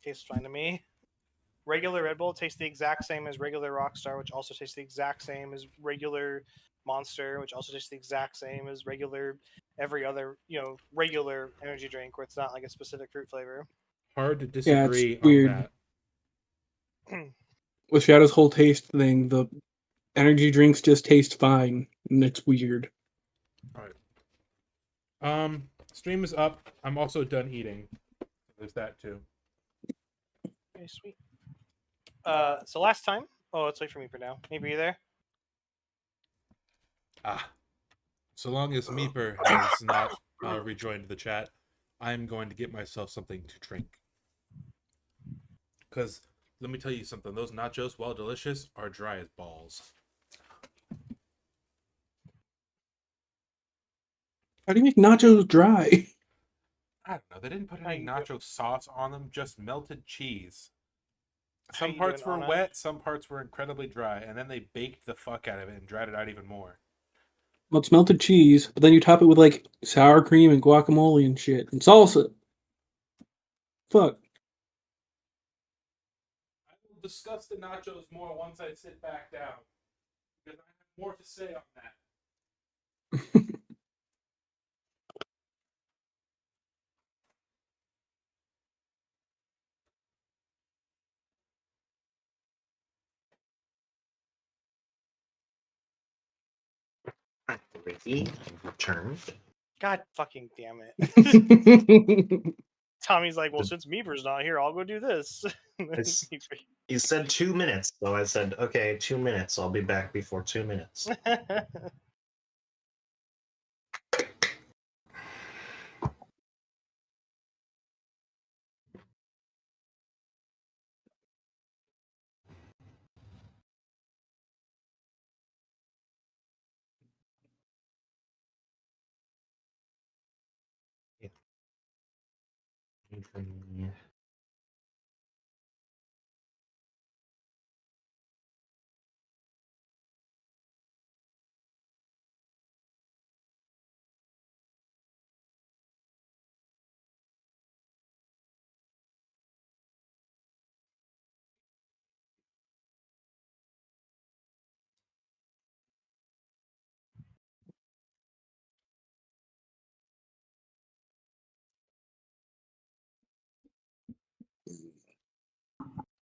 tastes fine to me. Regular Red Bull tastes the exact same as regular Rockstar, which also tastes the exact same as regular Monster, which also tastes the exact same as regular every other, regular energy drink where it's not like a specific fruit flavor. Hard to Yeah, it's disagree on weird. that. With Shadow's whole taste thing, the energy drinks just taste fine, and it's weird. All right. Stream is up. I'm also done eating. There's that too. Okay, sweet. So last time, let's wait for Meeper now. Meeper, you there? So long as Meeper has not rejoined the chat, I'm going to get myself something to drink. Because let me tell you something, those nachos, while delicious, are dry as balls. How do you make nachos dry? I don't know. They didn't put any nacho sauce on them, just melted cheese. How Some you parts doing, were Anna? wet, some parts were incredibly dry, and then they baked the fuck out of it and dried it out even more. Well, it's melted cheese, but then you top it with like sour cream and guacamole and shit and salsa. Fuck. I will discuss the nachos more once I sit back down, because I have more to say on that. Ricky returned. God fucking damn it. Tommy's like, well, since Meeper's not here, I'll go do this. You said 2 minutes, so I said, okay, 2 minutes. I'll be back before 2 minutes.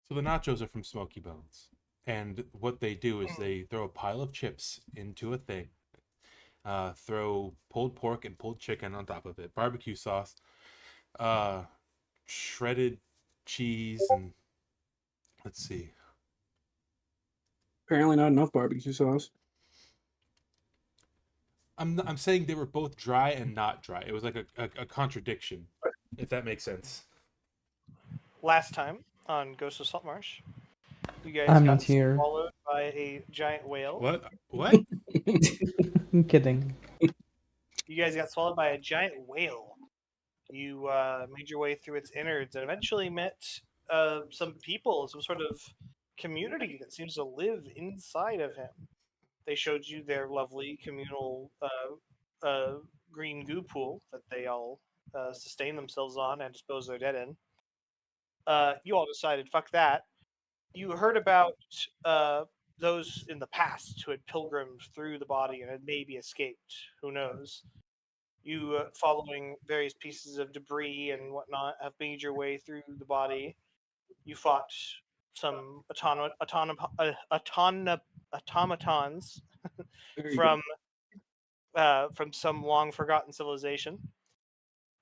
So the nachos are from Smoky Bones. And what they do is they throw a pile of chips into a thing, throw pulled pork and pulled chicken on top of it, barbecue sauce, shredded cheese, and let's see. Apparently not enough barbecue sauce. I'm saying they were both dry and not dry. It was like a contradiction, if that makes sense. Last time on Ghost of Saltmarsh, you guys I'm got not here. swallowed by a giant whale. What? I'm kidding. You guys got swallowed by a giant whale. You made your way through its innards and eventually met some people, some sort of community that seems to live inside of him. They showed you their lovely communal green goo pool that they all sustain themselves on and dispose their dead in. You all decided, fuck that. You heard about those in the past who had pilgrimed through the body and had maybe escaped. Who knows? You, following various pieces of debris and whatnot, have made your way through the body. You fought some automatons from some long forgotten civilization.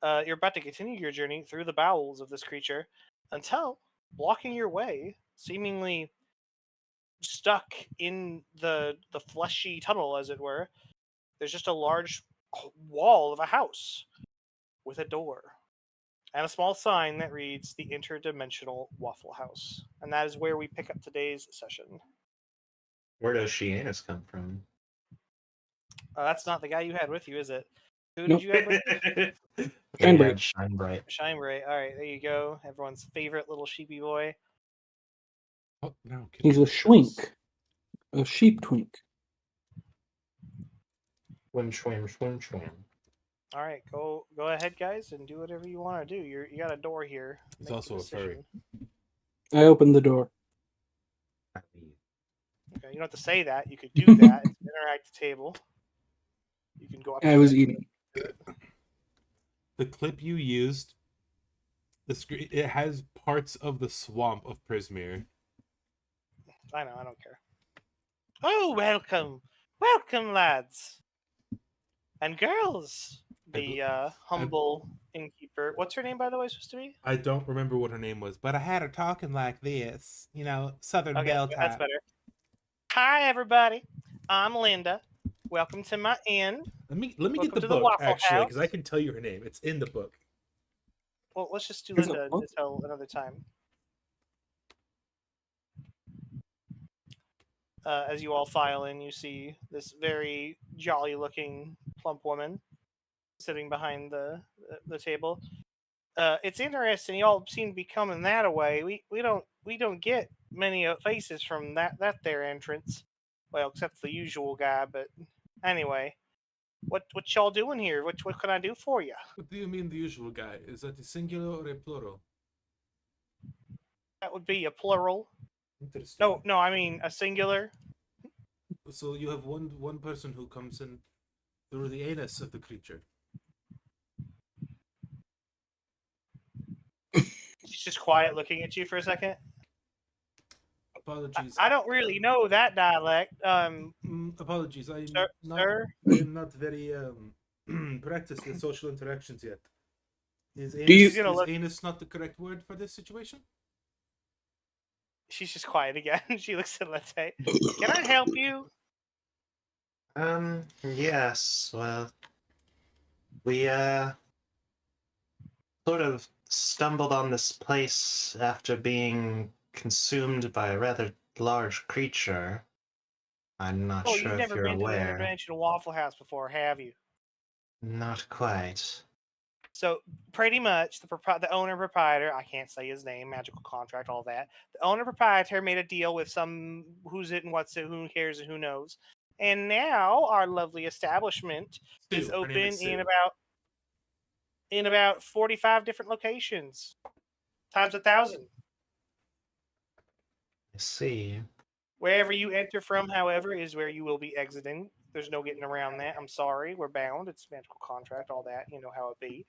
You're about to continue your journey through the bowels of this creature until, blocking your way, seemingly stuck in the fleshy tunnel, as it were, there's just a large wall of a house with a door and a small sign that reads the Interdimensional Waffle House. And that is where we pick up today's session. Where does Sheanis come from? That's not the guy you had with you, is it? Who Nope. did you have with you? Shine Bright. Shine Bright. Shine Bright. All right, there you go. Everyone's favorite little sheepy boy. Oh, no, He's a schwink. A sheep twink. Swim, swim, swim, swim. All right, go ahead, guys, and do whatever you want to do. You got a door here. He's Make also a furry. decision. I opened the door. Okay, you don't have to say that. You could do that. It's an interactive table. You can go up. I to was it. eating. The clip you used, the screen, it has parts of the swamp of Prismere. I know. I don't care. Oh, welcome, lads and girls. The humble innkeeper. What's her name, by the way, supposed to be? I don't remember what her name was, but I had her talking like this, Southern Okay, Belle that's type. better. Hi, everybody. I'm Linda. Welcome to my inn. Let me Welcome get the to the book Waffle actually, because I House. can tell you her name. It's in the book. Well, let's just do There's a Linda book? until another time. As you all file in, you see this very jolly-looking plump woman sitting behind the table. It's interesting. Y'all seem to be coming that way. We don't get many faces from that there entrance. Well, except the usual guy. But anyway, what y'all doing here? What can I do for you? What do you mean the usual guy? Is that a singular or a plural? That would be a plural. Interesting. No, I mean a singular. So you have one person who comes in through the anus of the creature. She's just quiet, looking at you for a second. Apologies. I don't really know that dialect. Apologies. Sir? I am not very practiced with social interactions yet. Is She's gonna look. anus not the correct word for this situation? She's just quiet again. She looks at Latte. Can I help you? Yes, well, we, sort of stumbled on this place after being consumed by a rather large creature. I'm not Oh, sure you've if never you're been to an aware. interdimensional Waffle House before, have you? Not quite. So pretty much, the owner proprietor, I can't say his name, magical contract, all that. The owner proprietor made a deal with some who's it and what's it, who cares and who knows. And now our lovely establishment is Sue. Her open name is Sue. in about 45 different locations, times 1,000. I see. Wherever you enter from, however, is where you will be exiting. There's no getting around that. I'm sorry, we're bound. It's magical contract, all that. You know how it be.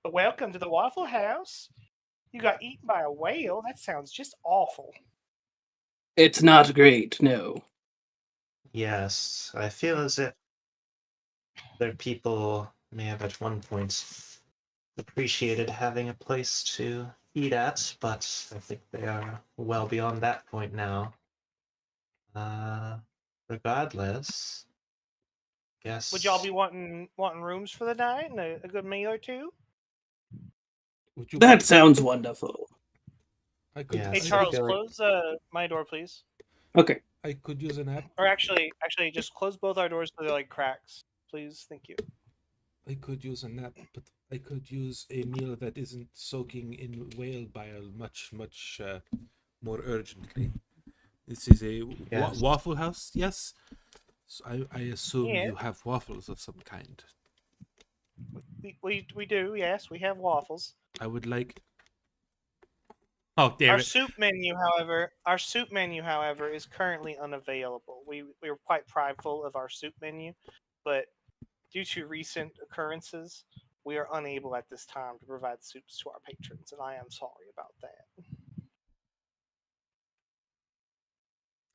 But welcome to the Waffle House. You got eaten by a whale? That sounds just awful. It's not great, no. Yes, I feel as if other people may have at one point appreciated having a place to eat at, but I think they are well beyond that point now. Regardless, guess. Would y'all be wanting rooms for the night and a good meal or two? Would you? That sounds wonderful. I could. Yes. Hey, I Charles, feel like- close my door, please. Okay. I could use a nap. Or actually, just close both our doors so they're like cracks, please. Thank you. I could use a nap, but I could use a meal that isn't soaking in whale bile much more urgently. This is a Yes. Waffle House, yes. So I assume Yeah. you have waffles of some kind. We do, yes. We have waffles. I would like. Oh damn Our it! soup menu, however, is currently unavailable. We were quite prideful of our soup menu, but due to recent occurrences, we are unable at this time to provide soups to our patrons, and I am sorry about that.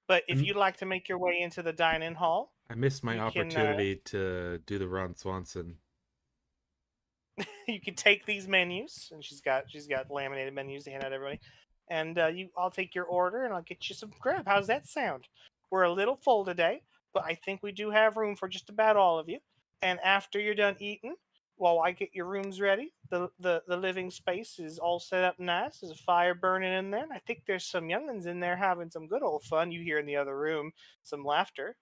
But if you'd like to make your way into the dine-in hall, I missed my You can, opportunity to do the Ron Swanson. you can take these menus, and she's got laminated menus to hand out to everybody. And I'll take your order, and I'll get you some grub. How's that sound? We're a little full today, but I think we do have room for just about all of you. And after you're done eating, while I get your rooms ready, the living space is all set up nice. There's a fire burning in there, and I think there's some youngins in there having some good old fun. You hear in the other room some laughter.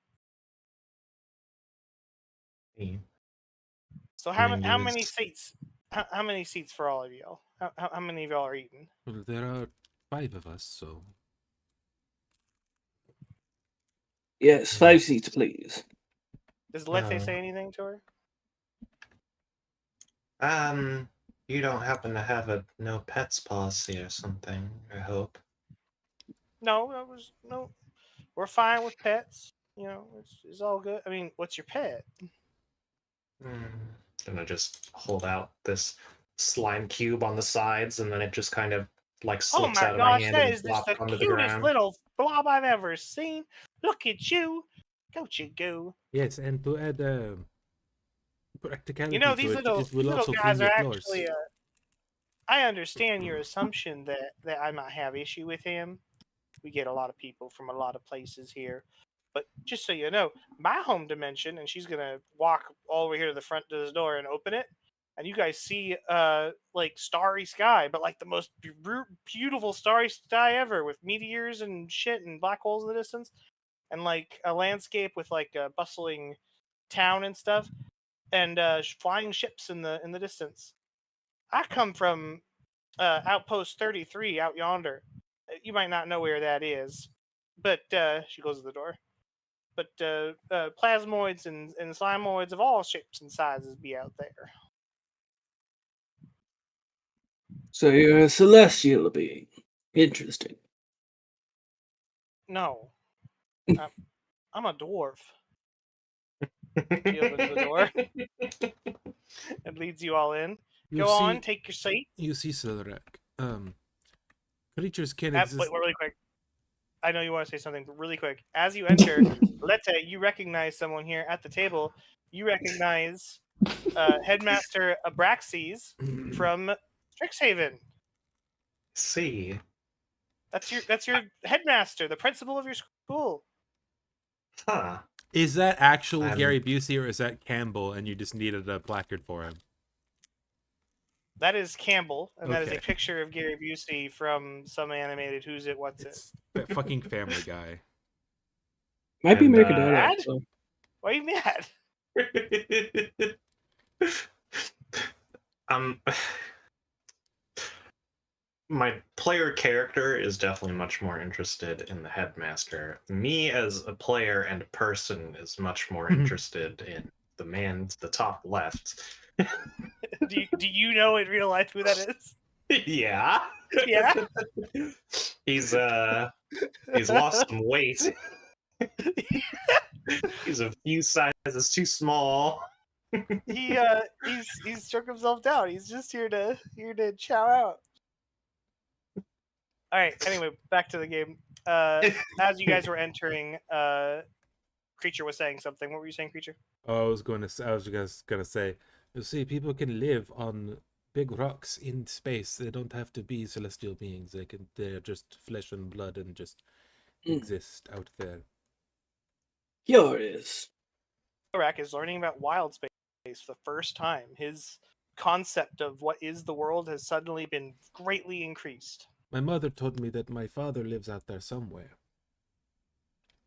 So how many Menus. seats? How many seats for all of y'all? How many of y'all are eating? Well, there are 5 of us, so Yes, 5 seats, please. Does Lethe say anything to her? You don't happen to have a no pets policy or something, I hope. No, no. We're fine with pets. You know, it's all good. I mean, what's your pet? Gonna just hold out this slime cube on the sides, and then it just kind of like Oh slips my out of my gosh, hand that and is just the flops onto the cutest ground. little blob I've ever seen. Look at you. Don't you go. Yes, and to add practicality You know, to it, it these will little also guys clean are your floors. actually. I understand your assumption that I might have issue with him. We get a lot of people from a lot of places here, but just so you know, my home dimension, and she's gonna walk all the way here to the front of the door and open it, and you guys see like starry sky, but like the most beautiful starry sky ever, with meteors and shit and black holes in the distance, and like a landscape with like a bustling town and stuff, and flying ships in the distance. I come from Outpost 33 out yonder. You might not know where that is, but she goes to the door. But plasmoids and slimoids of all shapes and sizes be out there. So you're a celestial being. Interesting. No, I'm a dwarf. She opens the door and leads you all in. You Go on, see, take your seat. you see, Silrak. Creatures can Wait, exist. really quick. I know you want to say something, but really quick. As you enter, Lette, you recognize someone here at the table. You recognize Headmaster Abraxes from Strixhaven. See. That's your headmaster, the principal of your school. Huh. Is that actual I'm- Gary Busey or is that Campbell and you just needed a placard for him? That is Campbell, and that is a Okay. picture of Gary Busey from some animated Who's It, What's It. It's that fucking Family Guy. Might be And, American Dad. Dad? Also. Why are you mad? um, my player character is definitely much more interested in the headmaster. Me as a player and a person is much more interested in the man to the top left. Do you know in real life who that is? Yeah. Yeah. He's lost some weight. He's a few sizes too small. He's struck himself down. He's just here to chow out. All right. Anyway, back to the game. As you guys were entering, Creature was saying something. What were you saying, Creature? Oh, I was just gonna say, you see, people can live on big rocks in space. They don't have to be celestial beings. They're just flesh and blood and just exist out there. Curious. Thorak is learning about wild space for the first time. His concept of what is the world has suddenly been greatly increased. My mother told me that my father lives out there somewhere.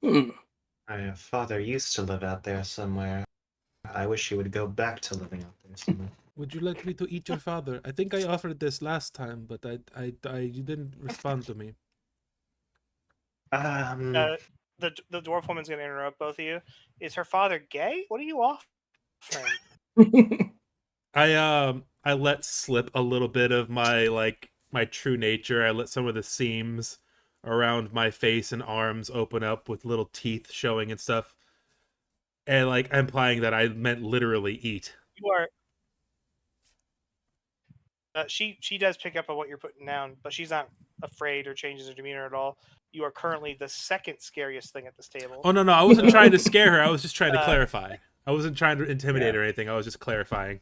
My father used to live out there somewhere. I wish he would go back to living out there somewhere. Would you like me to eat your father? I think I offered this last time, but you didn't respond to me. The dwarf woman's going to interrupt both of you. Is her father gay? What are you offering? I let slip a little bit of my true nature. I let some of the seams around my face and arms open up with little teeth showing and stuff. And like implying that I meant literally eat. You are. She does pick up on what you're putting down, but she's not afraid or changes her demeanor at all. You are currently the second scariest thing at this table. Oh no, I wasn't trying to scare her. I was just trying to clarify. I wasn't trying to intimidate or anything. I was just clarifying.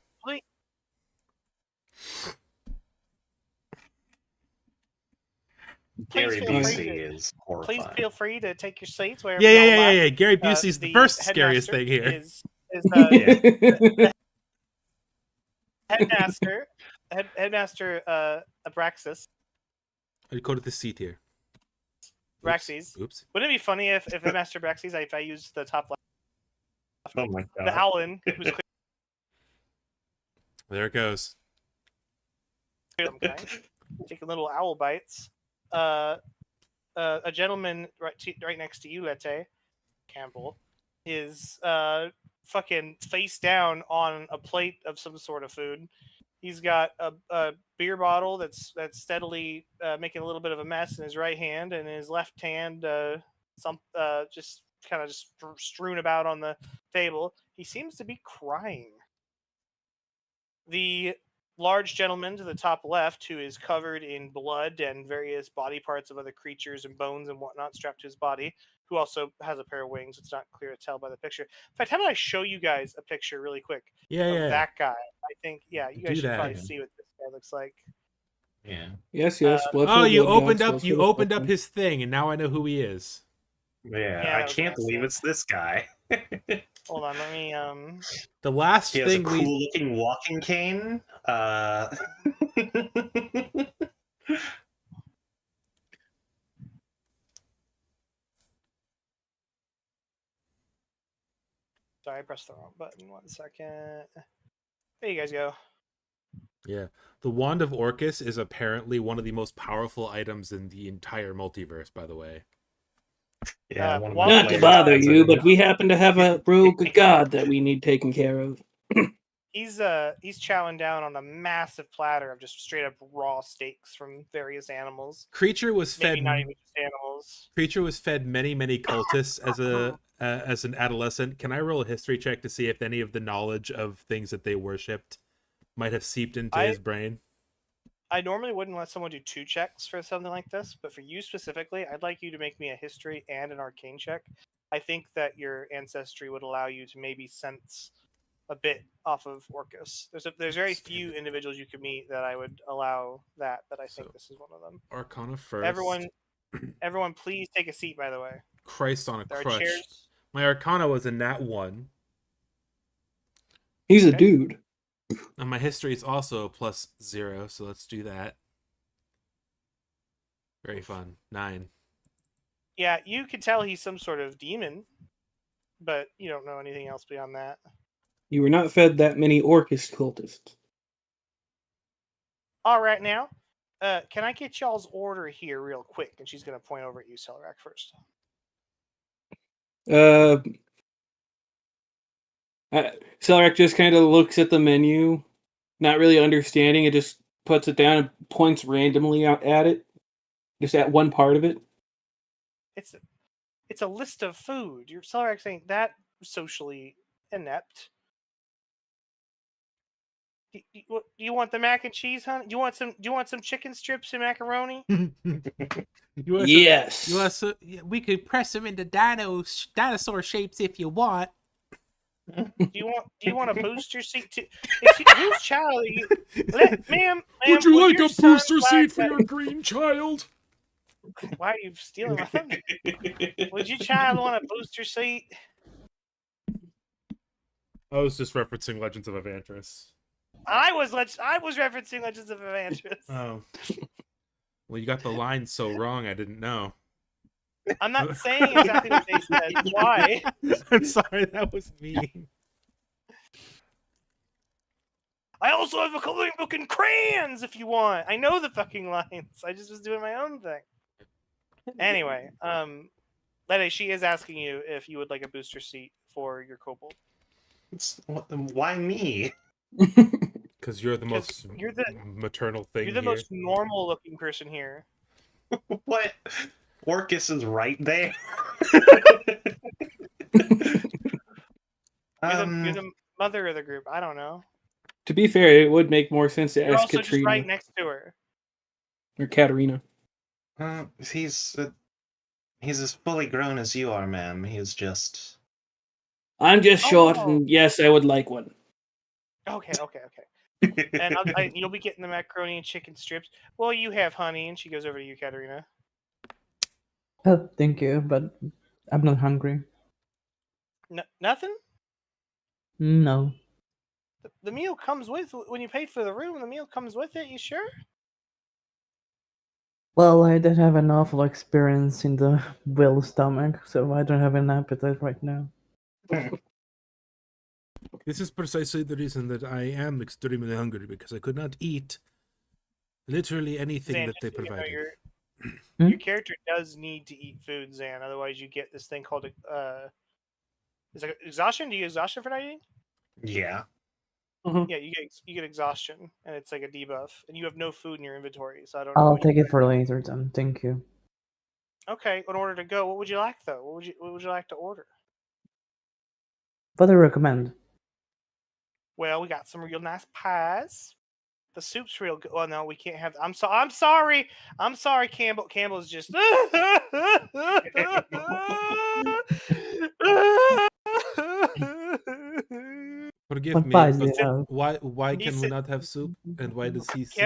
Gary feel free Busey is horrifying. Please feel free to take your seats wherever Yeah. Gary Busey's the first scariest headmaster thing here. is Headmaster Abraxas. I'd go to the seat here. Abraxes. Oops. Wouldn't it be funny if Headmaster Abraxes, if I used the top left, Oh my god. the Howlin, who's There it goes. some kind, taking little owl bites. A gentleman right next to you, Lette Campbell, is fucking face down on a plate of some sort of food. He's got a beer bottle that's steadily making a little bit of a mess in his right hand, and in his left hand, just kind of just strewn about on the table. He seems to be crying. The large gentleman to the top left, who is covered in blood and various body parts of other creatures and bones and whatnot strapped to his body, who also has a pair of wings. It's not clear to tell by the picture. In fact, how about I show you guys a picture really quick Yeah, of yeah. that guy? I think, yeah, you guys Do should that. probably see what this guy looks like. Yeah. Yes, Uh, blood for Oh, the you blood opened gods, up blood you for the opened blood up gods. his thing, and now I know who he is. Yeah, Yeah, I that was can't believe awesome. it's this guy. Hold on, let me The last He has a thing we cool looking walking cane. sorry, I pressed the wrong button. 1 second. There you guys go. Yeah. The Wand of Orcus is apparently one of the most powerful items in the entire multiverse, by the way. Yeah, one of Not my Not to players bother has you, it. but we happen to have a rogue god that we need taken care of. He's chowing down on a massive platter of just straight up raw steaks from various animals. Creature was Maybe fed not even just animals. Creature was fed many cultists as an adolescent. Can I roll a history check to see if any of the knowledge of things that they worshipped might have seeped into his brain? I normally wouldn't let someone do 2 checks for something like this, but for you specifically, I'd like you to make me a history and an arcane check. I think that your ancestry would allow you to maybe sense a bit off of Orcus. There's very few individuals you could meet that I would allow that, but I think this is one of them. Arcana first. Everyone, please take a seat. By the way, Christ on a there are crutch. chairs. My Arcana was a nat 1. He's a Okay. dude. And my history is also plus 0, so let's do that. Very fun. 9. Yeah, you could tell he's some sort of demon, but you don't know anything else beyond that. You were not fed that many Orcus cultists. All right, now, can I get y'all's order here real quick? And she's going to point over at you, Selrak, first. Selrak just kind of looks at the menu, not really understanding it, just puts it down and points randomly out at it, just at one part of it. It's a list of food. Your Selrak ain't that socially inept. Do you want the mac and cheese, honey? Do you want some chicken strips and macaroni? Yes. We could press them into dinosaur shapes if you want. Do you want a booster seat too? Whose child are you? Ma'am, Would you like your a son booster like seat for that- your green child? Why are you stealing my thunder? Would your child want a booster seat? I was just referencing Legends of Evantris. I was referencing Legends of Evantris. Oh. Well, you got the line so wrong, I didn't know. I'm not saying exactly what they said. Why? I'm sorry, that was mean. I also have a coloring book and crayons if you want. I know the fucking lines. I just was doing my own thing. Anyway, Lede, she is asking you if you would like a booster seat for your kobold. Why me? Because you're the most maternal thing You're the here. most normal looking person here. What? Orcus is right there. You're the mother of the group. I don't know. To be fair, it would make more sense to You're ask also Katrina just right next to her. or Katarina. He's as fully grown as you are, ma'am. He's just. I'm just short, Oh. and yes, I would like one. Okay. And you'll be getting the macaroni and chicken strips. Well, you have honey, and she goes over to you, Katarina. Oh, thank you, but I'm not hungry. Nothing? No. The meal comes with, when you pay for the room, the meal comes with it, you sure? Well, I did have an awful experience in the whale stomach, so I don't have an appetite right now. This is precisely the reason that I am extremely hungry, because I could not eat literally anything Zan, that they just so you know, provided. your character does need to eat food, Zan. Otherwise, you get this thing called Is that exhaustion? Do you get exhaustion for not eating? Yeah. Yeah, you get exhaustion, and it's like a debuff, and you have no food in your inventory, so I don't know. I'll What you... take it for later then. Thank you. Okay, in order to go, what would you like though? What would you like to order? What do you recommend? Well, we got some real nice pies. The soup's real good. Oh no, we can't have. I'm sorry. I'm sorry, Campbell. Campbell's just. Forgive What me, pies do but you have? why He can we sit, not have soup? And why does he see?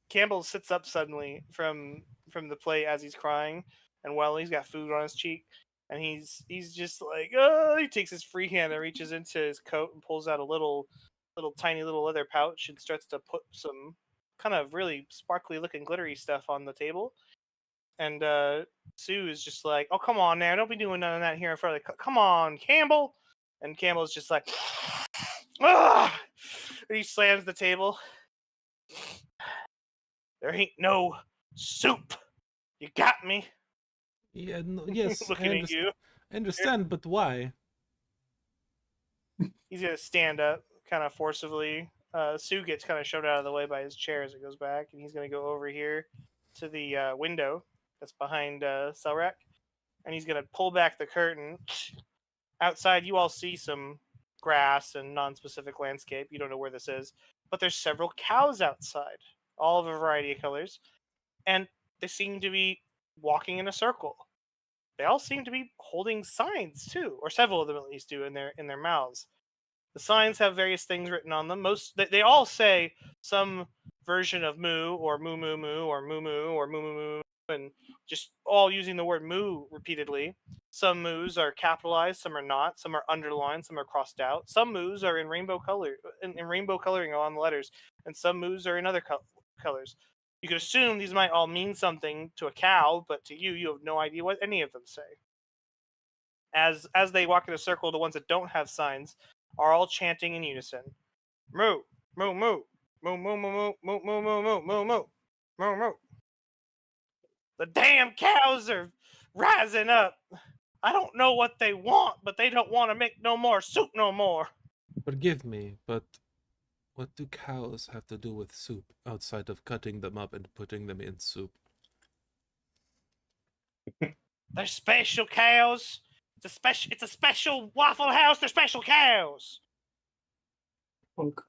Campbell sits up suddenly from the plate as he's crying, and he's got food on his cheek, and he's just like, oh, he takes his free hand and reaches into his coat and pulls out a little tiny little leather pouch and starts to put some kind of really sparkly looking glittery stuff on the table. And Sue is just like, oh, come on now, don't be doing none of that here in front of the come on, Campbell. And Campbell's just like, ah! And he slams the table. There ain't no soup. You got me. Yeah, no, yes, Looking at you. I understand, but why? He's gonna stand up, kind of forcibly. Sue gets kind of shoved out of the way by his chair as it goes back, and he's gonna go over here to the window that's behind Selrak, and he's gonna pull back the curtain. Outside, you all see some grass and non-specific landscape. You don't know where this is, but there's several cows outside, all of a variety of colors, and they seem to be walking in a circle. They all seem to be holding signs too, or several of them at least do in their mouths. The signs have various things written on them. They all say some version of moo or moo moo moo or moo moo or moo moo moo, and just all using the word moo repeatedly. Some moos are capitalized, some are not. Some are underlined, some are crossed out. Some moos are in rainbow color, in rainbow coloring on the letters, and some moos are in other colors. You could assume these might all mean something to a cow, but to you, you have no idea what any of them say. As they walk in a circle, the ones that don't have signs are all chanting in unison. Moo, moo, moo, moo, moo, moo, moo, moo, moo, moo, moo, moo, moo, moo, moo. The damn cows are rising up. I don't know what they want, but they don't want to make no more soup no more. Forgive me, but what do cows have to do with soup outside of cutting them up and putting them in soup? They're special cows. It's a special Waffle House. They're special cows. Punk.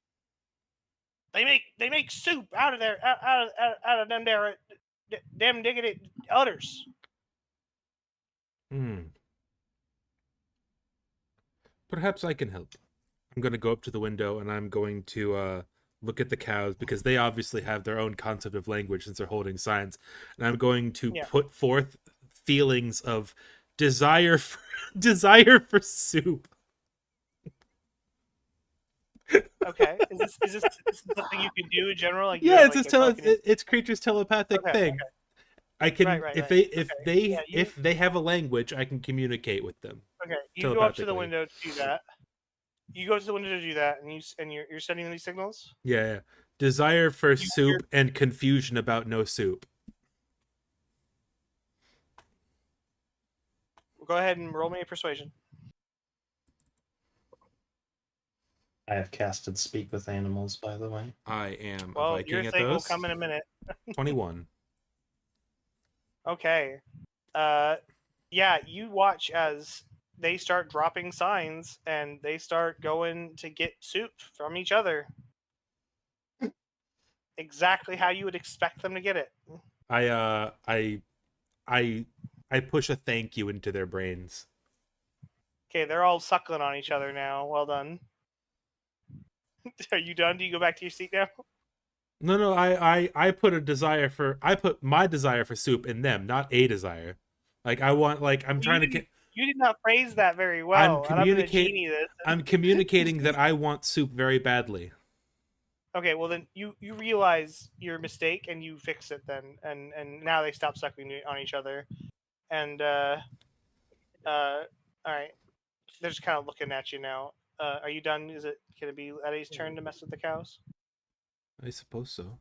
They make soup out of them there them diggity udders. Perhaps I can help. I'm going to go up to the window and I'm going to look at the cows because they obviously have their own concept of language since they're holding signs. And I'm going to put forth feelings of desire for soup. Okay, is this something you can do in general? Like, yeah, it's creature's telepathic thing. Okay. I can if they have a language, I can communicate with them. Okay, you go up to the window to do that. And you're sending these signals. Yeah. Desire for soup and confusion about no soup. Go ahead and roll me a persuasion. I have casted Speak with Animals, by the way. I am well, a Viking your at thing those. will come in a minute. 21. Okay. Yeah, you watch as they start dropping signs and they start going to get soup from each other. Exactly how you would expect them to get it. I push a thank you into their brains. Okay, they're all suckling on each other now. Well done. Are you done? Do you go back to your seat now? No, I put my desire for soup in them, not a desire. Like I'm trying to get. You did not phrase that very well. I'm communicating that I want soup very badly. Okay, well then you realize your mistake and you fix it then, and now they stop sucking on each other, and all right, they're just kind of looking at you now. Are you done? Can it be Eddie's turn to mess with the cows? I suppose so.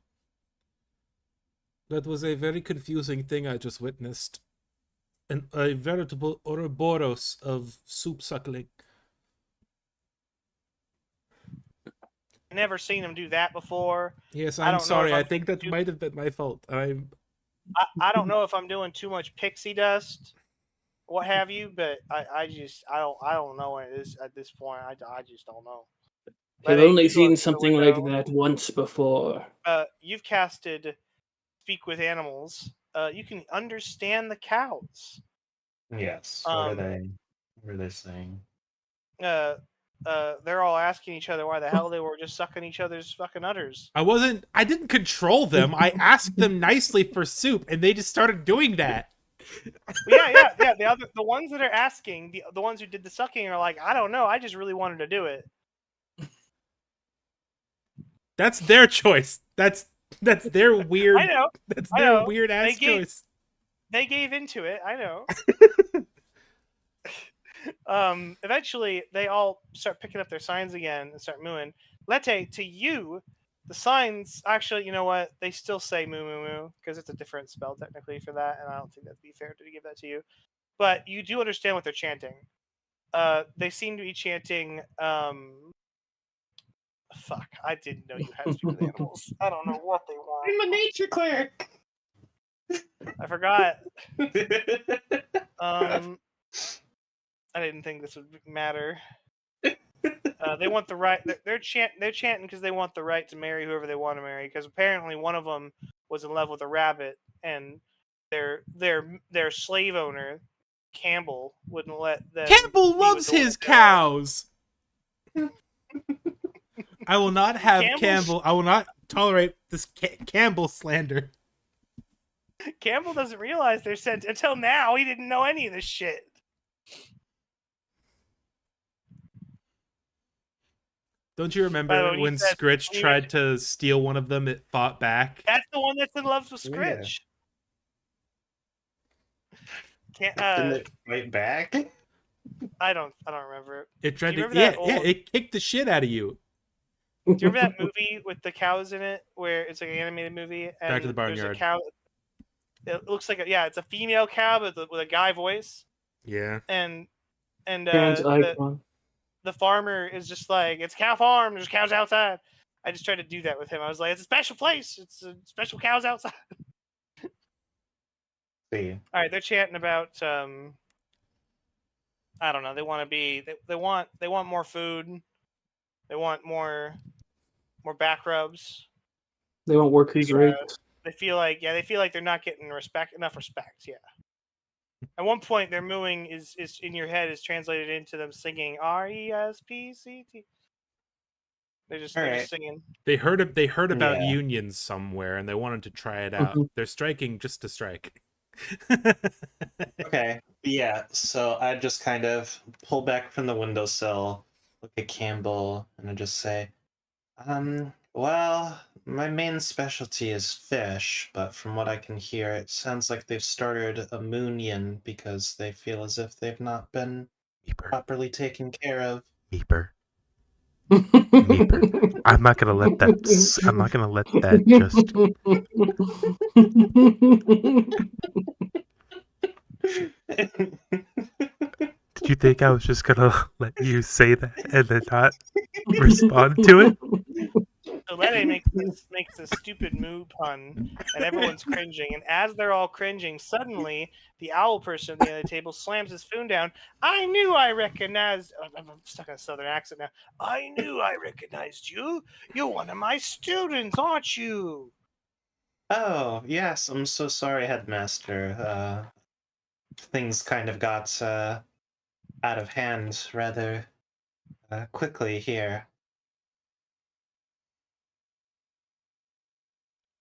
That was a very confusing thing I just witnessed. a veritable Ouroboros of soup suckling. Never seen him do that before. Yes, I I'm don't know if sorry. I I'm think that too- might have been my fault. I don't know if I'm doing too much pixie dust, what have you, but I don't know what it is at this point. I just don't know. I've Lede, only you go seen to the something like window. that once before. You've casted Speak with Animals. You can understand the cows. Yes. Um, What are they saying? They're all asking each other why the hell they were just sucking each other's fucking udders. I didn't control them. I asked them nicely for soup, and they just started doing that. Yeah. The ones that are asking, the ones who did the sucking are like, I don't know, I just really wanted to do it. That's their choice. That's their weird. I know. That's I their know. weird ass choice. They gave into it. I know. Eventually, they all start picking up their signs again and start mooing. Lete, to you, the signs actually, you know what? They still say moo moo moo because it's a different spell technically for that, and I don't think that'd be fair to give that to you. But you do understand what they're chanting. They seem to be chanting. Fuck, I didn't know you had to speak with animals. I don't know what they want. I'm a nature cleric. I forgot. I didn't think this would matter. They want the right. They're chanting because they want the right to marry whoever they want to marry. Because apparently one of them was in love with a rabbit, and their slave owner, Campbell, wouldn't let them. Campbell be with loves the woman his they love. cows. I will not have Campbell. I will not tolerate this Campbell slander. Campbell doesn't realize they're sent until now. He didn't know any of this shit. Don't you By the remember way, when you said- Scritch tried to steal one of them? It fought back. That's the one that's in love with Yeah. Scritch. Didn't it fight back? I don't remember it. It tried Do you to. remember Yeah, that yeah. old- It kicked the shit out of you. Do you remember that movie with the cows in it, where it's like an animated movie? And Back to the there's a Barnyard. cow. It looks like it's a female cow with a guy voice, Yeah. and Trans icon. the farmer is just like, it's a cow farm. There's cows outside. I just tried to do that with him. I was like, it's a special place. It's a special cows outside. See. All right, they're chanting about. I don't know. They want to be. They want more food. They want more back rubs. They want workers' rights. They feel like they're not getting enough respect. Yeah. At one point, their mooing is in your head is translated into them singing RESPCT. They're just singing. They heard about Yeah. unions somewhere and they wanted to try it out. Mhm. They're striking just to strike. Okay. Yeah. So I just kind of pull back from the windowsill, look at Campbell, and I just say, well, my main specialty is fish, but from what I can hear, it sounds like they've started a moonion because they feel as if they've not been properly taken care of. Meeper. Meeper. I'm not gonna let that just. Did you think I was just gonna let you say that and then not respond to it? So Lede makes this stupid moo pun, and everyone's cringing. And as they're all cringing, suddenly the owl person at the end of the table slams his spoon down. I knew I recognized. I'm stuck on a southern accent now. I knew I recognized you. You're one of my students, aren't you? Oh, yes, I'm so sorry, Headmaster. Things kind of got out of hand rather quickly here.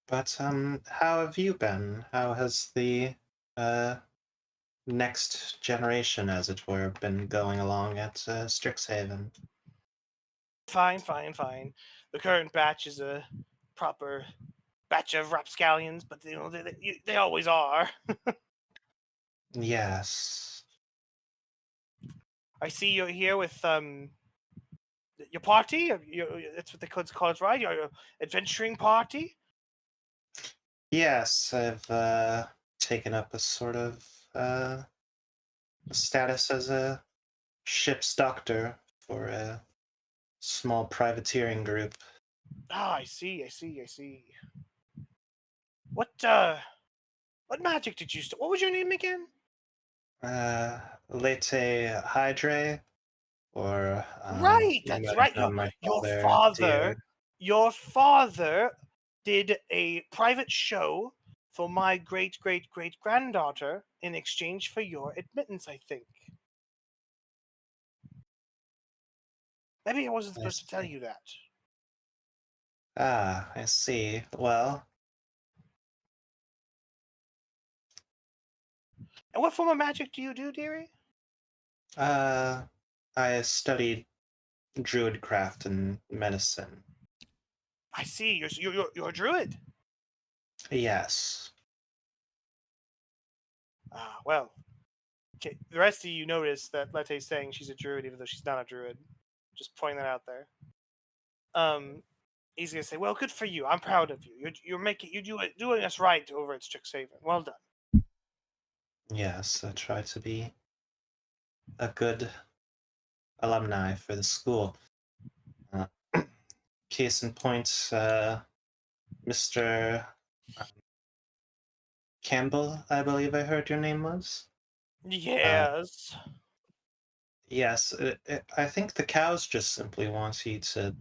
But how have you been? How has the next generation, as it were, been going along at Strixhaven? Fine. The current batch is a proper batch of rapscallions, but they always are. Yes. I see you're here with your party. That's what they call it, right? Your adventuring party. Yes, I've taken up a sort of status as a ship's doctor for a small privateering group. Ah, I see. What magic did you What was your name again? Lete Hydre, or Right, you that's might have right. known my Your father, father, dear. your father did a private show for my great great great granddaughter in exchange for your admittance, I think. Maybe I wasn't I supposed to tell see. you that. Ah, I see. Well, And what form of magic do you do, dearie? I studied druidcraft and medicine. I see. You're a druid. Yes. Ah, well. Okay. The rest of you notice that Lette's saying she's a druid, even though she's not a druid. Just pointing that out there. He's gonna say, "Well, good for you. I'm proud of you. You're making doing us right over at Strixhaven. Well done." Yes, I try to be a good alumni for the school. Uh, Case in point, Mr. Campbell, I believe I heard your name was. Yes. Yes, I think the cows just simply want you to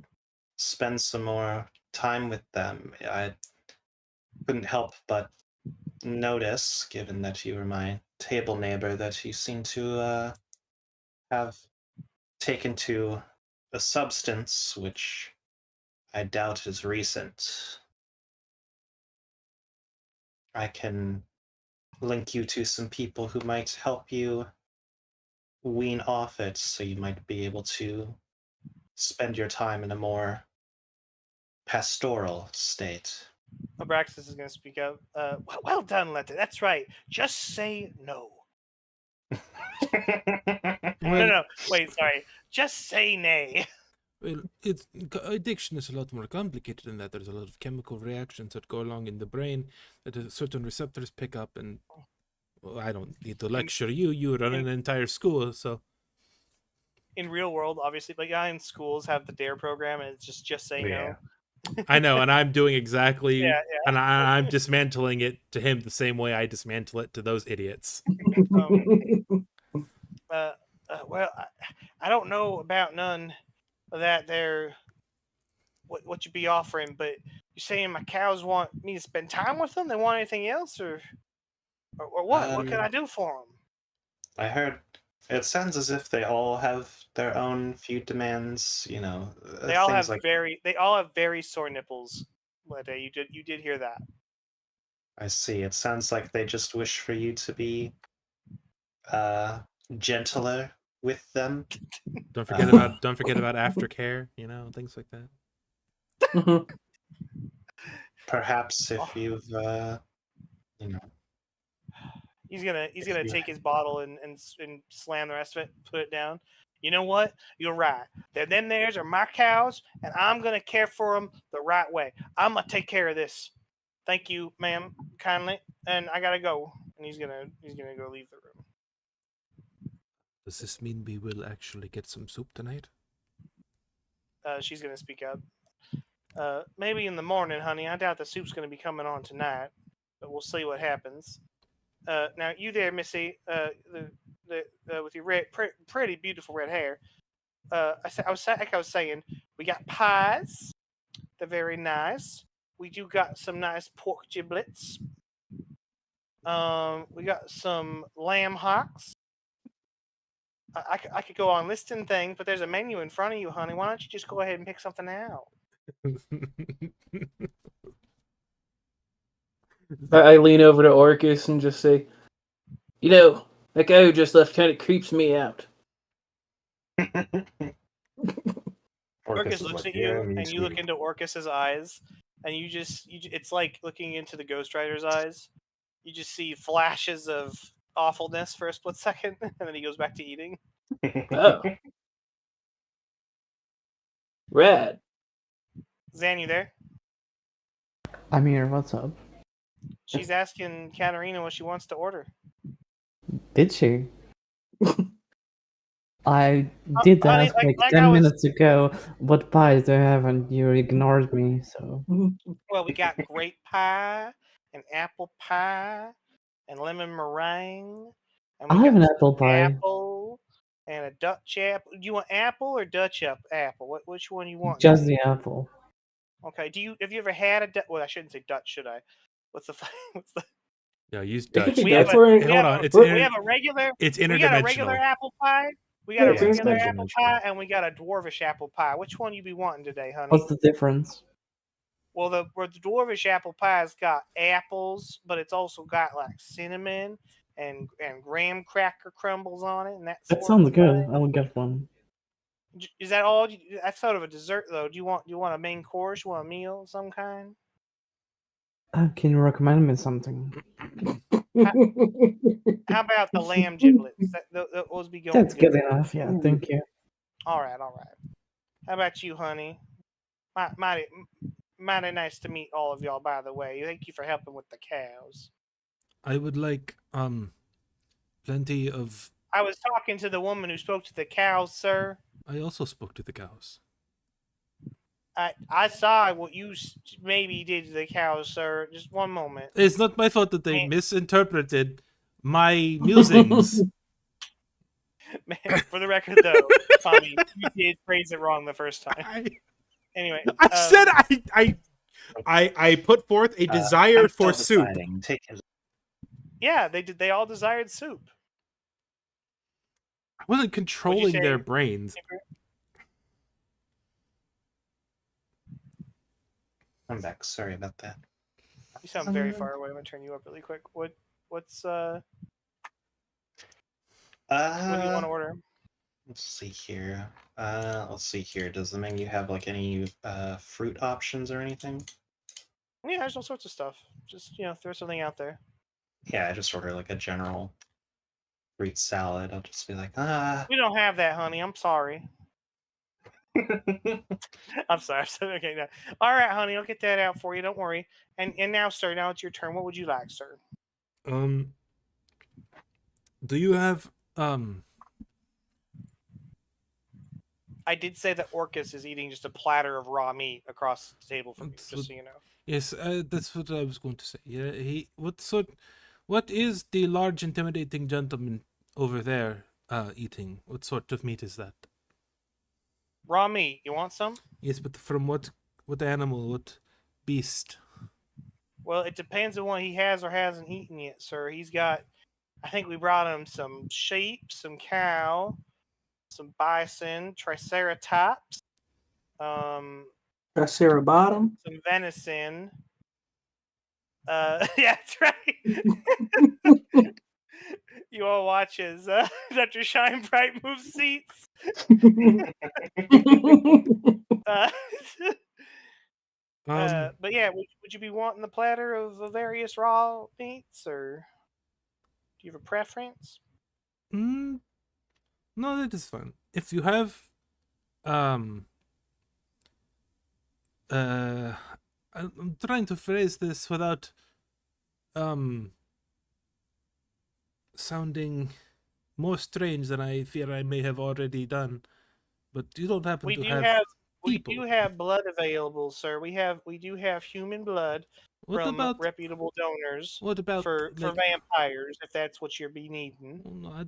spend some more time with them. I couldn't help but notice, given that you were my table neighbor, that you seem to have taken to a substance which I doubt is recent. I can link you to some people who might help you wean off it so you might be able to spend your time in a more pastoral state. Abraxas is gonna speak up. Well done, Lette. That's right. Just say no. No, Well, no. Wait, sorry. Just say nay. well, addiction is a lot more complicated than that. There's a lot of chemical reactions that go along in the brain that certain receptors pick up, and well, I don't need to lecture you. You run an entire school, so In real world, obviously, but yeah, in schools have the DARE program, and it's just say no. I know, and I'm doing exactly, Yeah, and I'm dismantling it to him the same way I dismantle it to those idiots. Uh, well, I don't know about none of that there. What you be offering, but you're saying my cows want me to spend time with them? They want anything else, or what? What can I um, do for them? I heard it sounds as if they all have their own few demands, things like They all have very sore nipples. Lede, you did hear that. I see. It sounds like they just wish for you to be uh gentler with them. Uh, Don't forget about aftercare, things like that. Perhaps Oh, if you've you know, he's if gonna you take his bottle and slam the rest of it, put it down. You know what? You're right. Them theirs are my cows, and I'm gonna care for them the right way. I'm gonna take care of this. Thank you, ma'am, kindly. And I gotta go. And he's gonna go leave the room. Does this mean we will actually get some soup tonight? She's gonna speak up. Maybe in the morning, honey. I doubt the soup's gonna be coming on tonight, but we'll see what happens. Now you there, Missy? With your pretty beautiful red hair. Like I was saying, we got pies. They're very nice. We do got some nice pork giblets. We got some lamb hocks. I could go on listing things, but there's a menu in front of you, honey. Why don't you just go ahead and pick something out? I lean over to Orcus and just say, that guy who just left kind of creeps me out. Orcus is looks like, at yeah, you, me and you look too. into Orcus's eyes, and it's like looking into the Ghost Rider's eyes. You just see flashes of awfulness for a split second, and then he goes back to eating. Oh, rad. Zan, you there? I'm here. What's up? She's asking Katarina what she wants to order. Did she? I did honey, ask like like I 10 was. minutes ago what pies do you have, and you ignored me, so. Well, we got grape pie and apple pie and lemon meringue, and I we have got an some apple pie. apple and a Dutch apple. Do you want apple or Dutch apple? Which one you want? Just the apple. Okay. Have you ever had a well? I shouldn't say Dutch, should I? What's the what's the? Yeah, use It could Dutch. be We have Dutch. a We're, we Hold have on, a it's we have a regular it's we got a regular interdimensional. apple pie. We got Yeah, a it's regular interdimensional. apple pie, and we got a dwarvish apple pie. Which one you be wanting today, honey? What's the difference? Well, the dwarvish apple pie's got apples, but it's also got like cinnamon and graham cracker crumbles on it, and that That sort sounds of good. thing. I'll get one. Is that all? That's sort of a dessert, though. Do you want a main course? You want a meal of some kind? Can you recommend me something? How about the lamb giblets? Those be going That's good. good enough. Yeah, thank you. All right. How about you, honey? Mighty nice to meet all of y'all. By the way, thank you for helping with the cows. I would like plenty of. I was talking to the woman who spoke to the cows, sir. I also spoke to the cows. I saw what you maybe did to the cows, sir. Just one moment. It's not my fault that they Man. misinterpreted my musings. Man, for the record, though, Tommy, you did phrase it wrong the first time. Anyway, I said I put forth a desire I'm for still soup. deciding. Take his. yeah, they did. They all desired soup. I wasn't controlling say? their brains. I'm back. Sorry about that. You sound very far away. I'm gonna turn you up really quick. What's what do you want to order? Let's see here. Does the menu have like any fruit options or anything? Yeah, there's all sorts of stuff. Just throw something out there. Yeah, I just order like a general fruit salad. I'll just be like, We don't have that, honey. I'm sorry. I'm sorry. Okay, no. All right, honey. I'll get that out for you. Don't worry. And now, sir, now it's your turn. What would you like, sir? Do you have I did say that Orcus is eating just a platter of raw meat across the table from you, That's just so you know. Yes, that's what I was going to say. Yeah, what is the large intimidating gentleman over there eating? What sort of meat is that? Raw meat. You want some? Yes, but from what animal, what beast? Well, it depends on what he has or hasn't eaten yet, sir. He's got, I think we brought him some sheep, some cow, some bison, triceratops, Tricerabottom. some venison. Yeah, that's right. You all watch as Dr. Shine Bright moves seats. Uh, but yeah, would you be wanting the platter of various raw meats, or do you have a preference? No, that is fine. If you have, I'm trying to phrase this without, sounding more strange than I fear I may have already done. But you don't happen We to do have we do have blood available, sir. We do have human blood What from about reputable donors what about for like? vampires, if that's what you're be needing. Oh, no, I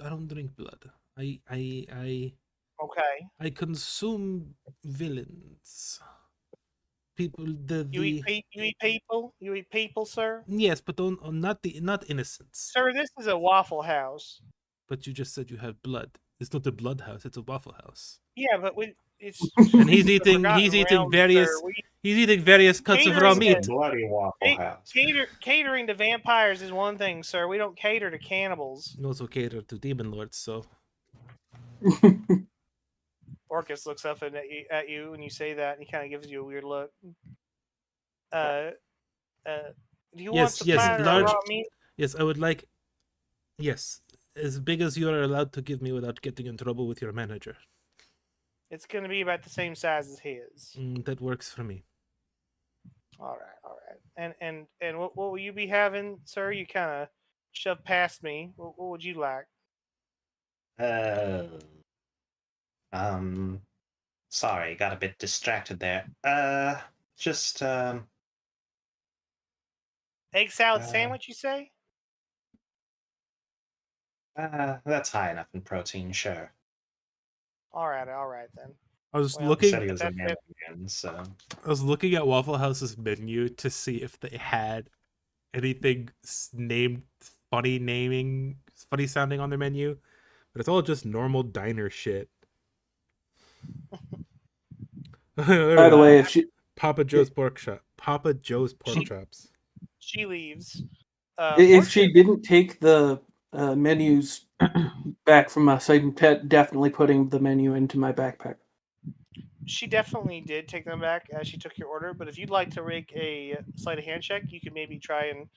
don't drink blood. I Okay. consume villains. People You eat people? You eat people, sir? yes, but on not innocents. Sir, this is a Waffle House. But you just said you have blood. It's not a blood house, it's a waffle house. Yeah, but it's And he's the eating Forgotten Realms, sir. he's eating various cuts of raw Catering meat. Bloody Waffle House. Catering to vampires is one thing, sir. We don't cater to cannibals. You also cater to demon lords, so Orcus looks up at you when you say that, and he kind of gives you a weird look. Do you want the platter of raw meat? Yes, I would like. Yes, as big as you are allowed to give me without getting in trouble with your manager. It's going to be about the same size as his. That works for me. All right. And what will you be having, sir? You kind of shoved past me. What would you like? Sorry, got a bit distracted there. Just Egg salad uh, sandwich, you say? that's high enough in protein, sure. All right then. I was Well, He said looking he if was a that's man it, again, so I was looking at Waffle House's menu to see if they had anything named funny sounding on their menu, but it's all just normal diner shit. There we By the go. way, if she Papa Joe's pork chop. Papa Joe's pork chops. she leaves. if Orcus, she didn't take the menus back from us, I'm definitely putting the menu into my backpack. she definitely did take them back as she took your order. But if you'd like to make a sleight of hand check, you could maybe try and,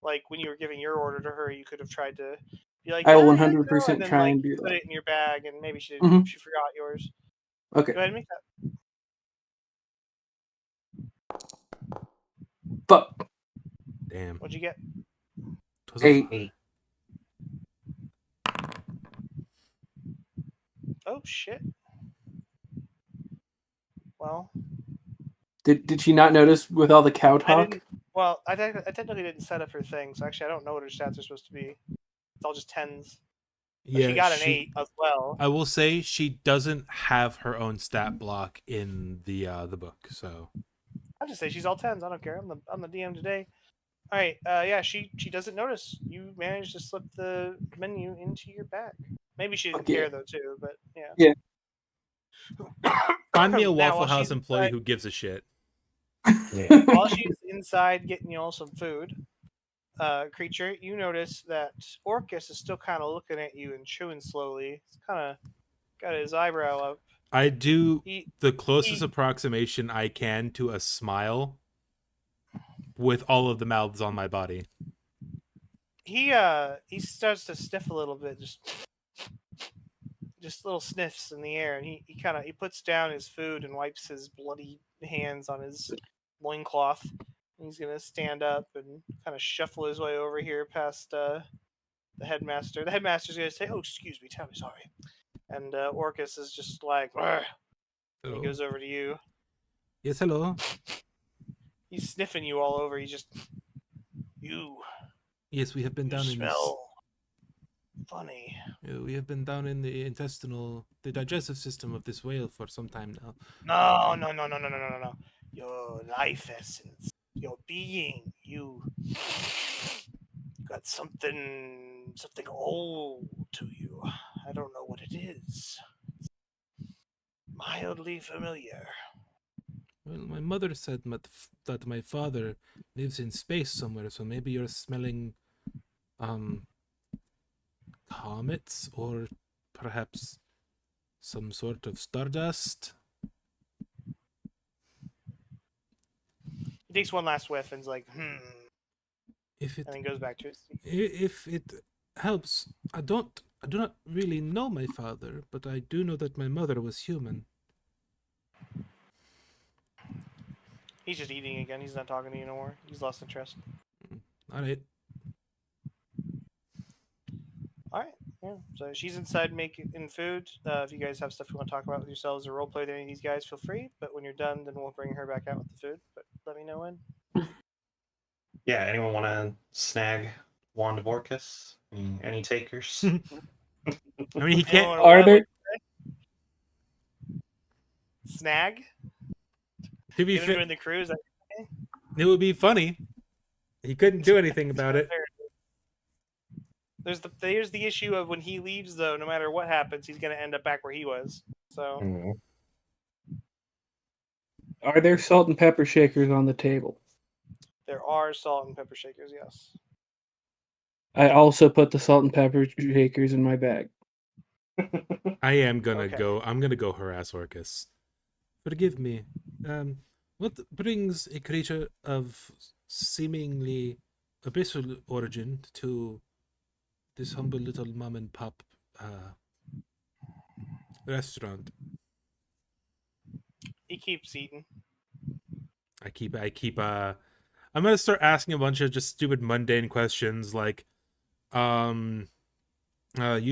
like, when you were giving your order to her, you could have tried to be like, I will yeah, you know, and 100% then try like and do put that. it in your bag, and maybe she didn't, Mhm. she forgot yours. Okay. Go ahead and make that. Fuck. Damn. What'd you get? It was a 8. 8. Oh shit. Well, Did she not notice with all the cow I talk? didn't. Well, I technically didn't set up her thing, so actually I don't know what her stats are supposed to be. It's all just tens. But she Yeah, got an 8 as well. I will say she doesn't have her own stat block in the book, so I'll just say she's all tens. I don't care. I'm the DM today. All right. Yeah. She doesn't notice. You managed to slip the menu into your bag. Maybe she didn't Okay. care though too. But yeah. Yeah. find me a Now, Waffle while House she's employee inside, who gives a shit. Yeah. while she's inside getting you all some food, creature, you notice that Orcus is still kind of looking at you and chewing slowly. He's kind of got his eyebrow up. I do He the closest he approximation I can to a smile with all of the mouths on my body. he starts to sniff a little bit, just little sniffs in the air, and he puts down his food and wipes his bloody hands on his loincloth. He's gonna stand up and kind of shuffle his way over here past the headmaster. The headmaster's gonna say, "Oh, excuse me, terribly sorry." And Orcus is just like, "Argh." And he Hello. goes over to you. Yes, hello. He's sniffing you all over. He just, you, Yes, we have been you down smell funny. we have been down in the digestive system of this whale for some time now. No. Your life essence, your being, you got something old to you. I don't know what it is. Mildly familiar. Well, my mother said that my father lives in space somewhere, so maybe you're smelling comets or perhaps some sort of stardust. He takes one last whiff and's like, If and it then goes back to his seat. if it helps, I do not really know my father, but I do know that my mother was human. He's just eating again. He's not talking to you no more. He's lost interest. All right. All right. Yeah. So she's inside making food. If you guys have stuff you want to talk about with yourselves or roleplay with any of these guys, feel free. But when you're done, then we'll bring her back out with the food. But let me know when. Yeah, anyone want to snag Wand of Orcus? Any takers? I mean, he can't. Anyone Are what- there? Snag? To be Get him fair, doing the cruise. it would be funny. He couldn't do anything about it. There's the issue of when he leaves though. No matter what happens, he's gonna end up back where he was. So Mm. Are there salt and pepper shakers on the table? there are salt and pepper shakers. Yes. I also put the salt and pepper shakers in my bag. I am gonna Okay. go. I'm gonna go harass Orcus. Forgive me. What brings a creature of seemingly abyssal origin to this humble little mom and pop restaurant? He keeps eating. I keep. I'm gonna start asking a bunch of just stupid mundane questions like, you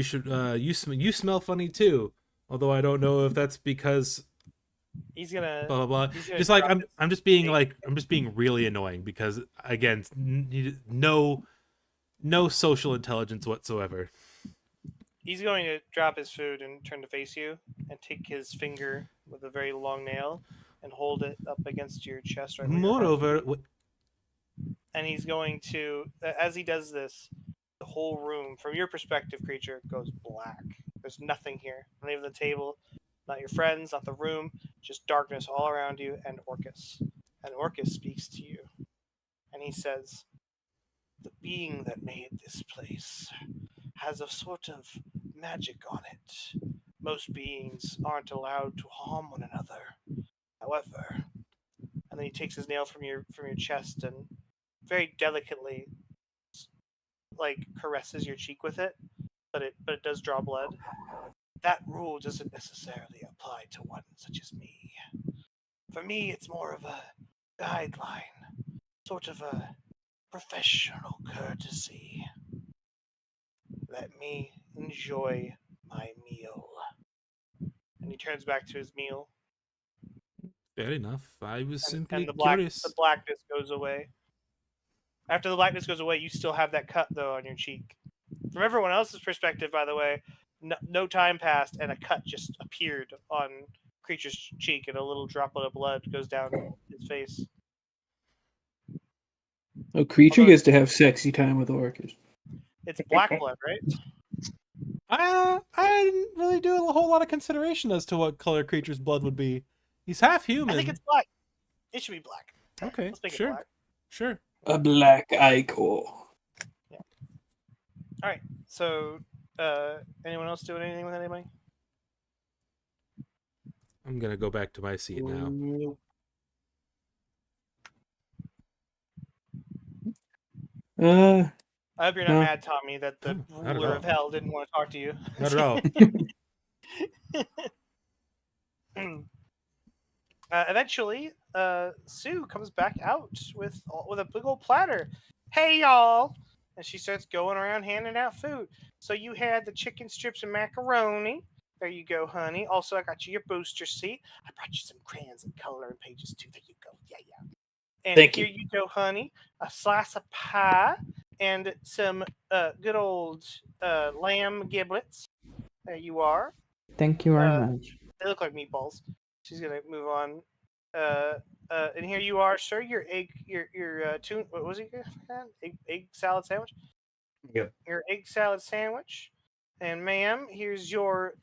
should you smell funny too. Although I don't know if that's because He's gonna. blah blah blah. He's gonna Just like drop I'm just being like I'm just being really annoying because again, no social intelligence whatsoever. He's going to drop his food and turn to face you and take his finger with a very long nail and hold it up against your chest right where your heart. Moreover, And he's going to, as he does this, the whole room, from your perspective, creature, goes black. There's nothing here. Not even the table, not your friends, not the room, just darkness all around you and Orcus. And Orcus speaks to you. And he says, the being that made this place has a sort of magic on it. Most beings aren't allowed to harm one another. However, and then he takes his nail from your chest and very delicately like caresses your cheek with it, but it does draw blood. That rule doesn't necessarily apply to one such as me. For me, it's more of a guideline, sort of a professional courtesy. Let me enjoy my meal. And he turns back to his meal, fair enough. I was simply and the curious. blackness goes away. After the blackness goes away, you still have that cut though on your cheek. From everyone else's perspective, by the way, no time passed, and a cut just appeared on creature's cheek, and a little droplet of blood goes down his face. A creature Although gets to have sexy time with Orcus. it's black blood, right? I didn't really do a whole lot of consideration as to what color creature's blood would be. He's half human. I think it's black. It should be black. Okay, Let's make it sure, black. sure. A black ichor. All right. So, anyone else doing anything with anybody? I'm gonna go back to my seat now. I hope you're not No. mad, Tommy, that the No, not at ruler all. of hell didn't want to talk to you. Not at all. Eventually, Sue comes back out with a big old platter. Hey, y'all! And she starts going around handing out food. So you had the chicken strips and macaroni. There you go, honey. Also, I got you your booster seat. I brought you some crayons and coloring pages, too. There you go. Yeah. And Thank here you go, honey. A slice of pie and some good old lamb giblets. There you are. Thank you very much. They look like meatballs. She's gonna move on. And here you are, sir. Your tune. What was it? Egg salad sandwich. Yep. Your egg salad sandwich. And ma'am, here's your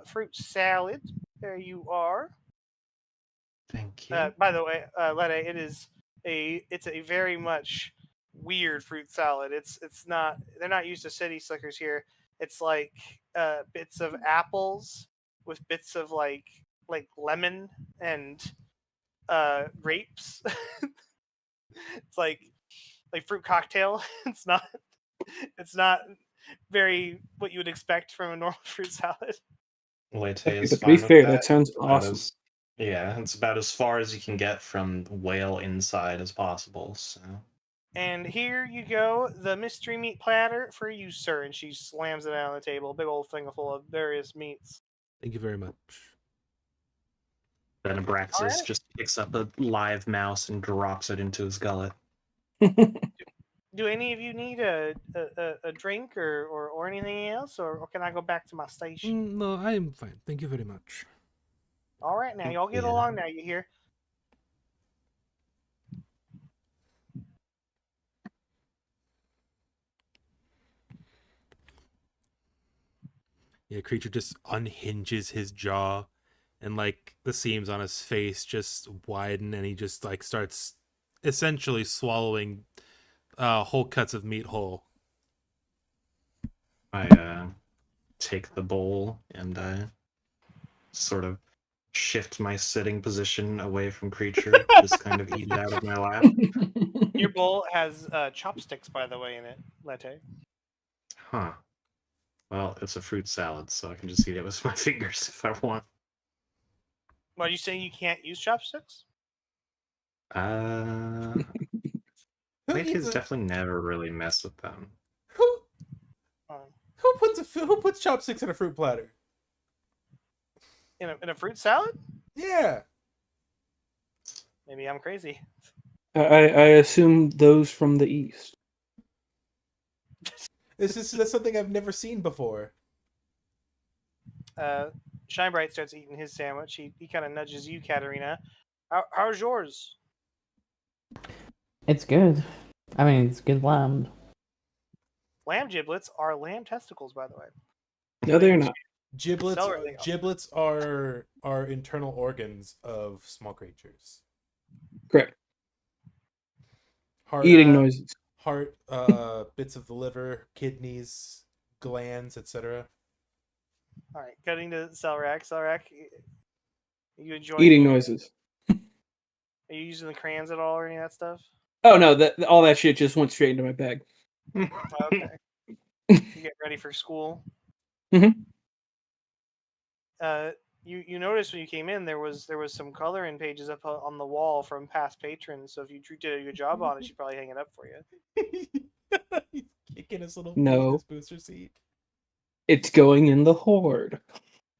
fruit salad. There you are. Thank you. By the way, Lede, it's a very much weird fruit salad. It's not. They're not used to city slickers here. It's like bits of apples with bits of like lemon and grapes. It's like fruit cocktail. It's not very what you would expect from a normal fruit salad. Latte But is to fine be with fair, that. that sounds About awesome. yeah, it's about as far as you can get from whale inside as possible. So And here you go, the mystery meat platter for you, sir. And she slams it out on the table, a big old thing full of various meats. Thank you very much. then Abraxas Alright. just picks up a live mouse and drops it into his gullet. Do any of you need a drink or anything else, or can I go back to my station? No, I am fine. Thank you very much. All right, now y'all get Yeah. along. Now you hear. Yeah, creature just unhinges his jaw, and like the seams on his face just widen, and he just like starts essentially swallowing whole cuts of meat whole. I take the bowl and sort of shift my sitting position away from creature, just kind of eat it out of my lap. Your bowl has chopsticks, by the way, in it, Lete. Huh. Well, it's a fruit salad, so I can just eat it with my fingers if I want. Are you saying you can't use chopsticks? Who Lady has eats a- definitely never really messed with them. who puts chopsticks in a fruit platter? In a fruit salad? Yeah. Maybe I'm crazy. I assume those from the east. That's something I've never seen before. Shinebright starts eating his sandwich. He kind of nudges you, Katerina. How's yours? It's good. I mean, it's good lamb. Lamb giblets are lamb testicles, by the way. No, they're not. Giblets Celery. giblets are internal organs of small creatures. Correct. Heart, Eating noises. heart, bits of the liver, kidneys, glands, etc. All right, cutting to Selrak. Selrak, you enjoying Eating noises. Are you using the crayons at all or any of that stuff? Oh no, that all that shit just went straight into my bag. Okay. You get ready for school. Mhm. You noticed when you came in there was some coloring pages up on the wall from past patrons. So if you did a good job on it, she'd probably hang it up for you. He's kicking his little feet in No. his booster seat. It's going in the horde.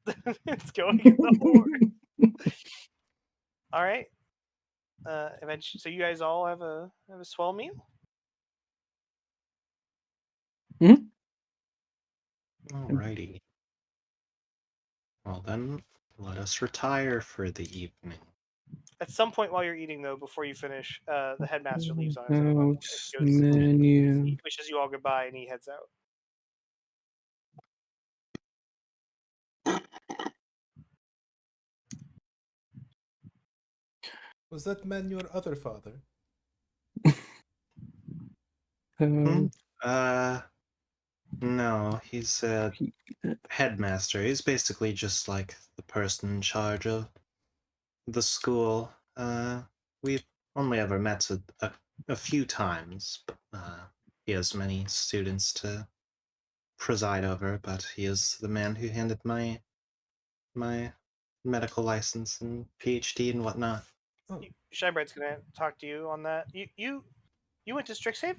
It's going in the horde. All right. Eventually, so you guys all have a swell meal. Alrighty. Well then, let us retire for the evening. At some point while you're eating, though, before you finish, the headmaster leaves on his own. House menu. He wishes you all goodbye, and he heads out. Was that man your other father? No, he's a headmaster. He's basically just like the person in charge of the school. We've only ever met a few times. He has many students to preside over, but he is the man who handed my medical license and PhD and whatnot. Oh. Shinebright's gonna talk to you on that. You went to Strixhaven?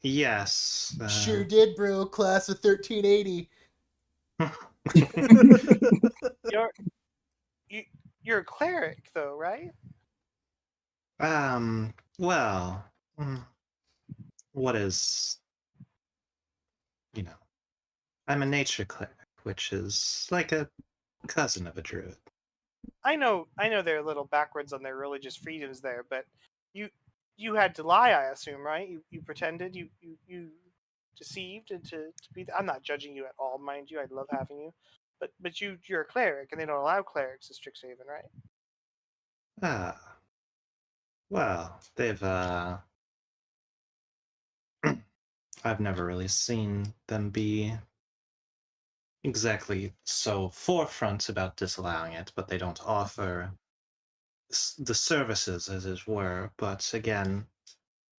Yes. Sure did, bro. Class of 1380. You're a cleric, though, right? Well, what is, I'm a nature cleric, which is like a cousin of a druid. I know they're a little backwards on their religious freedoms there, but you had to lie, I assume, right? You pretended, you deceived into to be. I'm not judging you at all, mind you. I'd love having you, but you're a cleric, and they don't allow clerics to Strixhaven, right? Ah, well, they've I've never really seen them be exactly so forefront about disallowing it, but they don't offer the services, as it were. But again,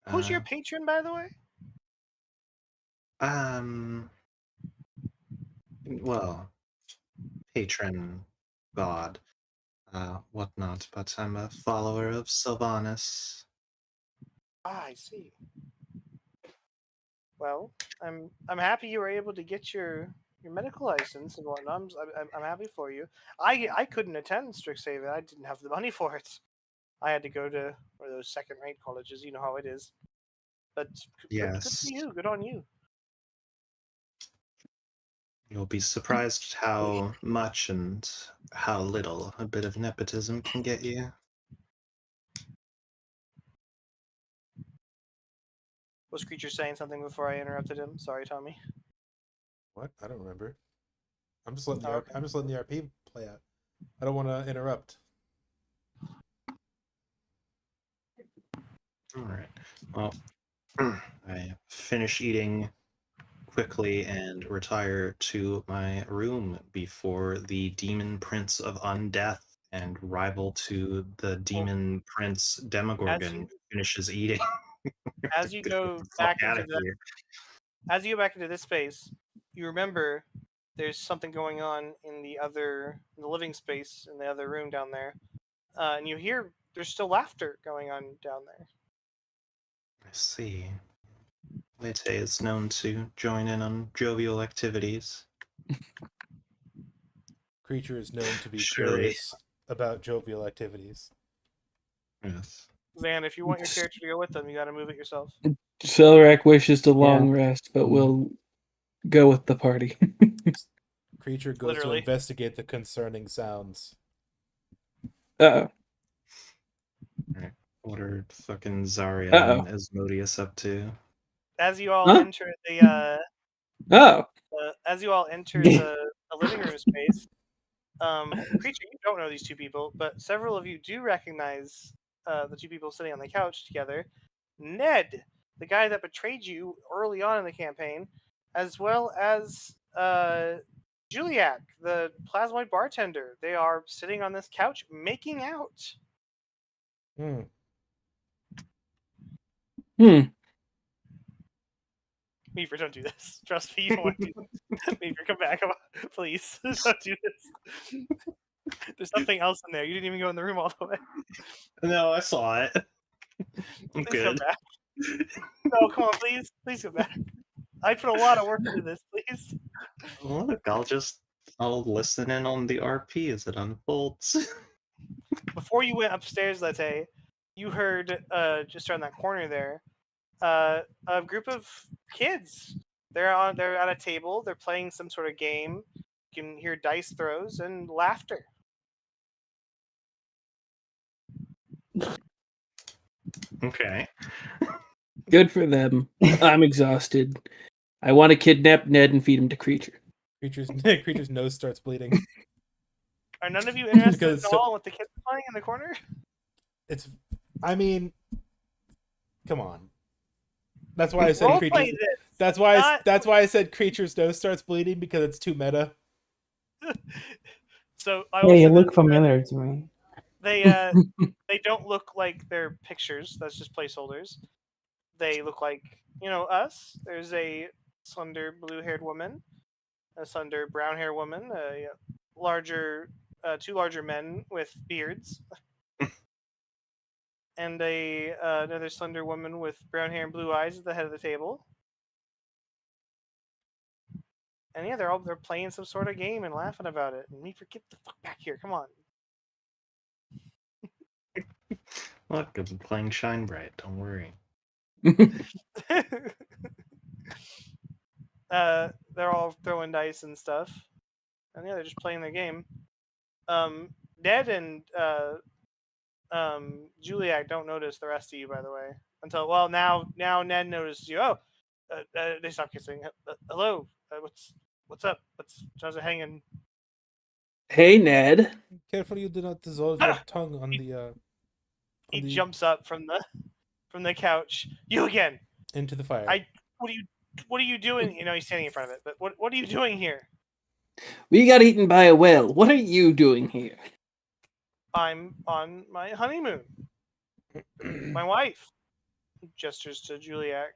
Who's your patron, by the way? Well, patron god, whatnot, but I'm a follower of Sylvanas. Ah, I see. Well, I'm happy you were able to get your medical license and whatnot. I'm happy for you. I couldn't attend Strixhaven. I didn't have the money for it. I had to go to one of those second-rate colleges. You know how it is. But good for Yes, you. Good on you. you'll be surprised how much and how little a bit of nepotism can get you. Was Creature saying something before I interrupted him? Sorry, Tommy. What? I don't remember. I'm just letting the Oh, okay. I'm just letting the RP play out. I don't want to interrupt. All right. Well, I finish eating quickly and retire to my room before the demon prince of undeath and rival to the demon prince As Demogorgon you finishes eating. as you Get go the fuck back out into of the here. as you go back into this space, you remember there's something going on in the living space in the other room down there, and you hear there's still laughter going on down there. I see. Lete is known to join in on jovial activities. Creature is known to be Surely. curious about jovial activities. Yes. Zan, if you want your character to go with them, you got to move it yourself. Selrak wishes to long Yeah. rest, but will go with the party. Creature goes Literally. to investigate the concerning sounds. Uh-oh. What are fucking Zarya Uh-oh. and Asmodeus up to? As you all Huh? enter the Oh. as you all enter the living room space, creature, you don't know these two people, but several of you do recognize the two people sitting on the couch together. Ned, the guy that betrayed you early on in the campaign, as well as Juliak, the plasmoid bartender. They are sitting on this couch making out. Hmm. Meefer, don't do this. Trust me, you don't want to do this. Meefer, come back. Come on. Please, don't do this. There's something else in there. You didn't even go in the room all the way. No, I saw it. I'm Please come good. back. No, come on, please. Please come back. I put a lot of work into this, please. Look, I'll listen in on the RP as it unfolds. Before you went upstairs, Lete, you heard just around that corner there, a group of kids. They're at a table. They're playing some sort of game. You can hear dice throws and laughter. Okay. Good for them. I'm exhausted. I want to kidnap Ned and feed him to Creature. Creature's nose starts bleeding. Are none of you interested Because at all in what the kids are playing in the corner? It's, I mean, come on. That's why I said Role creatures. play this. That's why. not- That's why I said creature's nose starts bleeding because it's too meta. So I Yeah, will you say look that familiar to me. they don't look like they're pictures. That's just placeholders. They look like us. There's a slender blue-haired woman, a slender brown-haired woman, a larger, two larger men with beards, and another slender woman with brown hair and blue eyes at the head of the table. And yeah, they're playing some sort of game and laughing about it. And me, get the fuck back here! Come on. Look, I'm playing Shine Bright. Don't worry. They're all throwing dice and stuff, and yeah, they're just playing their game. Ned and Juliak don't notice the rest of you, by the way, until now Ned notices you. Oh, they stop kissing. Hello, what's up? How's it hanging? Hey, Ned. Careful, you do not dissolve your tongue on the. He jumps up from the couch. You again? Into the fire. What are you doing? He's standing in front of it. But what are you doing here? We got eaten by a whale. What are you doing here? I'm on my honeymoon. My wife gestures to Juliak,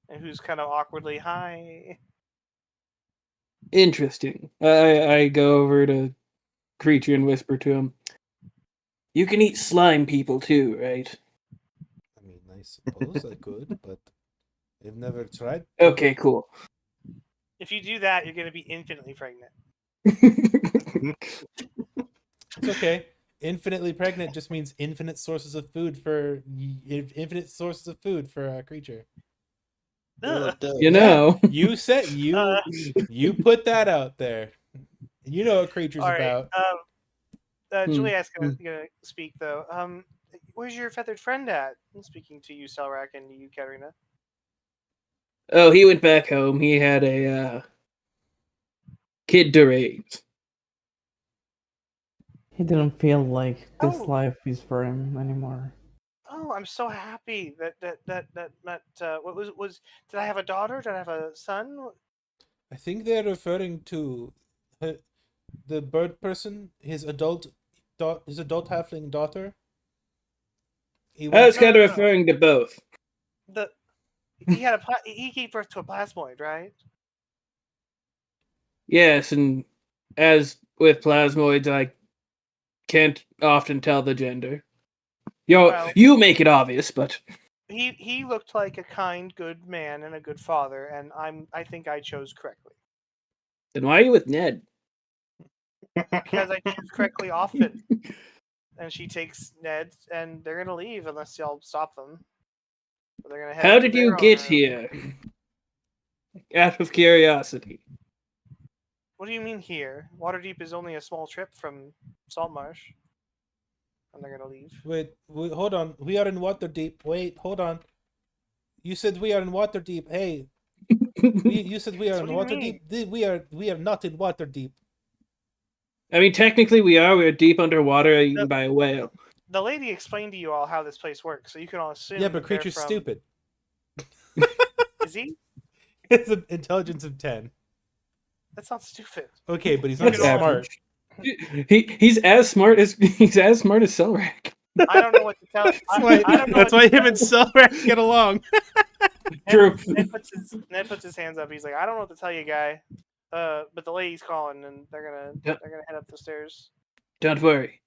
and who's kind of awkwardly hi. Interesting. I go over to Creature and whisper to him. You can eat slime people too, right? I mean, I suppose I could, but I've never tried. Okay, cool. If you do that, you're going to be infinitely pregnant. It's okay. Infinitely pregnant just means infinite sources of food for a creature. Ugh. You know. You said you put that out there. You know what creature's All right. about. Juliak's gonna speak though. Where's your feathered friend at? I'm speaking to you, Selrak, and you, Katerina. Oh, he went back home. He had a kid to raise. He didn't feel like this Oh. life is for him anymore. Oh, I'm so happy that what was did I have a daughter? Did I have a son? I think they're referring to the bird person, his adult halfling daughter. I was kind of referring to both. He gave birth to a plasmoid, right? Yes, and as with plasmoids, I can't often tell the gender. You make it obvious, but he looked like a kind, good man and a good father, and I think I chose correctly. Then why are you with Ned? because I choose correctly often. And she takes Ned, and they're gonna leave unless y'all stop them. But they're gonna head How up to did you their own get room. here? Out of curiosity. What do you mean here? Waterdeep is only a small trip from Saltmarsh. And they're gonna leave. Wait, hold on. We are in Waterdeep. Wait, hold on. You said we are in Waterdeep. Hey, you said we are So in what do you mean? Waterdeep. We are not in Waterdeep. I mean, technically we are. We're deep underwater, eaten by a whale. The lady explained to you all how this place works, so you can all assume. Yeah, but that they're creature's from... stupid. Is he? It's an intelligence of 10. That's not stupid. Okay, but he's not That's smart. average. He's as smart as Selrak. I don't know what to tell. I don't know That's what why to him and Selrak get along. True. Ned puts his hands up. He's like, I don't know what to tell you, guy. But the lady's calling, and they're gonna head up the stairs. Don't worry.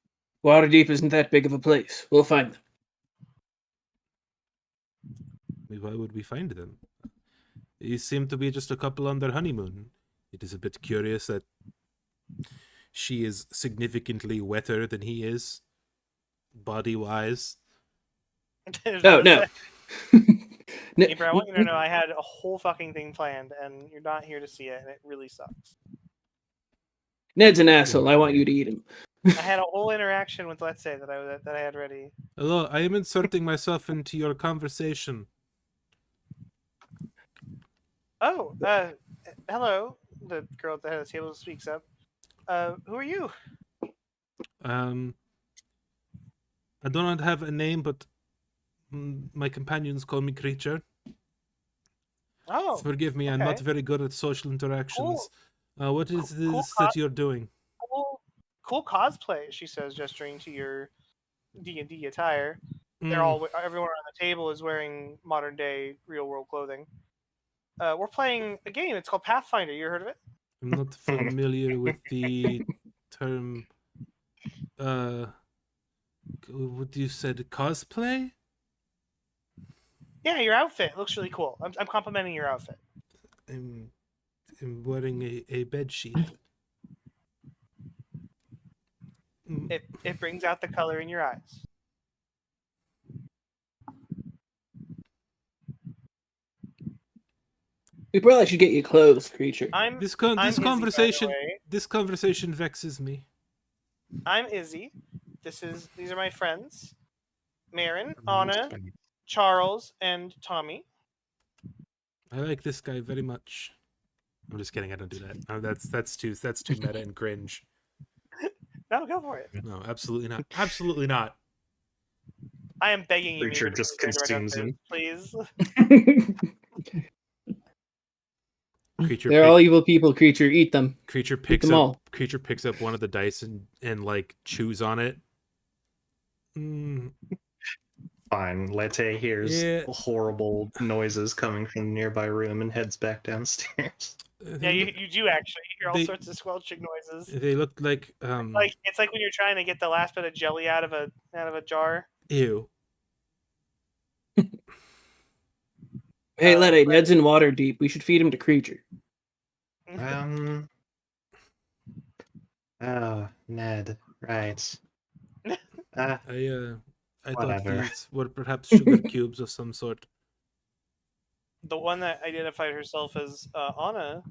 Waterdeep isn't that big of a place. We'll find them. Why would we find them? They seem to be just a couple on their honeymoon. It is a bit curious that she is significantly wetter than he is, body-wise. Oh, no. April, I want you to know I had a whole fucking thing planned, and you're not here to see it, and it really sucks. Ned's an asshole. I want you to eat him. I had a whole interaction with Let's Say that I had ready. Hello, I am inserting myself into your conversation. Oh, hello. The girl at the head of the table speaks up. Who are you? I do not have a name, but my companions call me Creature. Oh, Forgive me, I'm okay. not very good at social interactions. What is Cool this that you're doing? cool cosplay, she says, gesturing to your D&D attire. Mm, Everyone on the table is wearing modern day real world clothing. We're playing a game. It's called Pathfinder. You heard of it? I'm not familiar with the term. What you said, cosplay? Yeah, your outfit looks really cool. I'm complimenting your outfit. I'm wearing a bed sheet. It brings out the color in your eyes. We probably should get you clothes, Creature. This I'm Izzy, by the conversation way. this conversation vexes me. I'm Izzy. These are my friends, Marin, Anna, Charles, and Tommy. I like this guy very much. I'm just kidding. I don't do that. Oh, that's too meta and cringe. No, go for it. No, absolutely not. Absolutely not. I am begging you. Creature Meaver, just to go right consumes up him. there, please. Creature. They're all evil people, Creature. Eat them. Creature Eat picks them up. all. Creature picks up one of the dice and like chews on it. Fine. Lete hears Yeah. horrible noises coming from the nearby room and heads back downstairs. Yeah, you do actually. You hear all They- sorts of squelching noises. They look like It's like when you're trying to get the last bit of jelly out of a jar. ew. Hey, Letty, Ned's in Waterdeep. We should feed him to Creature. Oh, Ned. Right. I thought Whatever. these were perhaps sugar cubes of some sort. The one that identified herself as Anna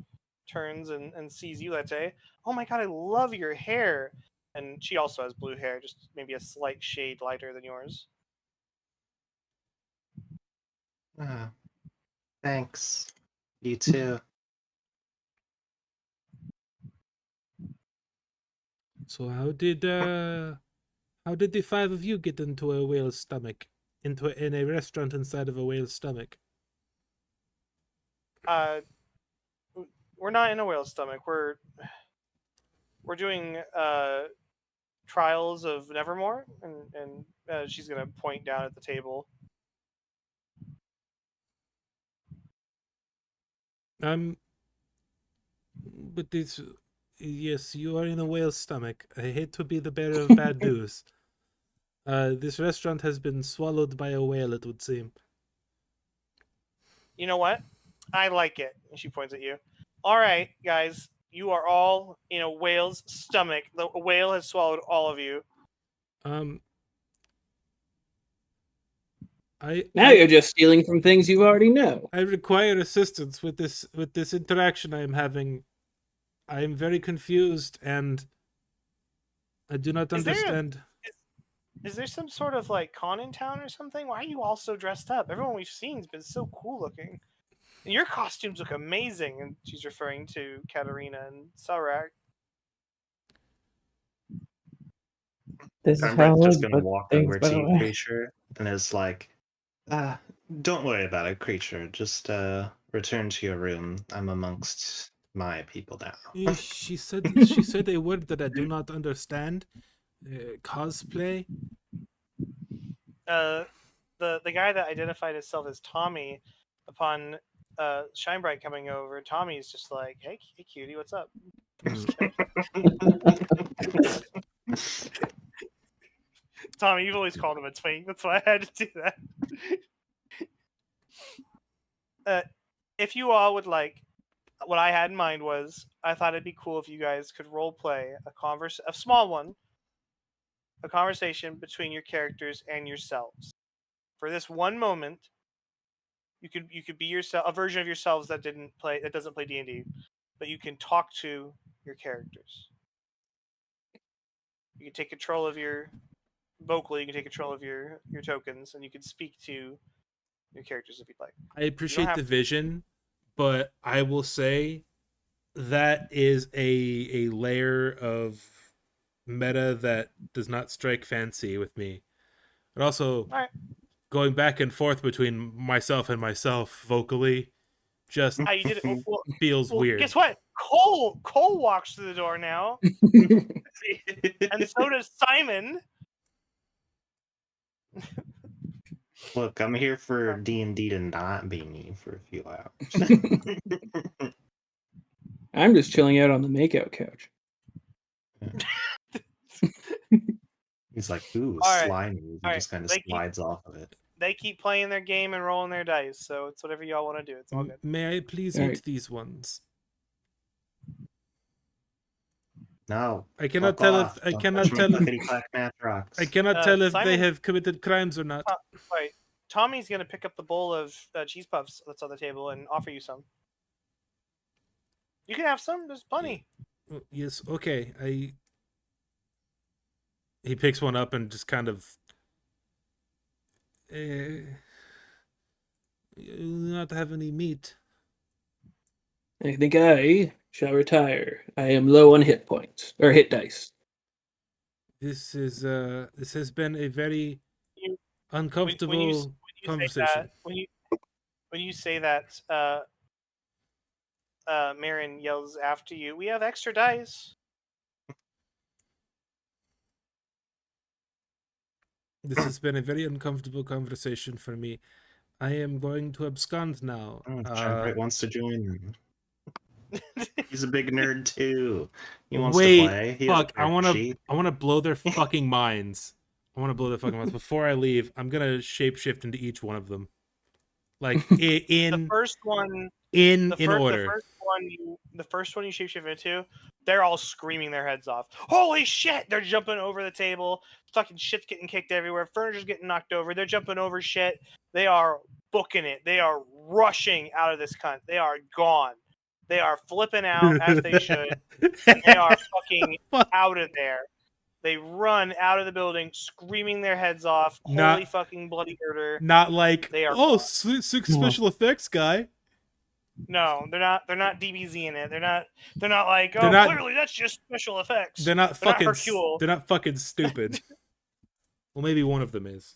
turns and sees you, Lete. Oh my god, I love your hair. And she also has blue hair, just maybe a slight shade lighter than yours. Thanks. You too. So how did the five of you get into a whale's stomach? In a restaurant inside of a whale's stomach? We're not in a whale's stomach. We're doing trials of Nevermore, and she's gonna point down at the table. But this, yes, you are in a whale's stomach. I hate to be the bearer of bad news. This restaurant has been swallowed by a whale, it would seem. You know what? I like it. And she points at you. All right, guys, You are all in a whale's stomach. The whale has swallowed all of you. Now you're just stealing from things you already know. I require assistance with this interaction I am having. I am very confused and I do not Is there a- understand. Is there some sort of like con in town or something? Why are you all so dressed up? Everyone we've seen has been so cool looking. And your costumes look amazing. And she's referring to Katarina and Sarak. This is I'm how just it gonna but walk things, over by to the you, way. creature, and is like, don't worry about it, creature. Just return to your room. I'm amongst my people now. She said a word that I do not understand. Cosplay? The guy that identified himself as Tommy, upon Shinebright coming over, Tommy's just like, hey cutie, what's up? I'm just kidding. Tommy, you've always called him a twink. That's why I had to do that. If you all would like, what I had in mind was I thought it'd be cool if you guys could role play a small one, a conversation between your characters and yourselves. For this one moment, you could be yourself, a version of yourselves that doesn't play D&D, but you can talk to your characters. You can take control of your vocally. You can take control of your tokens, and you can speak to your characters if you'd like. I appreciate the vision, but I will say that is a layer of meta that does not strike fancy with me. And also, All right. going back and forth between myself and myself vocally just You did it. Well, feels weird. Guess what? Cole walks through the door now, and so does Simon. Look, I'm here for D&D to not be me for a few hours. I'm just chilling out on the makeout couch. He's like, ooh, All right. slimy. He just kind of slides off of it. They keep playing their game and rolling their dice, so it's whatever y'all want to do. It's all good. May I please eat these ones? No. I cannot tell if I cannot tell if they have committed crimes or not. Right. Tommy's gonna pick up the bowl of cheese puffs that's on the table and offer you some. You can have some. There's plenty. Yes. Okay. He picks one up and just kind of. Not have any meat. I think I shall retire. I am low on hit points or hit dice. This has been a very uncomfortable conversation. When you say that, Marin yells after you. We have extra dice. This has been a very uncomfortable conversation for me. I am going to abscond now. Shinebright wants to join. He's a big nerd too. He wants to play. Fuck! I want to blow their fucking minds. Before I leave, I'm gonna shapeshift into each one of them. Like in the first one in order. The first one you shapeshift into, they're all screaming their heads off. Holy shit! They're jumping over the table. Fucking shit's getting kicked everywhere. Furniture's getting knocked over. They're jumping over shit. They are booking it. They are rushing out of this cunt. They are gone. They are flipping out as they should. And they are fucking out of there. They run out of the building, screaming their heads off. Holy fucking bloody murder! Not like they are. Oh, sick special effects guy. No, they're not. They're not DBZ-ing it. They're not like. Clearly that's just special effects. They're not fucking. Hercule. They're not fucking stupid. Well, maybe one of them is.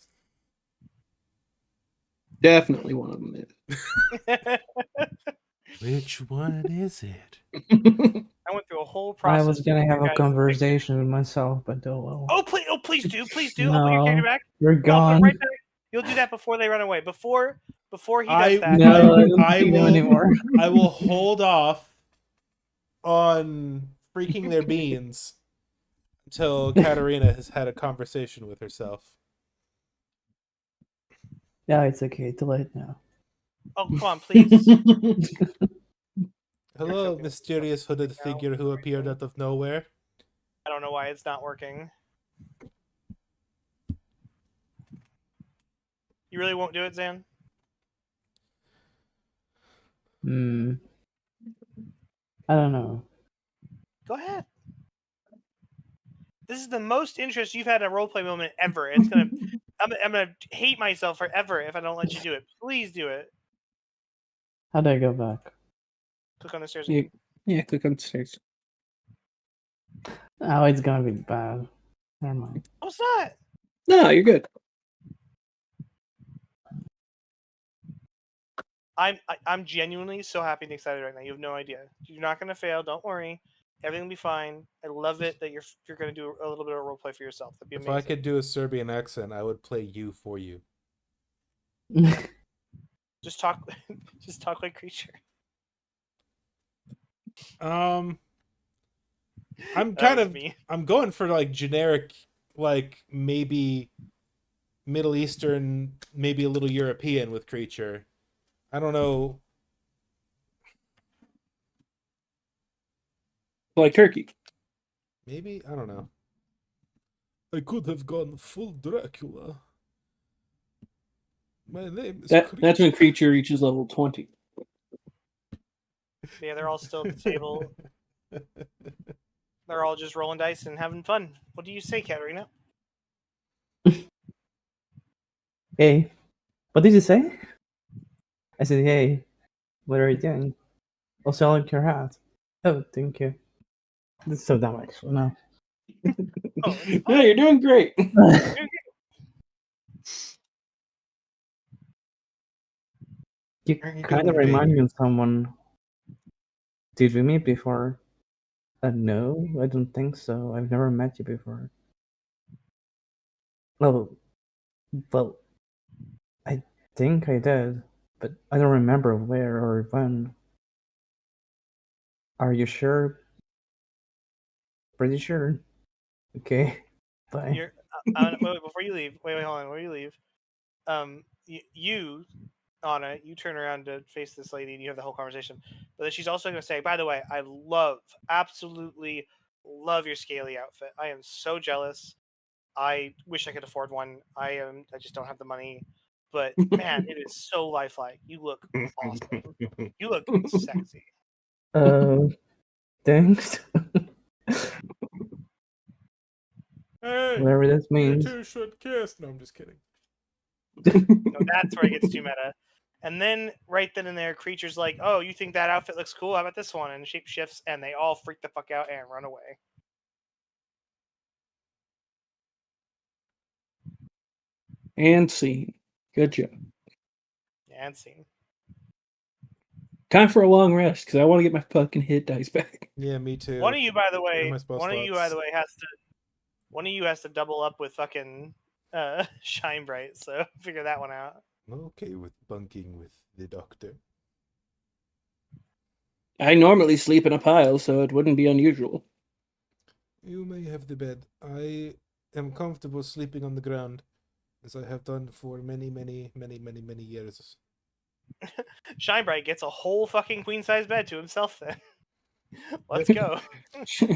Definitely one of them is. Which one is it? I went through a whole process. I was gonna have a conversation with myself, but well. Oh please do. No, I'll put your character back. You're gone. Right back. You'll do that before they run away. Before he does that. No, I don't will anymore. I will hold off on freaking their beans until Katarina has had a conversation with herself. Yeah, it's okay. Too late now. Oh, come on, please. Hello, choking. mysterious hooded Now, figure who appeared out of nowhere. I don't know why it's not working. You really won't do it, Zan? I don't know. Go ahead. This is the most interest you've had in a roleplay moment ever. It's gonna. I'm gonna hate myself forever if I don't let you do it. Please do it. How do I go back? Click on the stairs. Yeah, Again. yeah, click on the stairs. Oh, it's gonna be bad. Never mind. Oh, it's not. No, you're good. I'm genuinely so happy and excited right now. You have no idea. You're not gonna fail. Don't worry. Everything will be fine. I love it that you're gonna do a little bit of role play for yourself. That'd be If amazing. I could do a Serbian accent, I would play you for you. Just talk. Just talk like creature. I'm That kind was of me. I'm going for like generic, like maybe Middle Eastern, maybe a little European with creature. I don't know. Like turkey. Maybe I don't know. I could have gone full Dracula. My name is That's when creature reaches level 20. Yeah, they're all still at the table. They're all just rolling dice and having fun. What do you say, Katerina? Hey, what did you say? I said, hey, what are you doing? Also, I like your hat. Oh, thank you. This is so dumb, actually. No. Oh, it's No, fine. you're doing great. You Are you kind of doing remind big? me of someone. Did we meet before? No, I don't think so. I've never met you before. Oh, well, I think I did, but I don't remember where or when. Are you sure? Pretty sure. Okay, bye. You're. Wait, before you leave. Wait, hold on. Before you leave, you, Anna, you turn around to face this lady and you have the whole conversation. But then she's also going to say, by the way, I absolutely love your scaly outfit. I am so jealous. I wish I could afford one. I just don't have the money. But man, it is so lifelike. You look awesome. You look sexy. Thanks. Hey, Whatever this you means. two should kiss. No, I'm just kidding. No, that's where it gets too meta. And then right then and there, creature's like, "Oh, you think that outfit looks cool? How about this one?" And shape shifts, and they all freak the fuck out and run away. And scene. Good job. Yeah, and scene. Time for a long rest because I want to get my fucking hit dice back. Yeah, me too. One of you, by the way, And my spell one of you, by slots. the way, has to double up with fucking Shine Bright. So figure that one out. I'm okay with bunking with the doctor. I normally sleep in a pile, so it wouldn't be unusual. You may have the bed. I am comfortable sleeping on the ground, as I have done for many, many, many, many, many years. Shine Bright gets a whole fucking queen size bed to himself. Then let's go.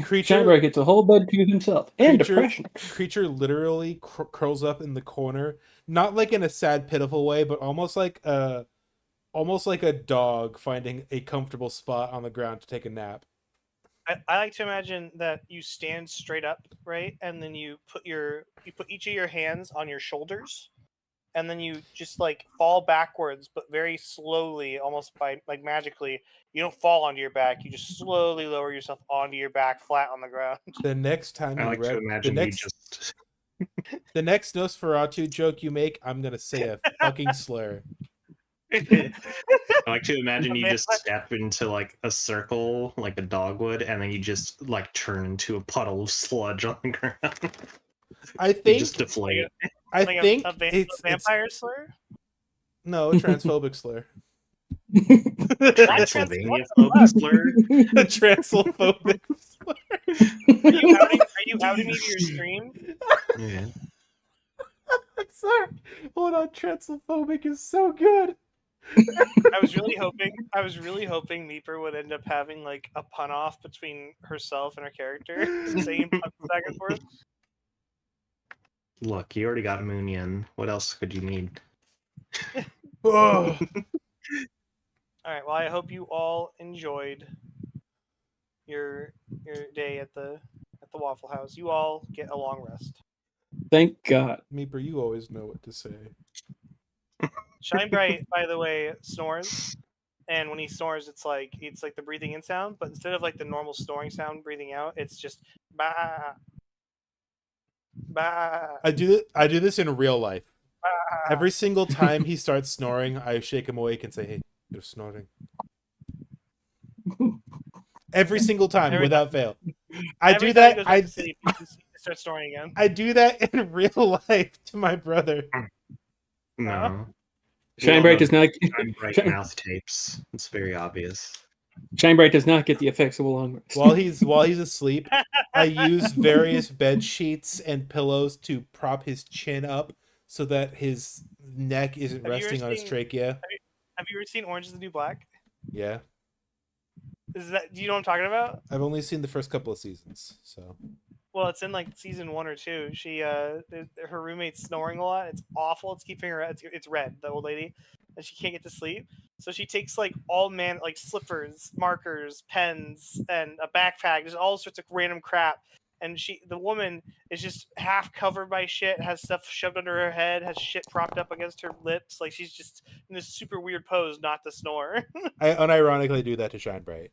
Creature- Shinebright gets a whole bed to himself. And depression. Creature literally curls up in the corner, not like in a sad, pitiful way, but almost like a dog finding a comfortable spot on the ground to take a nap. I like to imagine that you stand straight up, right, and then you put each of your hands on your shoulders, and then you just like fall backwards, but very slowly, almost by like magically. You don't fall onto your back. You just slowly lower yourself onto your back, flat on the ground. The next time I you like to imagine you just the next Nosferatu joke you make, I'm gonna say a fucking slur. I like to imagine you Man, just step into like a circle like a dog would, and then you just like turn into a puddle of sludge on the ground. I You think just deflate. I like think a it's vampire slur. no transphobic slur. Transylvania phobic slur. A transphobic slur. Are you outing me to your stream? Yeah. I'm sorry. Hold on, transphobic is so good. I was really hoping Meeper would end up having like a pun off between herself and her character, saying puns back and forth. Look, you already got Moonian. What else could you need? Oh, All right. Well, I hope you all enjoyed your day at the Waffle House. You all get a long rest. Thank God. Meeper, you always know what to say. Shine Bright, by the way, snores, and when he snores, it's like the breathing in sound, but instead of like the normal snoring sound breathing out, it's just bah bah. I do this in real life. bah. Every single time he starts snoring, I shake him awake and say, "Hey, you're snoring." Every single time, Every without fail. I Every do time he that. goes back to sleep, he starts snoring again. I do that in real life to my brother. No. Shine Bright does not. Shine Bright mouth tapes. It's very obvious. Shine Bright does not get the effects of a long rest. While he's asleep, I use various bed sheets and pillows to prop his chin up so that his neck isn't Have you ever resting on his seen- trachea. Have you ever seen Orange is the New Black? Yeah. Do you know what I'm talking about? I've only seen the first couple of seasons, so Well, it's in like season 1 or 2. She her roommate's snoring a lot. It's awful. It's keeping her. It's Red, the old lady, and she can't get to sleep. So she takes like like slippers, markers, pens, and a backpack. Just all sorts of random crap. And the woman is just half covered by shit. Has stuff shoved under her head. Has shit propped up against her lips. Like she's just in this super weird pose, not to snore. I unironically do that to Shine Bright.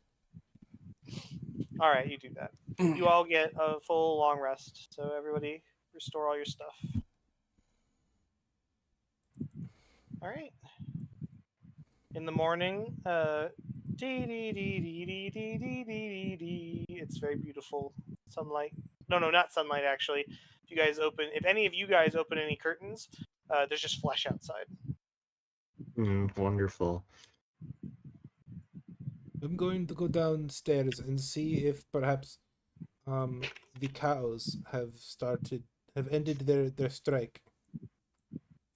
All right, you do that. You all get a full long rest. So everybody restore all your stuff. All right. In the morning, it's very beautiful. Sunlight. No, not sunlight actually. If any of you guys open any curtains, there's just flesh outside. Wonderful. I'm going to go downstairs and see if perhaps the cows have ended their strike.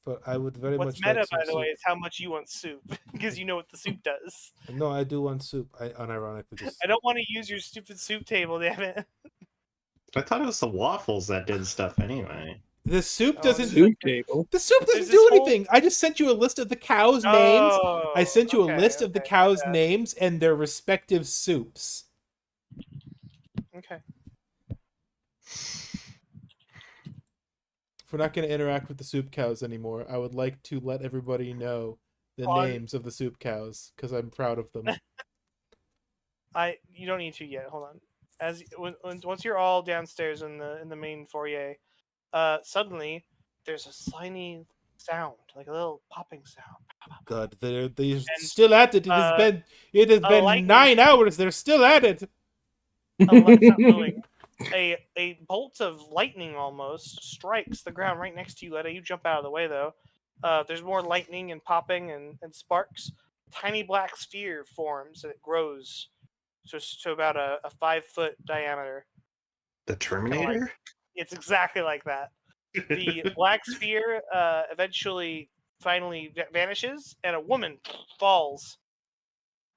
For I would very What's much like meta, some by the way, soup. is how much you want soup, because you know what the soup does. No, I do want soup. I unironically just I don't want to use your stupid soup table, damn it. I thought it was the waffles that did stuff anyway. the soup Oh, doesn't Soup table. the soup There's doesn't this do whole- anything. I just sent you a list of the cows' names. Oh, I sent you a okay, list of the okay, cows' yeah. names and their respective soups. Okay. If we're not going to interact with the soup cows anymore, I would like to let everybody know the On- names of the soup cows because I'm proud of them. You don't need to yet. Hold on. Once you're all downstairs in the main foyer, suddenly there's a slimy sound, like a little popping sound. God, they're still at it. It has a been lightning- 9 hours. They're still at it. It's not moving. A bolt of lightning almost strikes the ground right next to you, Letta. You jump out of the way though. There's more lightning and popping and sparks. Tiny black sphere forms and it grows to about a 5-foot diameter. The Terminator? It's exactly like that. The black sphere finally vanishes, and a woman falls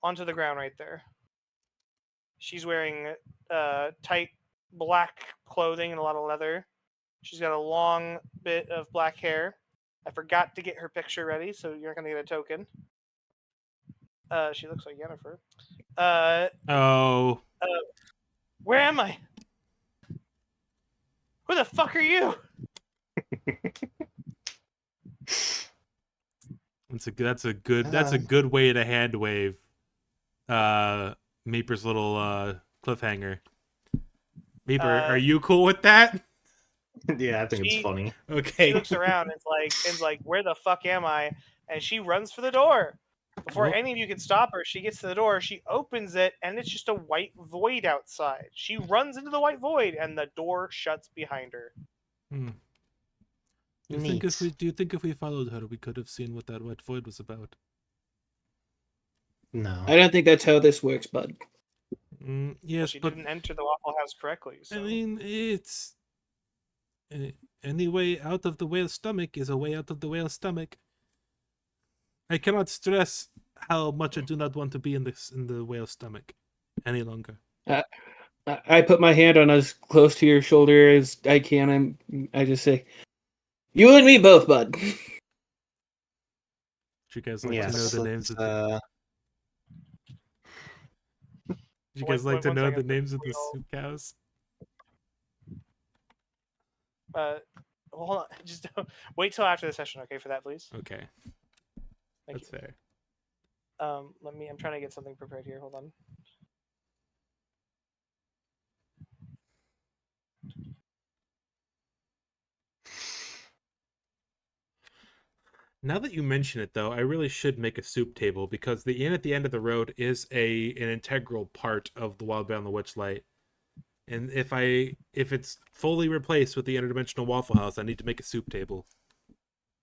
onto the ground right there. She's wearing tight black clothing and a lot of leather. She's got a long bit of black hair. I forgot to get her picture ready, so you're not going to get a token. She looks like Yennefer. Oh. Where am I? Who the fuck are you? That's a good way to hand wave Meeper's little cliffhanger. Meeper, are you cool with that? Yeah, I think it's funny. Okay. She looks around and is like, where the fuck am I? And she runs for the door. Before any of you can stop her, she gets to the door, she opens it, and it's just a white void outside. She runs into the white void, and the door shuts behind her. Do you think if we followed her, we could have seen what that white void was about? No. I don't think that's how this works, bud. Yes, She but didn't enter the Waffle House correctly. So. I mean, it's any way out of the whale's stomach is a way out of the whale's stomach. I cannot stress how much I do not want to be in the whale's stomach any longer. I put my hand on as close to your shoulder as I can. I just say, "You and me both, bud." Would you guys like to know Yes, the names let's, of the? Would you guys like to One know the second, names of we the all- soup cows? Hold on. Just wait till after the session, okay? For that, please. Okay, Thank that's fair. you. I'm trying to get something prepared here. Hold on. Now that you mention it, though, I really should make a soup table because the inn at the end of the road is an integral part of the Wild Beyond the Witchlight. And if it's fully replaced with the interdimensional Waffle House, I need to make a soup table.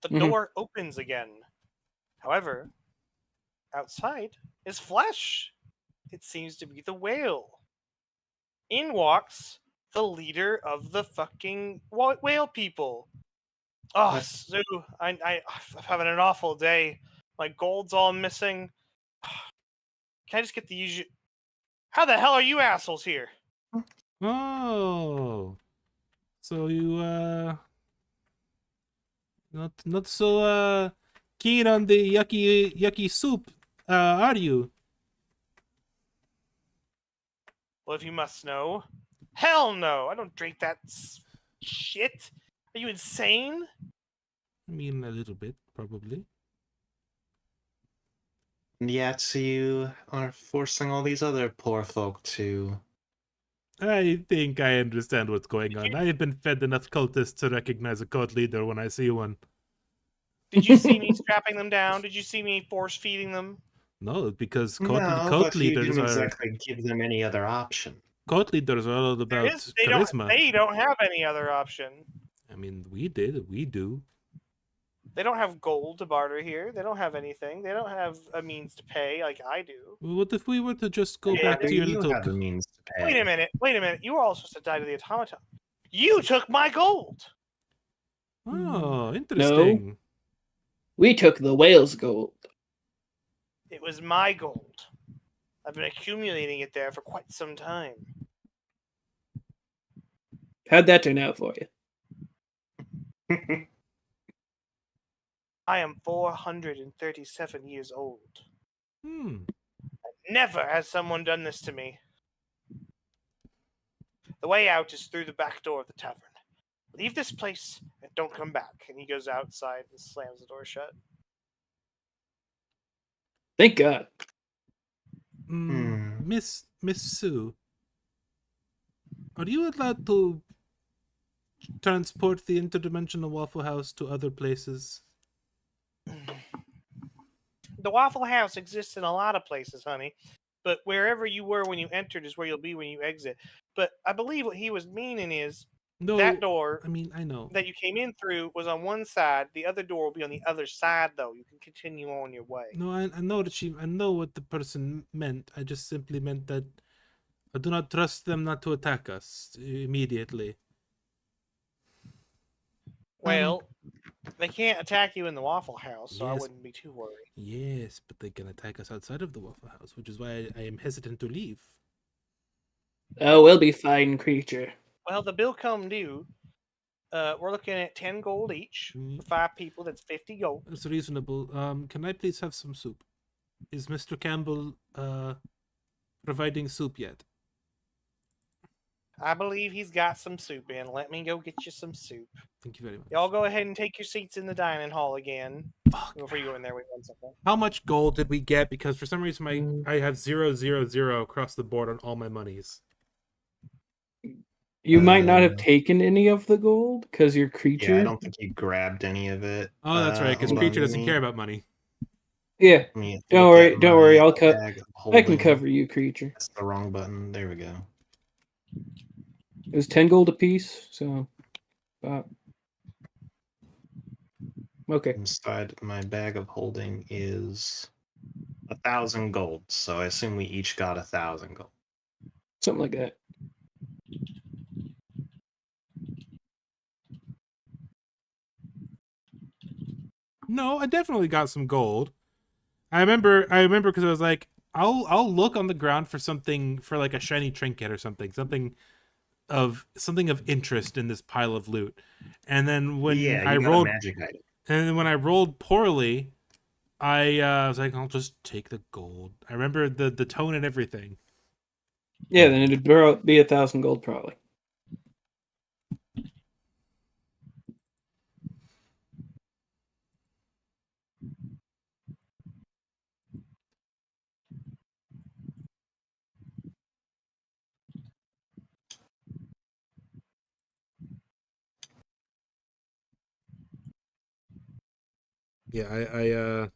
The Mhm. door opens again. However, outside is flesh. It seems to be the whale. In walks the leader of the fucking whale people. Oh, What? Sue, I'm having an awful day. My gold's all missing. Can I just get the usual? How the hell are you assholes here? Oh, so you not so keen on the yucky soup, are you? Well, if you must know, hell no! I don't drink that shit. Are you insane? I mean, a little bit, probably. And yet you are forcing all these other poor folk to. I think I understand what's going on. you- I have been fed enough cultists to recognize a cult leader when I see one. Did you see me strapping them down? Did you see me force feeding them? No, because No, cult but you leaders didn't are exactly give them any other option. all about charisma. They don't have any other option. I mean, we do. They don't have gold to barter here. They don't have anything. They don't have a means to pay like I do. Well, what if we were to just go Yeah, back to your you little? have the means to pay. Wait a minute. Wait a minute. You were all supposed to die to the automaton. You took my gold. Oh, interesting. We took the whale's gold. It was my gold. I've been accumulating it there for quite some time. How'd that turn out for you? I am 437 years old. Hmm. Never has someone done this to me. The way out is through the back door of the tavern. Leave this place and don't come back. And he goes outside and slams the door shut. Thank God. Miss Sue, are you allowed to transport the interdimensional Waffle House to other places? The Waffle House exists in a lot of places, honey. But wherever you were when you entered is where you'll be when you exit. But I believe what he was meaning is No, that door I mean, I know. that you came in through was on one side. The other door will be on the other side, though. You can continue on your way. No, I know I know what the person meant. I just simply meant that I do not trust them not to attack us immediately. Well, they can't attack you in the Waffle House, so I Yes. wouldn't be too worried. Yes, but they can attack us outside of the Waffle House, which is why I am hesitant to leave. Oh, we'll be fine, creature. Well, the bill come due. We're looking at 10 gold each for 5 people. That's 50 gold. That's reasonable. Can I please have some soup? Is Mr. Campbell providing soup yet? I believe he's got some soup in. Let me go get you some soup. Thank you very much. Y'all go ahead and take your seats in the dining hall again. Fuck. Before you go in there, wait 1 second. How much gold did we get? Because for some reason Mm. I have 0, 0, 0 across the board on all my monies. You might not have Uh, taken any of the gold because your creature. Yeah, I don't think you grabbed any of it. Oh, that's right, because hold creature on, doesn't care about money. Yeah, let me don't look worry, at don't worry. my I'll cut. bag of I can holding. cover you, creature. That's the wrong button. There we go. It was 10 gold apiece, so. Okay. Inside my bag of holding is 1,000 gold. So I assume we each got 1,000 gold. Something like that. No, I definitely got some gold. I remember because I was like, I'll look on the ground for something, for like a shiny trinket or something of interest in this pile of loot. And then when Yeah, I you got a rolled magic item. and then when I rolled poorly, I was like, I'll just take the gold. I remember the tone and everything. Yeah, then it'd be 1,000 gold probably. Yeah,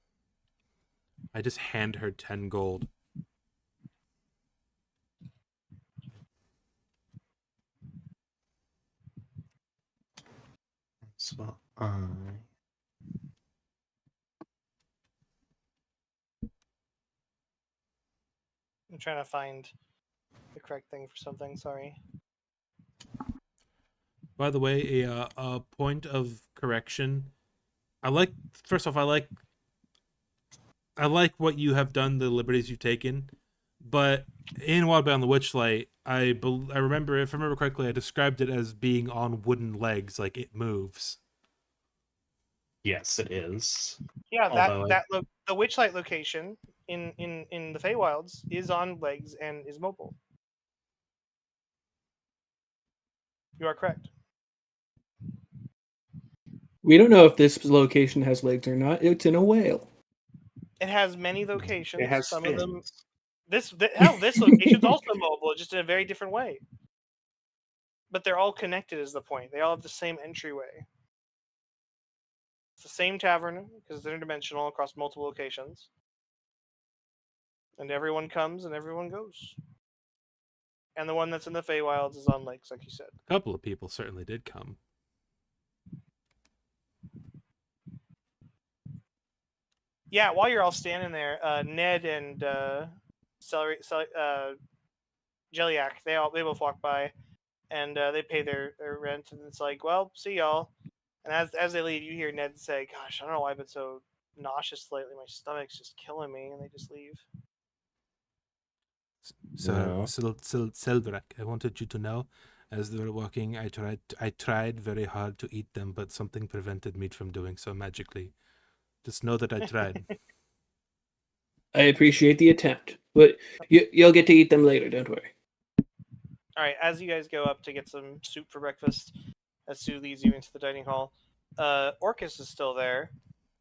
I just hand her 10 gold. So I'm trying to find the correct thing for something. Sorry. By the way, a point of correction. I like first off, I like what you have done, the liberties you've taken, but in Wild Beyond the Witchlight, I remember, if I remember correctly, I described it as being on wooden legs, like it moves. yes, it is. Yeah, Although the Witchlight location in the Feywilds is on legs and is mobile. You are correct. We don't know if this location has legs or not. It's in a whale. It has many locations. it has Some of them. fins. This location's also mobile, just in a very different way. But they're all connected. Is the point? They all have the same entryway. It's the same tavern because it's interdimensional across multiple locations, and everyone comes and everyone goes. And the one that's in the Feywilds is on lakes, like you said. A couple of people certainly did come. Yeah, while you're all standing there, Ned and Jelliac, they both walk by, and they pay their rent, and it's like, well, see y'all. And as they leave, you hear Ned say, "Gosh, I don't know why I've been so nauseous lately. My stomach's just killing me," and they just leave. Sir, No. Selvrak, I wanted you to know, as they were walking, I tried very hard to eat them, but something prevented me from doing so magically. Just know that I tried. I appreciate the attempt, but you'll get to eat them later. Don't worry. All right, as you guys go up to get some soup for breakfast, as Sue leads you into the dining hall, Orcus is still there.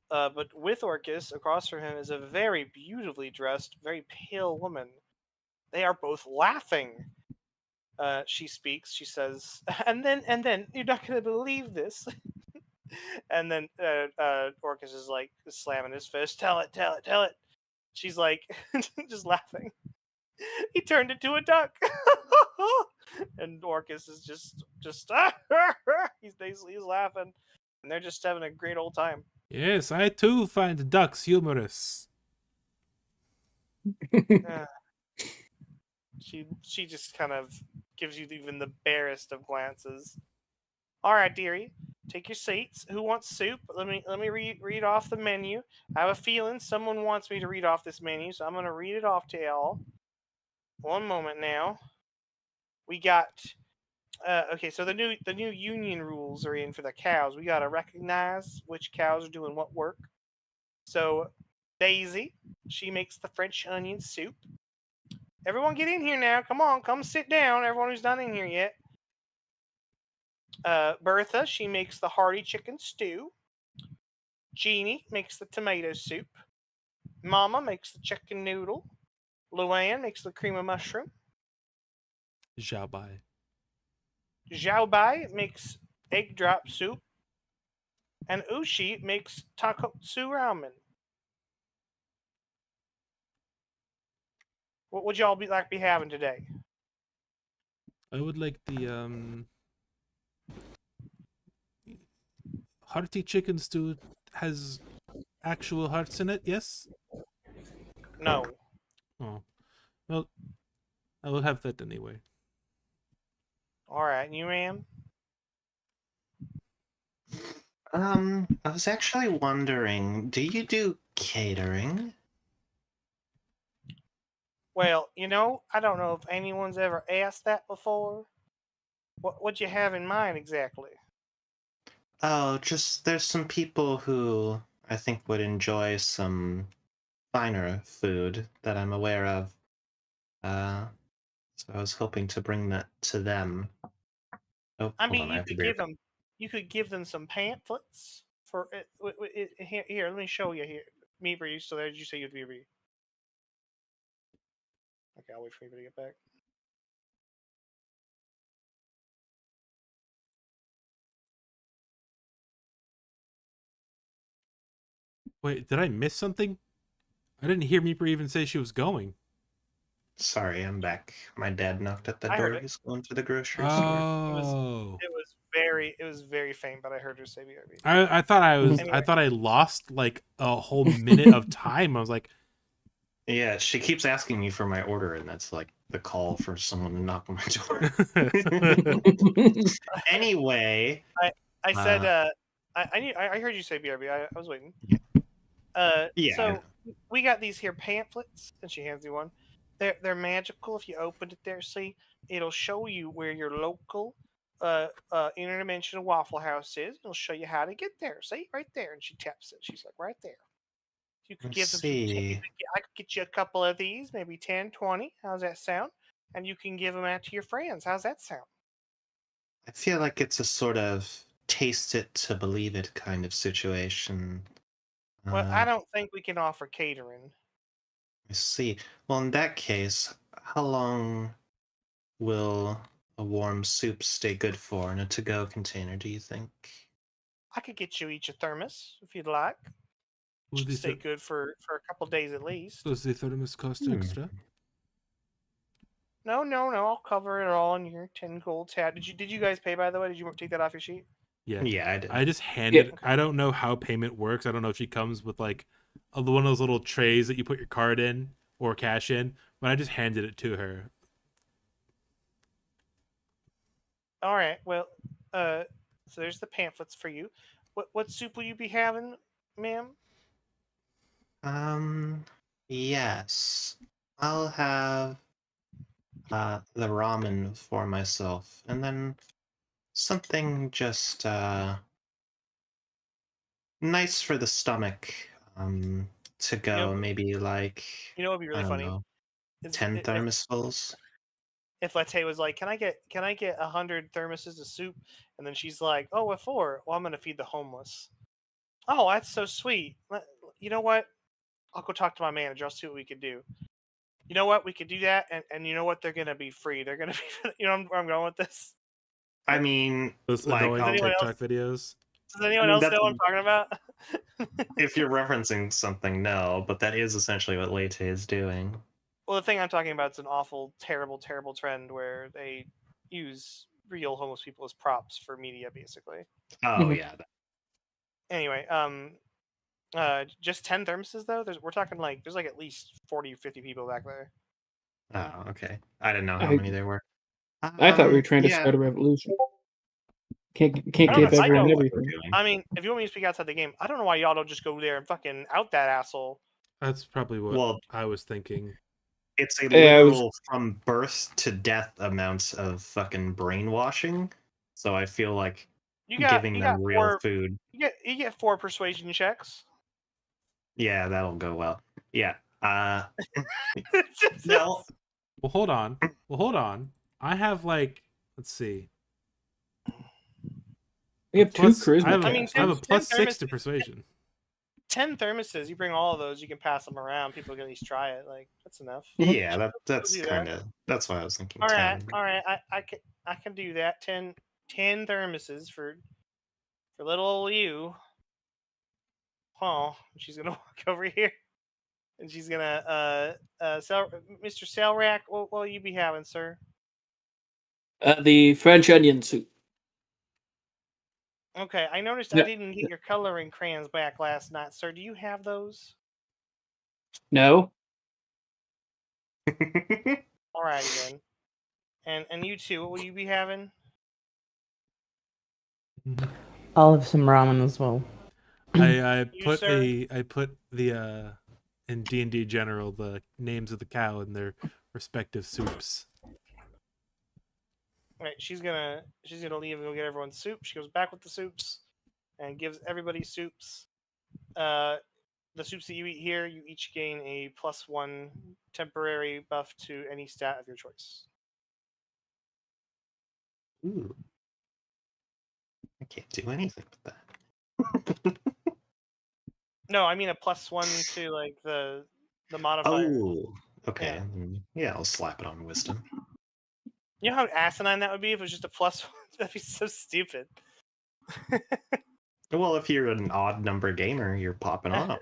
But with Orcus, across from him is a very beautifully dressed, very pale woman. They are both laughing. She speaks. She says, and then, you're not going to believe this." And then Orcus is like slamming his fist. Tell it, tell it, tell it. She's like, just laughing. He turned into a duck. And Orcus is just he's laughing, and they're just having a great old time. Yes, I too find ducks humorous. She just kind of gives you even the barest of glances. All right, dearie, take your seats. Who wants soup? Let me read off the menu. I have a feeling someone wants me to read off this menu, so I'm gonna read it off to y'all. One moment now. We got okay, so the new union rules are in for the cows. We gotta recognize which cows are doing what work. So Daisy, she makes the French onion soup. Everyone get in here now. Come on, come sit down. Everyone who's not in here yet. Bertha, she makes the hearty chicken stew. Jeannie makes the tomato soup. Mama makes the chicken noodle. Luann makes the cream of mushroom. Xiaobai. Xiaobai makes egg drop soup. And Ushi makes takotsu ramen. What would y'all be having today? I would like the hearty chicken stew. Has actual hearts in it, yes? No. Oh. Well, I will have that anyway. All right, and you, ma'am? I was actually wondering, do you do catering? Well, I don't know if anyone's ever asked that before. What you have in mind exactly? Oh, just there's some people who I think would enjoy some finer food that I'm aware of. Uh, so I was hoping to bring that to them. Oh, I hold mean, on, I have to be. you could give them some pamphlets for it. Here, let me show you here. Meeper, you still there? Did you say you'd be? Okay, I'll wait for Meeper to get back. Wait, did I miss something? I didn't hear Meeper even say she was going. Sorry, I'm back. My dad knocked at the I heard door. it. He's going to the grocery store. Oh. It was very faint, but I heard her say BRB. I thought I was Anyway. I thought I lost like a whole minute of time. I was like, Yeah, she keeps asking me for my order, and that's like the call for someone to knock on my door. Anyway, I said I heard you say BRB. I was waiting. Yeah. So we got these here pamphlets, and she hands you one. They're magical. If you open it there, see, it'll show you where your local interdimensional Waffle House is. It'll show you how to get there. See, right there. And she taps it. She's like, right there. You could Let's give them see. I could get you a couple of these, maybe 10, 20. How's that sound? And you can give them out to your friends. How's that sound? I feel like it's a sort of taste it to believe it kind of situation. Well, I don't think we can offer catering. I see. Well, in that case, how long will a warm soup stay good for in a to-go container, do you think? I could get you each a thermos if you'd like. will Should the stay good for a couple days at least. does the thermos cost extra? No, I'll cover it all in your 10 gold tab. Did you guys pay, by the way? Did you take that off your sheet? Yeah. Yeah, I did. I just handed. Okay. I don't know how payment works. I don't know if she comes with like one of those little trays that you put your card in or cash in, but I just handed it to her. All right. Well, so there's the pamphlets for you. What soup will you be having, ma'am? Yes. I'll have the ramen for myself, and then something just nice for the stomach to go. Maybe like You know what'd be I really don't funny? know, Is 10 thermosfuls. if Latte was like, "Can I get 100 thermoses of soup?" And then she's like, "Oh, what for?" "Well, I'm gonna feed the homeless." "Oh, that's so sweet." You know what? I'll go talk to my manager. I'll see what we can do. You know what? We could do that, and you know what? They're gonna be free. They're gonna be. You know where I'm going with this. I mean, Those like, annoying anyone TikTok videos. Does anyone else know what I'm talking about? if you're referencing something, no, but that is essentially what Leite is doing. Well, the thing I'm talking about is an awful, terrible, terrible trend where they use real homeless people as props for media, basically. Oh yeah. Anyway, just 10 thermoses though. We're talking like there's like at least 40 or 50 people back there. Oh, okay. I didn't know how I- many there were. I thought we were trying to yeah. start a revolution. Can't I give don't know, everyone I everything. I mean, if you want me to speak outside the game, I don't know why y'all don't just go there and fucking out that asshole. That's probably what Well, I was thinking. it's a Yeah, literal from birth to death amounts of fucking brainwashing. So I feel like You got giving you them got real four food. you get 4 persuasion checks. Yeah, that'll go well. Yeah. Just- No. Well, hold on. I have like, let's see. We have two Plus, charisma. I have a, I mean, I have a 10 plus 6 to thermoses. persuasion. 10 thermoses. You bring all of those. You can pass them around. People can at least try it. Like that's enough. Yeah, that's do that. kind of that's why I was thinking All 10. right. I can do that. 10 thermoses for little old you. Oh, she's gonna walk over here, and she's gonna Mr. Selrack. What will you be having, sir? The French onion soup. Okay, I noticed I Yeah. didn't get your coloring crayons back last night, sir. Do you have those? No. Alrighty then. And you two, what will you be having? I'll have some ramen as well. I You, put sir? I put the in D&D General the names of the cow and their respective soups. All right, she's gonna leave and go get everyone's soup. She goes back with the soups and gives everybody soups. The soups that you eat here, you each gain a +1 temporary buff to any stat of your choice. Ooh. I can't do anything with that. No, I mean a +1 to like the modifier. Oh, okay. Yeah. Yeah, I'll slap it on wisdom. You know how asinine that would be if it was just a +1? That'd be so stupid. Well, if you're an odd number gamer, you're popping off.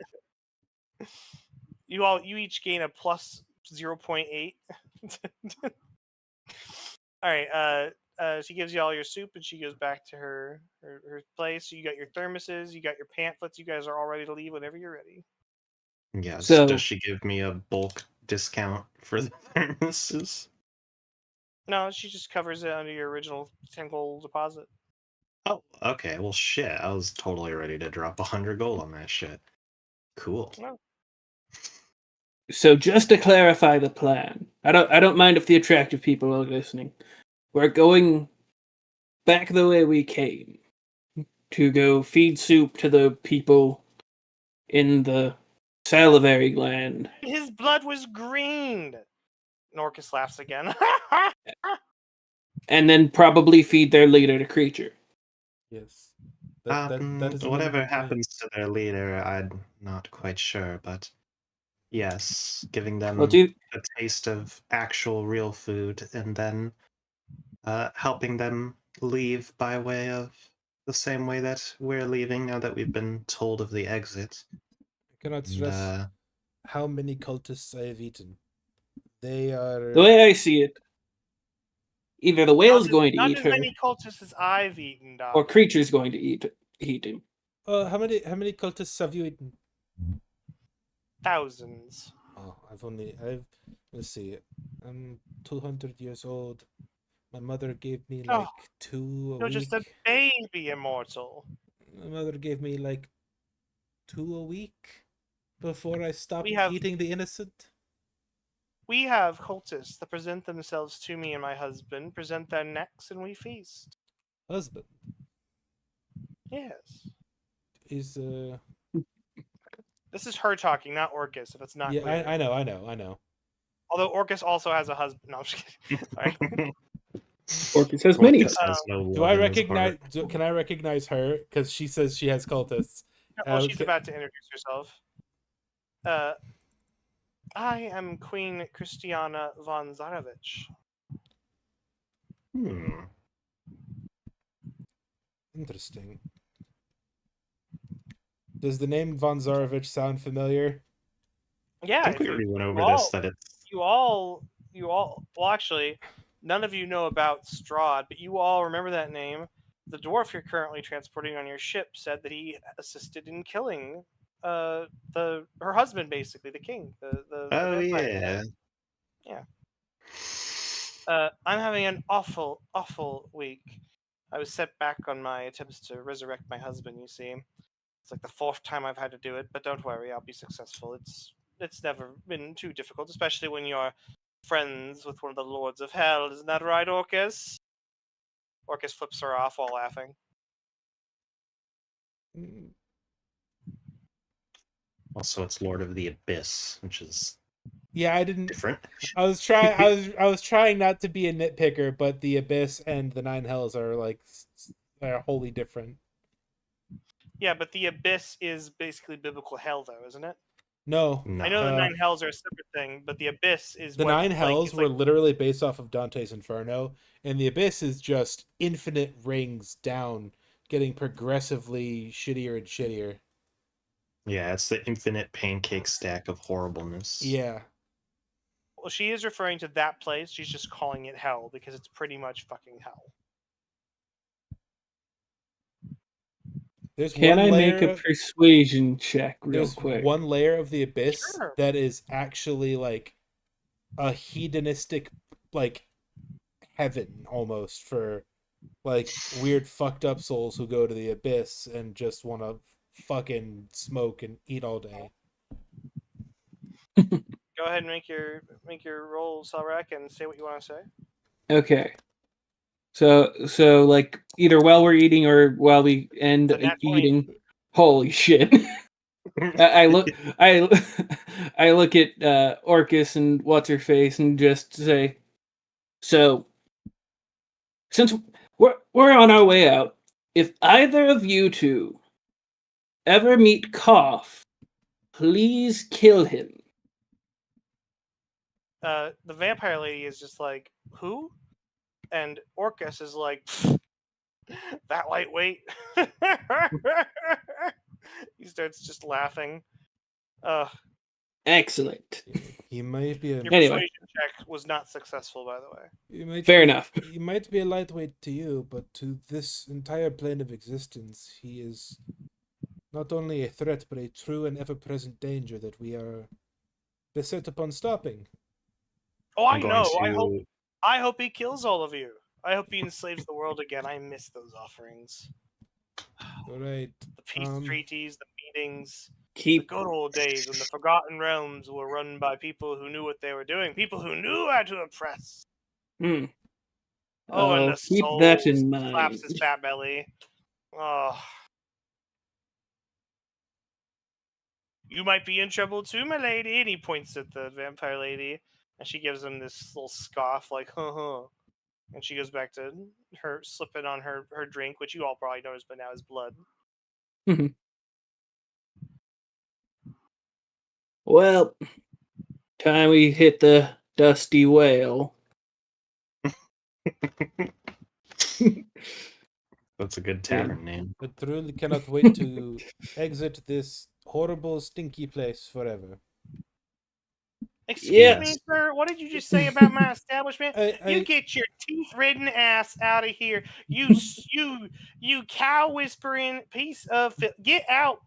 You each gain a +0.8. All right. She gives you all your soup and she goes back to her place. So you got your thermoses, you got your pamphlets. You guys are all ready to leave whenever you're ready. Yes. So- Does she give me a bulk discount for the thermoses? No, she just covers it under your original 10 gold deposit. Oh, okay. Well, shit. I was totally ready to drop 100 gold on that shit. Cool. No. So just to clarify the plan, I don't mind if the attractive people are listening. We're going back the way we came to go feed soup to the people in the salivary gland. His blood was green. Norcus laughs again. And then probably feed their leader, the creature. Yes. That is a Whatever really good plan. happens to their leader, I'm not quite sure, but yes, giving them Well, do a taste of actual real food and then helping them leave by way of the same way that we're leaving now that we've been told of the exit. I cannot And, stress how many cultists I have eaten. They are the way I see it, either the whale's going to not eat as her, many cultists as I've eaten, dog. or creature's going to eat him. how many cultists have you eaten? Thousands. Oh, let's see. I'm 200 years old. My mother gave me Oh, like 2 a You're week. just a baby immortal. My mother gave me like 2 a week before I stopped have- eating the innocent. We have cultists that present themselves to me and my husband, present their necks, and we feast. Husband Yes. is This is her talking, not Orcus, if it's not yeah, clear. I know. Although Orcus also has a husband. No, I'm just kidding. Sorry. Orcus has many. Orcus has no Do love I in his recognize? heart. Can I recognize her? Because she says she has cultists. Well, she's Okay. about to introduce herself. I am Queen Christiana von Zarevich. Interesting. Does the name Von Zarovich sound familiar? Yeah, I think we if already went over all- this, that it's you all, well, actually, none of you know about Strahd, but you all remember that name. The dwarf you're currently transporting on your ship said that he assisted in killing her husband, basically, the king. The oh vampire. yeah. I'm having an awful, awful week. I was set back on my attempts to resurrect my husband, you see. It's like the 4th time I've had to do it, but don't worry, I'll be successful. It's never been too difficult, especially when you're friends with one of the lords of hell. Isn't that right, Orcus? Orcus flips her off while laughing. Also, it's Lord of the Abyss, which is Yeah, I didn't. different. I was trying not to be a nitpicker, but the Abyss and the Nine Hells are are wholly different. Yeah, but the Abyss is basically biblical hell, though, isn't it? No, No. I know the Nine Hells are a separate thing, but the Abyss is the what, Nine like, Hells it's were like- literally based off of Dante's Inferno, and the Abyss is just infinite rings down, getting progressively shittier and shittier. Yeah, it's the infinite pancake stack of horribleness. Yeah. Well, she is referring to that place. She's just calling it hell because it's pretty much fucking hell. There's Can one I layer make a of- persuasion check real There's quick? one layer of the Abyss Sure. that is actually like a hedonistic, like, heaven almost for like weird fucked up souls who go to the Abyss and just want to fucking smoke and eat all day. Go ahead and make your roll, Selrak, and say what you want to say. Okay. So like either while we're eating or while we end It's a nat 20. eating. Holy shit! I look I I look at Orcus and what's her face and just say, so since we're on our way out, if either of you two ever meet Koff, please kill him. The vampire lady is just like, who? And Orcus is like, that lightweight. He starts just laughing. Excellent. He might be a Your Anyway. persuasion check was not successful, by the way. Fair enough. He might be a lightweight to you, but to this entire plane of existence, he is not only a threat, but a true and ever-present danger that we are beset upon stopping. Oh, I'm I going know. to- I hope he kills all of you. I hope he enslaves the world again. I miss those offerings. All right. The peace treaties, the meetings, the Keep good old days when the Forgotten Realms were run by people who knew what they were doing, people who knew how to oppress. Hmm. Oh, and the keep soul that in mind. slaps his fat belly. Oh. You might be in trouble too, my lady. And he points at the vampire lady, and she gives him this little scoff, like, huh. And she goes back to her slipping on her drink, which you all probably noticed, but now is blood. Well, time we hit the dusty whale. That's a good tavern name. I truly cannot wait to exit this horrible, stinky place forever. Excuse Yeah. me, sir. What did you just say about my establishment? You I get your teeth-ridden ass out of here. You cow whispering piece of get out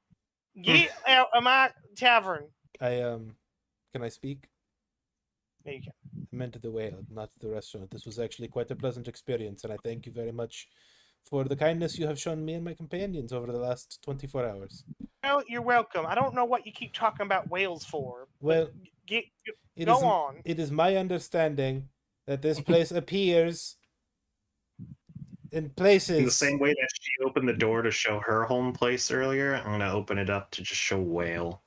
of my tavern. Can I speak? Yeah, you can. I meant the whale, not the restaurant. This was actually quite a pleasant experience, and I thank you very much for the kindness you have shown me and my companions over the last 24 hours. Well, you're welcome. I don't know what you keep talking about whales for. Well, Go on. It is my understanding that this place appears in places. In the same way that she opened the door to show her home place earlier, I'm going to open it up to just show whale.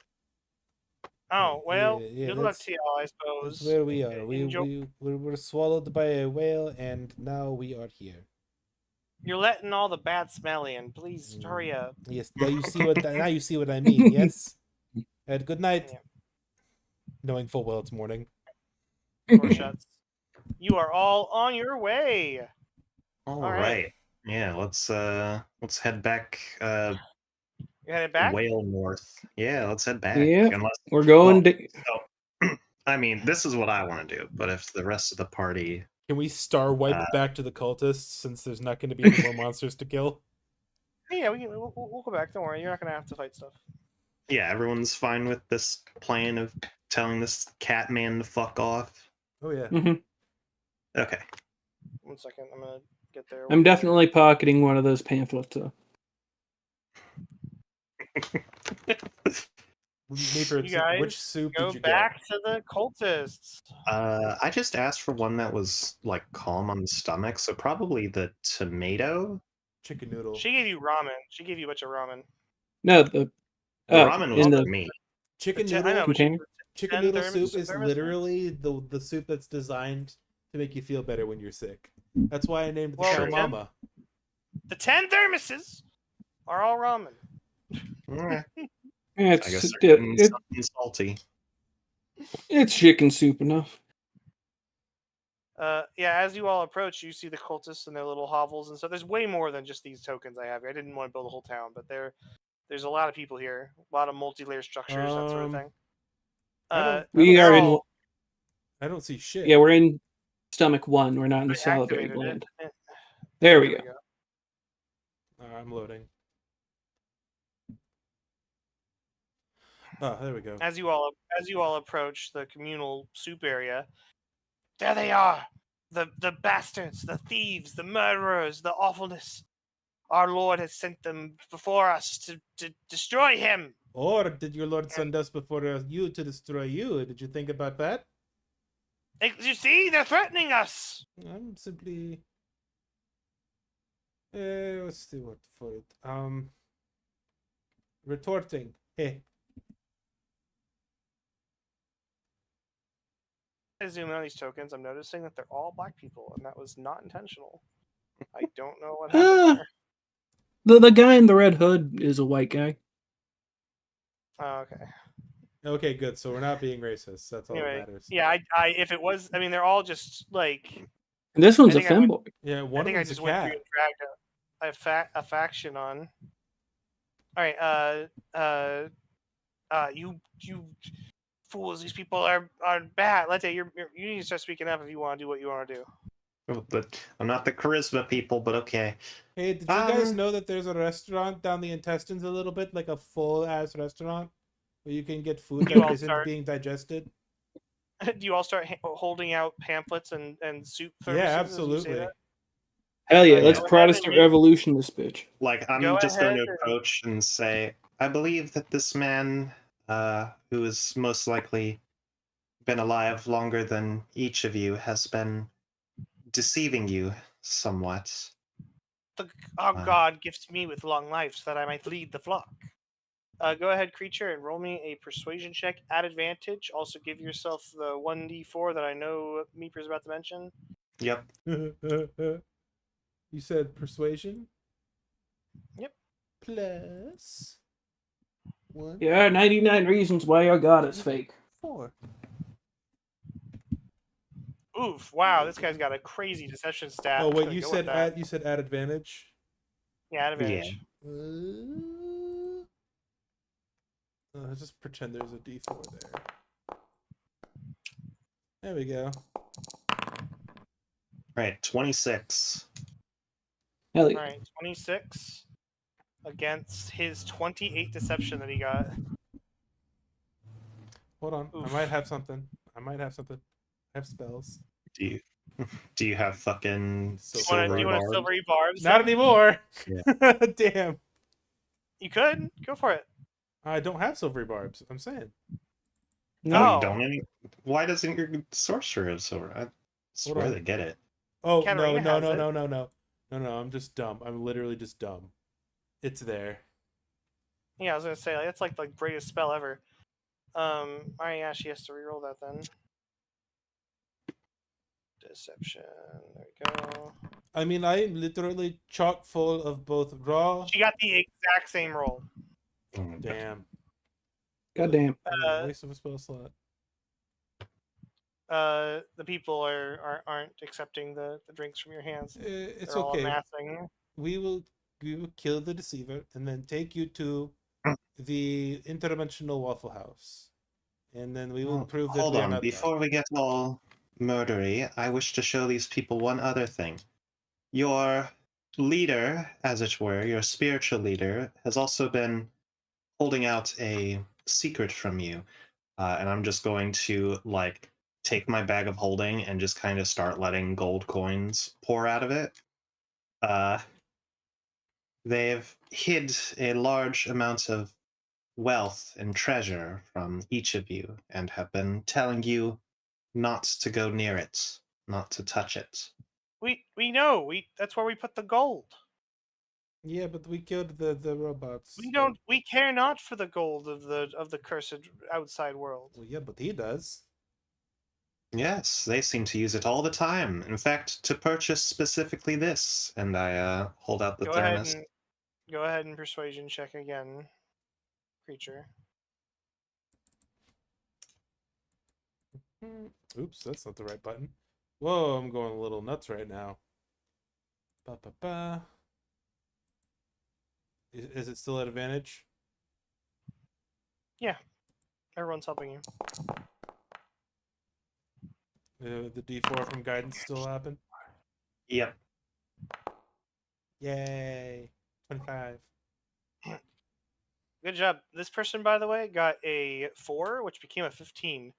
Oh, well, yeah, good luck to y'all, I suppose. That's where we are. Enjoy. We were swallowed by a whale, and now we are here. You're letting all the bad smell in. Please hurry up. Yes, now you see what I mean. Yes. And good night. Yeah. Knowing full well it's morning. Door shuts. You are all on your way. All right. right. Yeah, let's head back You're headed back? whale north. Yeah, let's head back. Yeah, Unless, we're going well, to. so, I mean, this is what I want to do, but if the rest of the party Can we star wipe back to the cultists since there's not going to be any more monsters to kill? Yeah, we'll go back. Don't worry. You're not going to have to fight stuff. yeah, everyone's fine with this plan of telling this cat man to fuck off. Oh yeah. Okay. 1 second. I'm going to get there. I'm definitely pocketing one of those pamphlets. Meeper, You guys which soup go did you back to the cultists. I just asked for one that was like calm on the stomach, so probably the tomato. get? Chicken noodle. She gave you ramen. She gave you a bunch of ramen. No, the Ramen was in for the me. Chicken I know, noodle. but container. Chicken 10 noodle thermos- soup is thermoses? literally the soup that's designed to make you feel better when you're sick. That's why I named the Well, cow the Mama. The 10 thermoses are all ramen. Eh, Yeah, I guess it's they're getting something salty. it's chicken soup enough. Yeah, as you all approach, you see the cultists and their little hovels and stuff. There's way more than just these tokens I have here. I didn't want to build a whole town, but there's a lot of people here. A lot of multi-layer structures, that sort of thing. We they're are in. all- I don't see shit. Yeah, we're in stomach 1. We're not in the I salivary activated gland. it. There we go. I'm loading. Oh, there we go. As you all approach the communal soup area, there they are. The bastards, the thieves, the murderers, the awfulness. Our Lord has sent them before us to destroy him. Or did your lord send us before you to destroy you? Did you think about that? You see, they're threatening us. I'm simply. What's the word for it? Retorting. Hey. I zoom in on these tokens. I'm noticing that they're all black people, and that was not intentional. I don't know what happened Ah. there. The guy in the red hood is a white guy. Oh, okay. Okay, good. So we're not being racist. That's all that Anyway, matters. yeah, I if it was, I mean, they're all just like. And this one's I a think I went- femboy. Yeah, I one of think I them's a just went through cat. and dragged a faction on. All right, you fools! These people are bad. Let's say you need to start speaking up if you want to do what you want to do. But I'm not the charisma people, but okay. Hey, did you guys know that there's a restaurant down the intestines a little bit, like a full ass restaurant where you can get food You that all isn't start- being digested? Do you all start holding out pamphlets and soup thermoses? Yeah, as you say absolutely. that? Hell yeah, Yeah. let's Go ahead Protestant and make- revolution this bitch. Like, I'm Go just going ahead to and- approach and say, I believe that this man, who has most likely been alive longer than each of you, has been deceiving you somewhat. God gifts me with long life so that I might lead the flock. Go ahead, creature, and roll me a persuasion check at advantage. Also, give yourself the 1d4 that I know Meeper's about to mention. Yep. You said persuasion? Yep. Plus 1. Yeah, 99 reasons why your god is fake. 4. Oof! Wow, this guy's got a crazy deception stat. Oh I'm wait, gonna you go said with that. at advantage. Yeah, at advantage. Just pretend there's a D4 there. There we go. Right, 26. Hell All yeah. right, 26 against his 28 deception that he got. Hold on. Oof. I might have something. I have spells. Do you have fucking So Do silver you want a barbs? silvery barbs? Not then? anymore. Yeah. Damn. You could go for it. I don't have silvery barbs. I'm saying. No, Oh. you don't. Why doesn't your sorcerer have silver? I swear on. they get it. Oh Katarina no. has it. No. I'm just dumb. I'm literally just dumb. It's there. Yeah, I was gonna say like, that's like the greatest spell ever. All right, yeah, she has to reroll that then. Deception. There we go. I mean, I'm literally chock full of both raw. She got the exact same roll. Oh my God. Damn. Goddamn. Waste of a spell slot. The people aren't accepting the drinks from your hands. It's They're all okay. amassing. We will kill the deceiver and then take you to the interdimensional Waffle House, and then we will prove that Hold we are on, not before we get all murdery, I wish to show these people one other thing. Your leader, as it were, your spiritual leader, has also been holding out a secret from you. And I'm just going to, like, take my bag of holding and just kind of start letting gold coins pour out of it. They've hid a large amount of wealth and treasure from each of you and have been telling you not to go near it, not to touch it. We know. That's where we put the gold. Yeah, but we killed the robots. We care not for the gold of the cursed outside world. Well, yeah, but he does. Yes, they seem to use it all the time. In fact, to purchase specifically this, and I hold out the thermos. Go ahead and persuasion check again, creature. Oops, that's not the right button. Whoa, I'm going a little nuts right now. Ba ba ba. Is it still at advantage? Yeah, everyone's helping you. The D4 from guidance still happen? Yep. Yay! 25. Good job. This person, by the way, got a 4, which became a 15.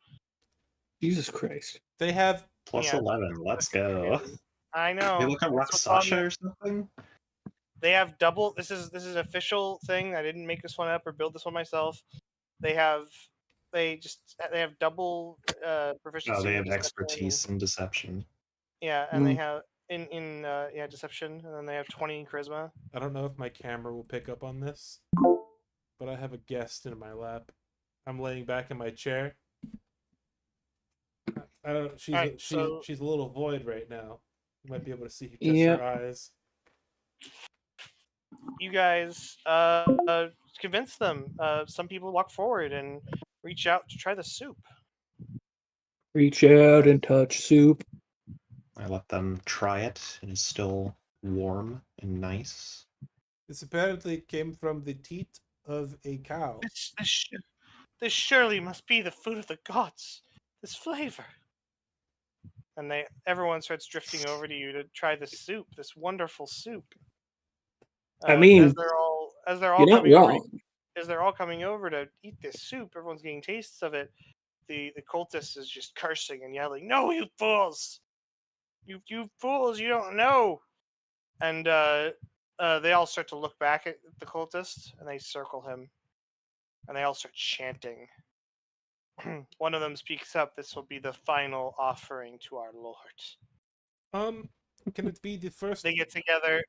Jesus Christ. They have Plus Yeah. 11. Let's go. I know. They look at That's what's on Raksasha or something? They have double. This is an official thing. I didn't make this one up or build this one myself. They have double proficiency they in have deception. expertise in deception. Yeah, and they have in deception, and then they have 20 in charisma. I don't know if my camera will pick up on this, but I have a guest in my lap. I'm laying back in my chair. I don't. She's a little void right now. You might be able to see just her eyes. You guys convince them. Some people walk forward and reach out to try the soup. Reach out and touch soup. I let them try it. It is still warm and nice. This apparently came from the teat of a cow. This surely must be the food of the gods. This flavor. And everyone starts drifting over to you to try the soup. This wonderful soup. I mean, as they're all you're not coming over, wrong. as they're all coming over to eat this soup, everyone's getting tastes of it. The cultist is just cursing and yelling, "No, you fools! You fools! You don't know!" And they all start to look back at the cultist, and they circle him, and they all start chanting. One of them speaks up. This will be the final offering to our Lord. Can it be the first? They get together.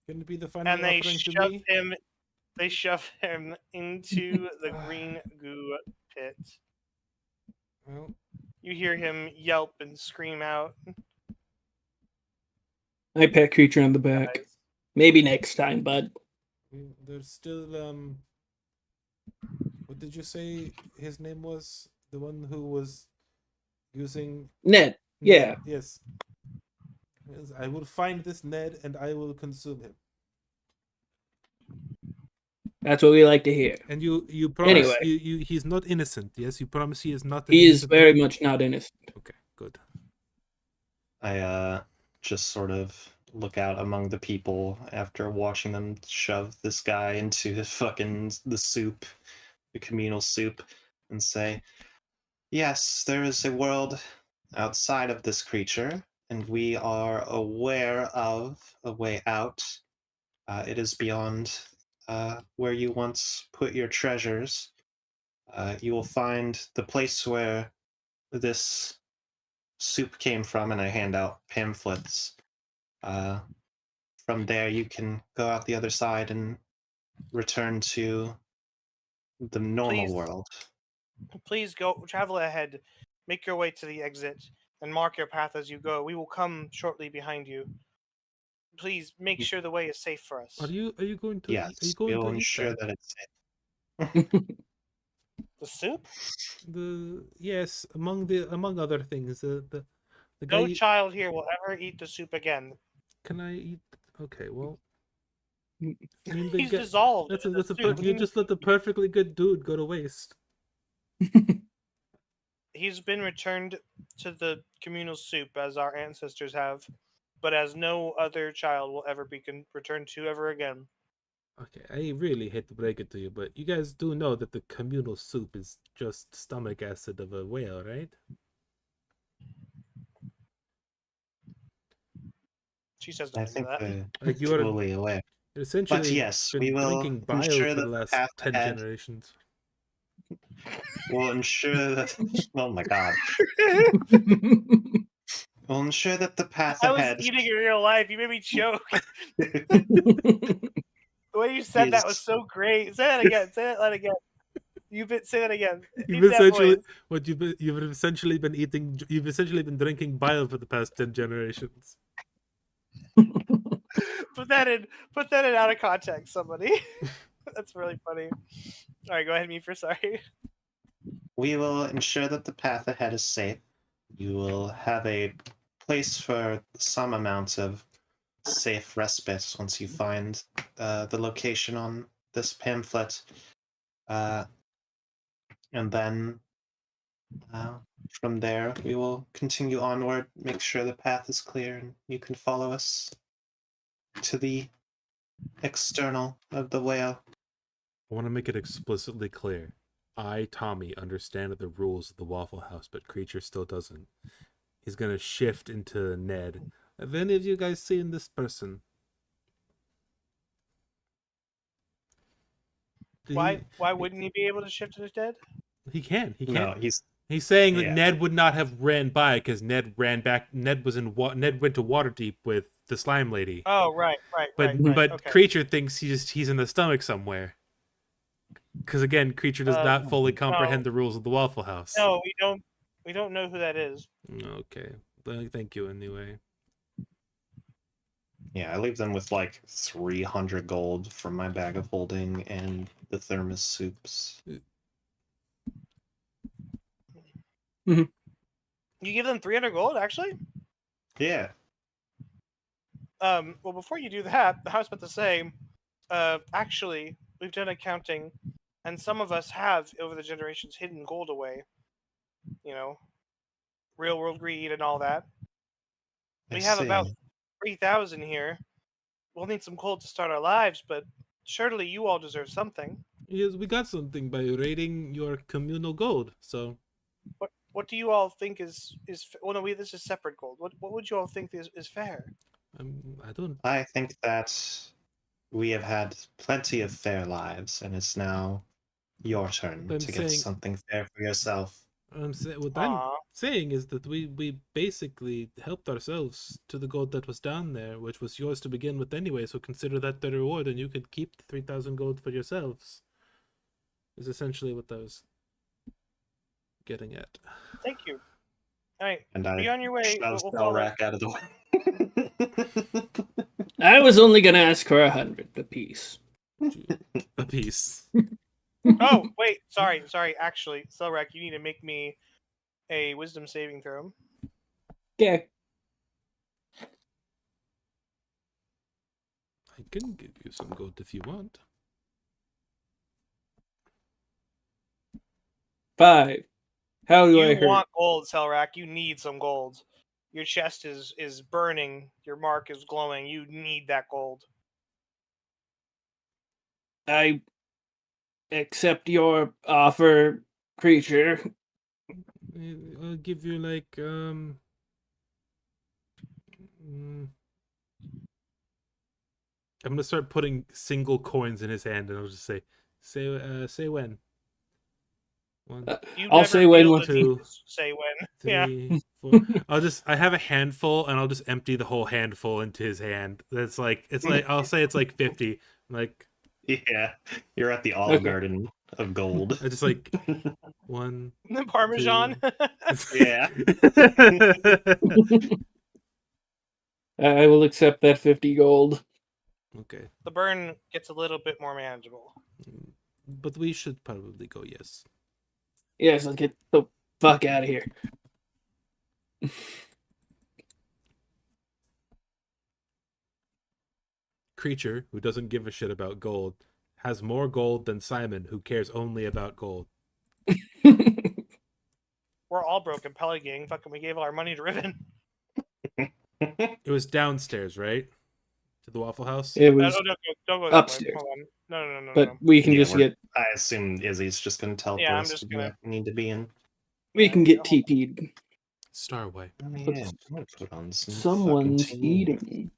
Can it be the final and they offering to shove me? him. They shove him into the green goo pit. Well, You hear him yelp and scream out. I pat Creature on the back. Guys. Maybe next time, bud. there's still What did you say his name was? The one who was using Ned. Yeah. Yes. Yes, I will find this Ned and I will consume him. That's what we like to hear. And you promise Anyway. he's not innocent, yes? You promise he is not He is innocent very man? much not innocent. Okay, good. I just sort of look out among the people after watching them shove this guy into the soup, the communal soup, and say, "Yes, there is a world outside of this creature, and we are aware of a way out. It is beyond where you once put your treasures. You will find the place where this soup came from," and I hand out pamphlets. From there, you can go out the other side and return to the normal world. Please go travel ahead. Make your way to the exit and mark your path as you go. We will come shortly behind you. Please make sure the way is safe for us. Are you going to Yes, are you going we'll to eat ensure that? that it's safe. The soup? Yes, among other things, the No guy. child here will ever eat the soup again. Can I eat? Okay, well, I mean, He's dissolved. You just let the perfectly good dude go to waste. He's been returned to the communal soup as our ancestors have, but as no other child will ever be returned to ever again. Okay, I really hate to break it to you, but you guys do know that the communal soup is just stomach acid of a whale, right? She says I nothing to think that. Like you are fully aware. essentially But yes, we been will drinking bile ensure for that the the last path 10 ahead generations. will ensure that. Oh my god. We'll ensure that the path I was ahead. eating in real life. You made me choke. The way you said that was so great. Say that again. Say that again. Say that again. You've essentially been drinking bile for the past 10 generations. Put that in out of context, somebody. That's really funny. All right, go ahead, Meefer. Sorry. We will ensure that the path ahead is safe. You will have a place for some amount of safe respite once you find the location on this pamphlet. And then from there, we will continue onward, make sure the path is clear, and you can follow us to the external of the whale. I want to make it explicitly clear. I, Tommy, understand the rules of the Waffle House, but Creature still doesn't. He's gonna shift into Ned. Have any of you guys seen this person? Why wouldn't he be able to shift it dead? He can. He No, can. he's He's saying that yeah. Ned would not have ran by because Ned ran back. Ned was in. Ned went to Waterdeep with the slime lady. Oh, right. But Okay. Creature thinks he's in the stomach somewhere. Because again, Creature does not fully comprehend the rules of the Waffle House. No, we don't. We don't know who that is. Okay. Thank you anyway. Yeah, I leave them with like 300 gold from my bag of holding and the thermos soups. You give them 300 gold, actually? Yeah. Well, before you do that, I was about to say, actually, we've done accounting, and some of us have, over the generations, hidden gold away. You know, real world greed and all that. We have about 3,000 here. We'll need some gold to start our lives, but surely you all deserve something. Yes, we got something by raiding your communal gold. So What do you all think is? Well, no, this is separate gold. What would you all think is fair? I don't. I think that we have had plenty of fair lives, and it's now your turn I'm to get saying- something fair for yourself. What I'm saying is that we basically helped ourselves to the gold that was down there, which was yours to begin with anyway. So consider that the reward, and you could keep the 3,000 gold for yourselves. Is essentially what I was getting at. Thank you. All right, And I be on your way. shove We'll follow. Selrak out of the way. I was only gonna ask for 100 apiece. A piece. Oh, wait, sorry. Actually, Selrak, you need to make me a wisdom saving throw. Okay. I can give you some gold if you want. 5. How do I You hurt? want gold, Selrak. You need some gold. Your chest is burning. Your mark is glowing. You need that gold. I accept your offer, Creature. I'll give you like I'm gonna start putting single coins in his hand, and I'll just say when. One, I'll say when. two, say when. 3, 4. I have a handful, and I'll just empty the whole handful into his hand. It's like I'll say it's like 50. Like Yeah, you're at the Olive Garden of gold. I just like 1. The Parmesan. Yeah. I will accept that 50 gold. Okay. The burn gets a little bit more manageable. But we should probably go, yes. Yes, let's get the fuck out of here. Creature, who doesn't give a shit about gold, has more gold than Simon, who cares only about gold. We're all broken, Pelly gang. Fucking, we gave all our money to Riven. It was downstairs, right? To the Waffle House? It was Don't go upstairs. Hold on. No. But we can just get I assume Izzy's just going to teleport Yeah, I'm us just to gonna- where we need to be in. we can get TP'd. Starway. Oh, yeah, I'm going to put on some Someone's fucking tunes. eating.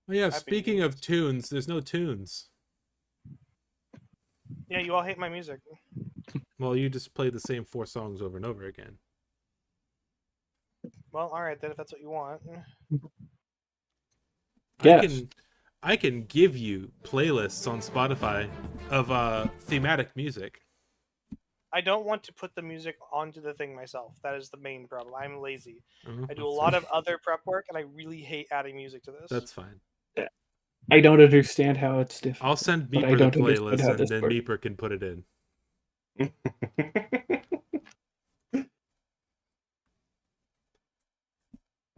Oh yeah, Happy speaking of tunes, there's no tunes. Yeah, you all hate my music. Well, you just play the same 4 songs over and over again. Well, all right then, if that's what you want. Yes. I can give you playlists on Spotify of thematic music. I don't want to put the music onto the thing myself. That is the main problem. I'm lazy. I do a That's lot fine. of other prep work, and I really hate adding music to this. That's fine. I don't understand how it's different. I'll send But I Meeper the don't understand playlist, how and this then works. Meeper can put it in.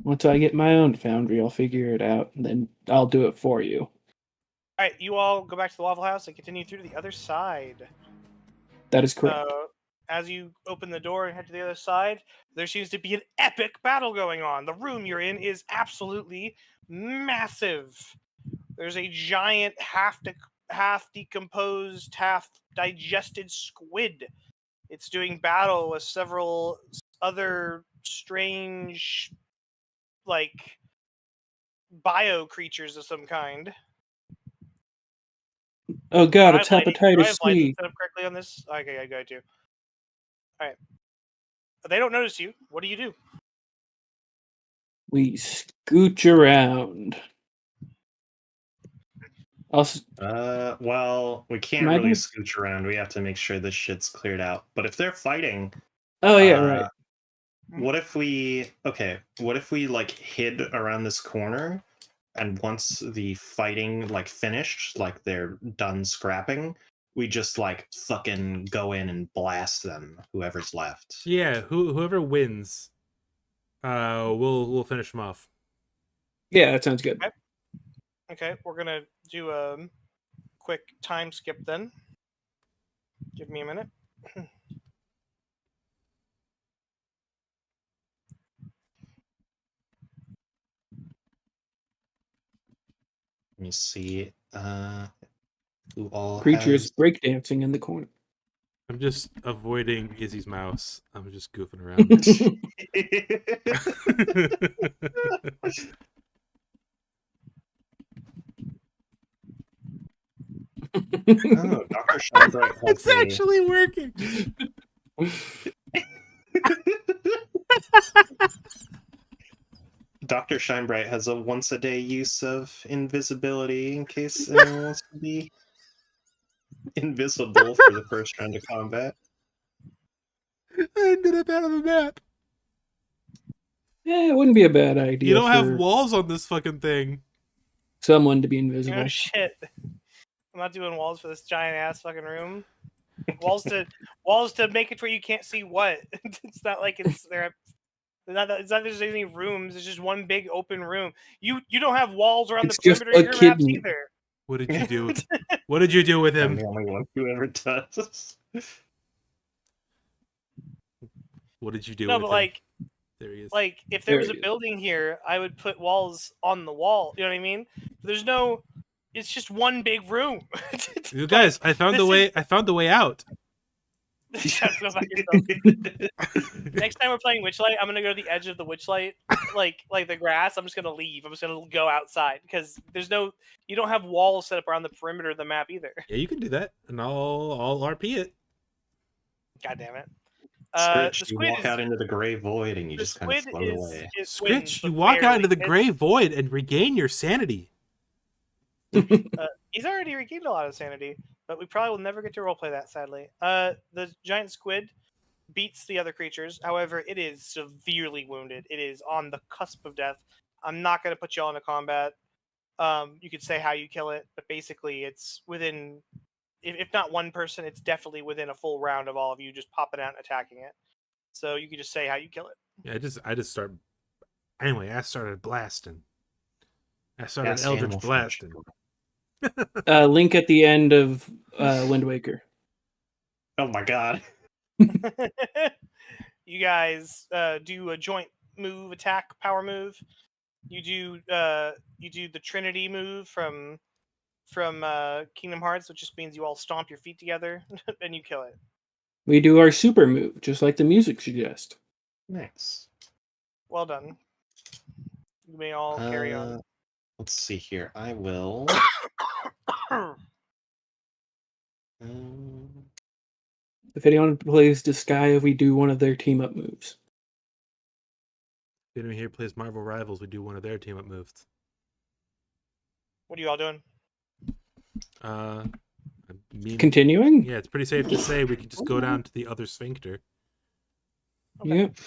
Once I get my own foundry, I'll figure it out, and then I'll do it for you. All right, you all go back to the Waffle House and continue through to the other side. That is correct. As you open the door and head to the other side, there seems to be an epic battle going on. The room you're in is absolutely massive. There's a giant half decomposed, half digested squid. It's doing battle with several other strange, like, bio creatures of some kind. Oh god, Do it's I have hepatitis lighting C. set up correctly on this? Okay, I got to. All right. They don't notice you. What do you do? We scooch around. Also, Well, we can't Am I really doing- scooch around. We have to make sure this shit's cleared out. But if they're fighting, oh yeah, uh, right. what if we like hid around this corner, and once the fighting like finished, like they're done scrapping, we just like fucking go in and blast them, whoever's left. Yeah, whoever wins, we'll finish them off. Yeah, that sounds good. Okay, we're gonna do a quick time skip then. Give me a minute. Let me see. Who all Creatures has breakdancing in the corner. I'm just avoiding Izzy's mouse. I'm just goofing around. Oh, Dr. Scheinbright has It's actually working. Dr. Scheinbright has a once a day use of invisibility in case anyone wants to be invisible for the first round of combat. I ended up out of the map. Yeah, it wouldn't be a bad idea You don't have for walls on this fucking thing. someone to be invisible. Oh shit! I'm not doing walls for this giant ass fucking room. Walls to make it where you can't see what. It's not like it's there. It's not there's any rooms. It's just one big open room. You don't have walls around It's the just perimeter of a your maps kidney. either. What did you do? What did you do with I'm him? the only one who ever does. What did you do No, with but him? There he is. like if there There was a it is. building here, I would put walls on the wall. You know what I mean? There's no. It's just one big room. You guys, I found the this way. I found the way out. Shut the fuck yourself. Next time we're playing Witchlight, I'm gonna go to the edge of the Witchlight, like the grass. I'm just gonna leave. I'm just gonna go outside because there's no. You don't have walls set up around the perimeter of the map either. Yeah, you can do that, and I'll RP it. God damn it. Scritch, The you squid walk is out into the gray void and you the just kind of squid float away. is Scritch, wins, you but walk out into the barely. gray void and regain your sanity. He's already regained a lot of sanity, but we probably will never get to roleplay that. Sadly, the giant squid beats the other creatures. However, it is severely wounded. It is on the cusp of death. I'm not going to put y'all into combat. You could say how you kill it, but basically, it's within, if not one person, it's definitely within a full round of all of you just popping out and attacking it. So you could just say how you kill it. Yeah, I just start. Anyway, I started blasting. I started Yes, Eldritch animal blasting. Link at the end of Wind Waker. Oh my god. You guys do a joint move, attack, power move. You do the Trinity move from Kingdom Hearts, which just means you all stomp your feet together and you kill it. We do our super move, just like the music suggests. Nice. Well done. You may all carry on. Let's see here. I will. Um, If anyone plays Disgaea, we do one of their team up moves. If anyone here plays Marvel Rivals, we do one of their team up moves. What are you all doing? I mean, Continuing? yeah, it's pretty safe to say we could just go down to the other sphincter. Okay. Yep.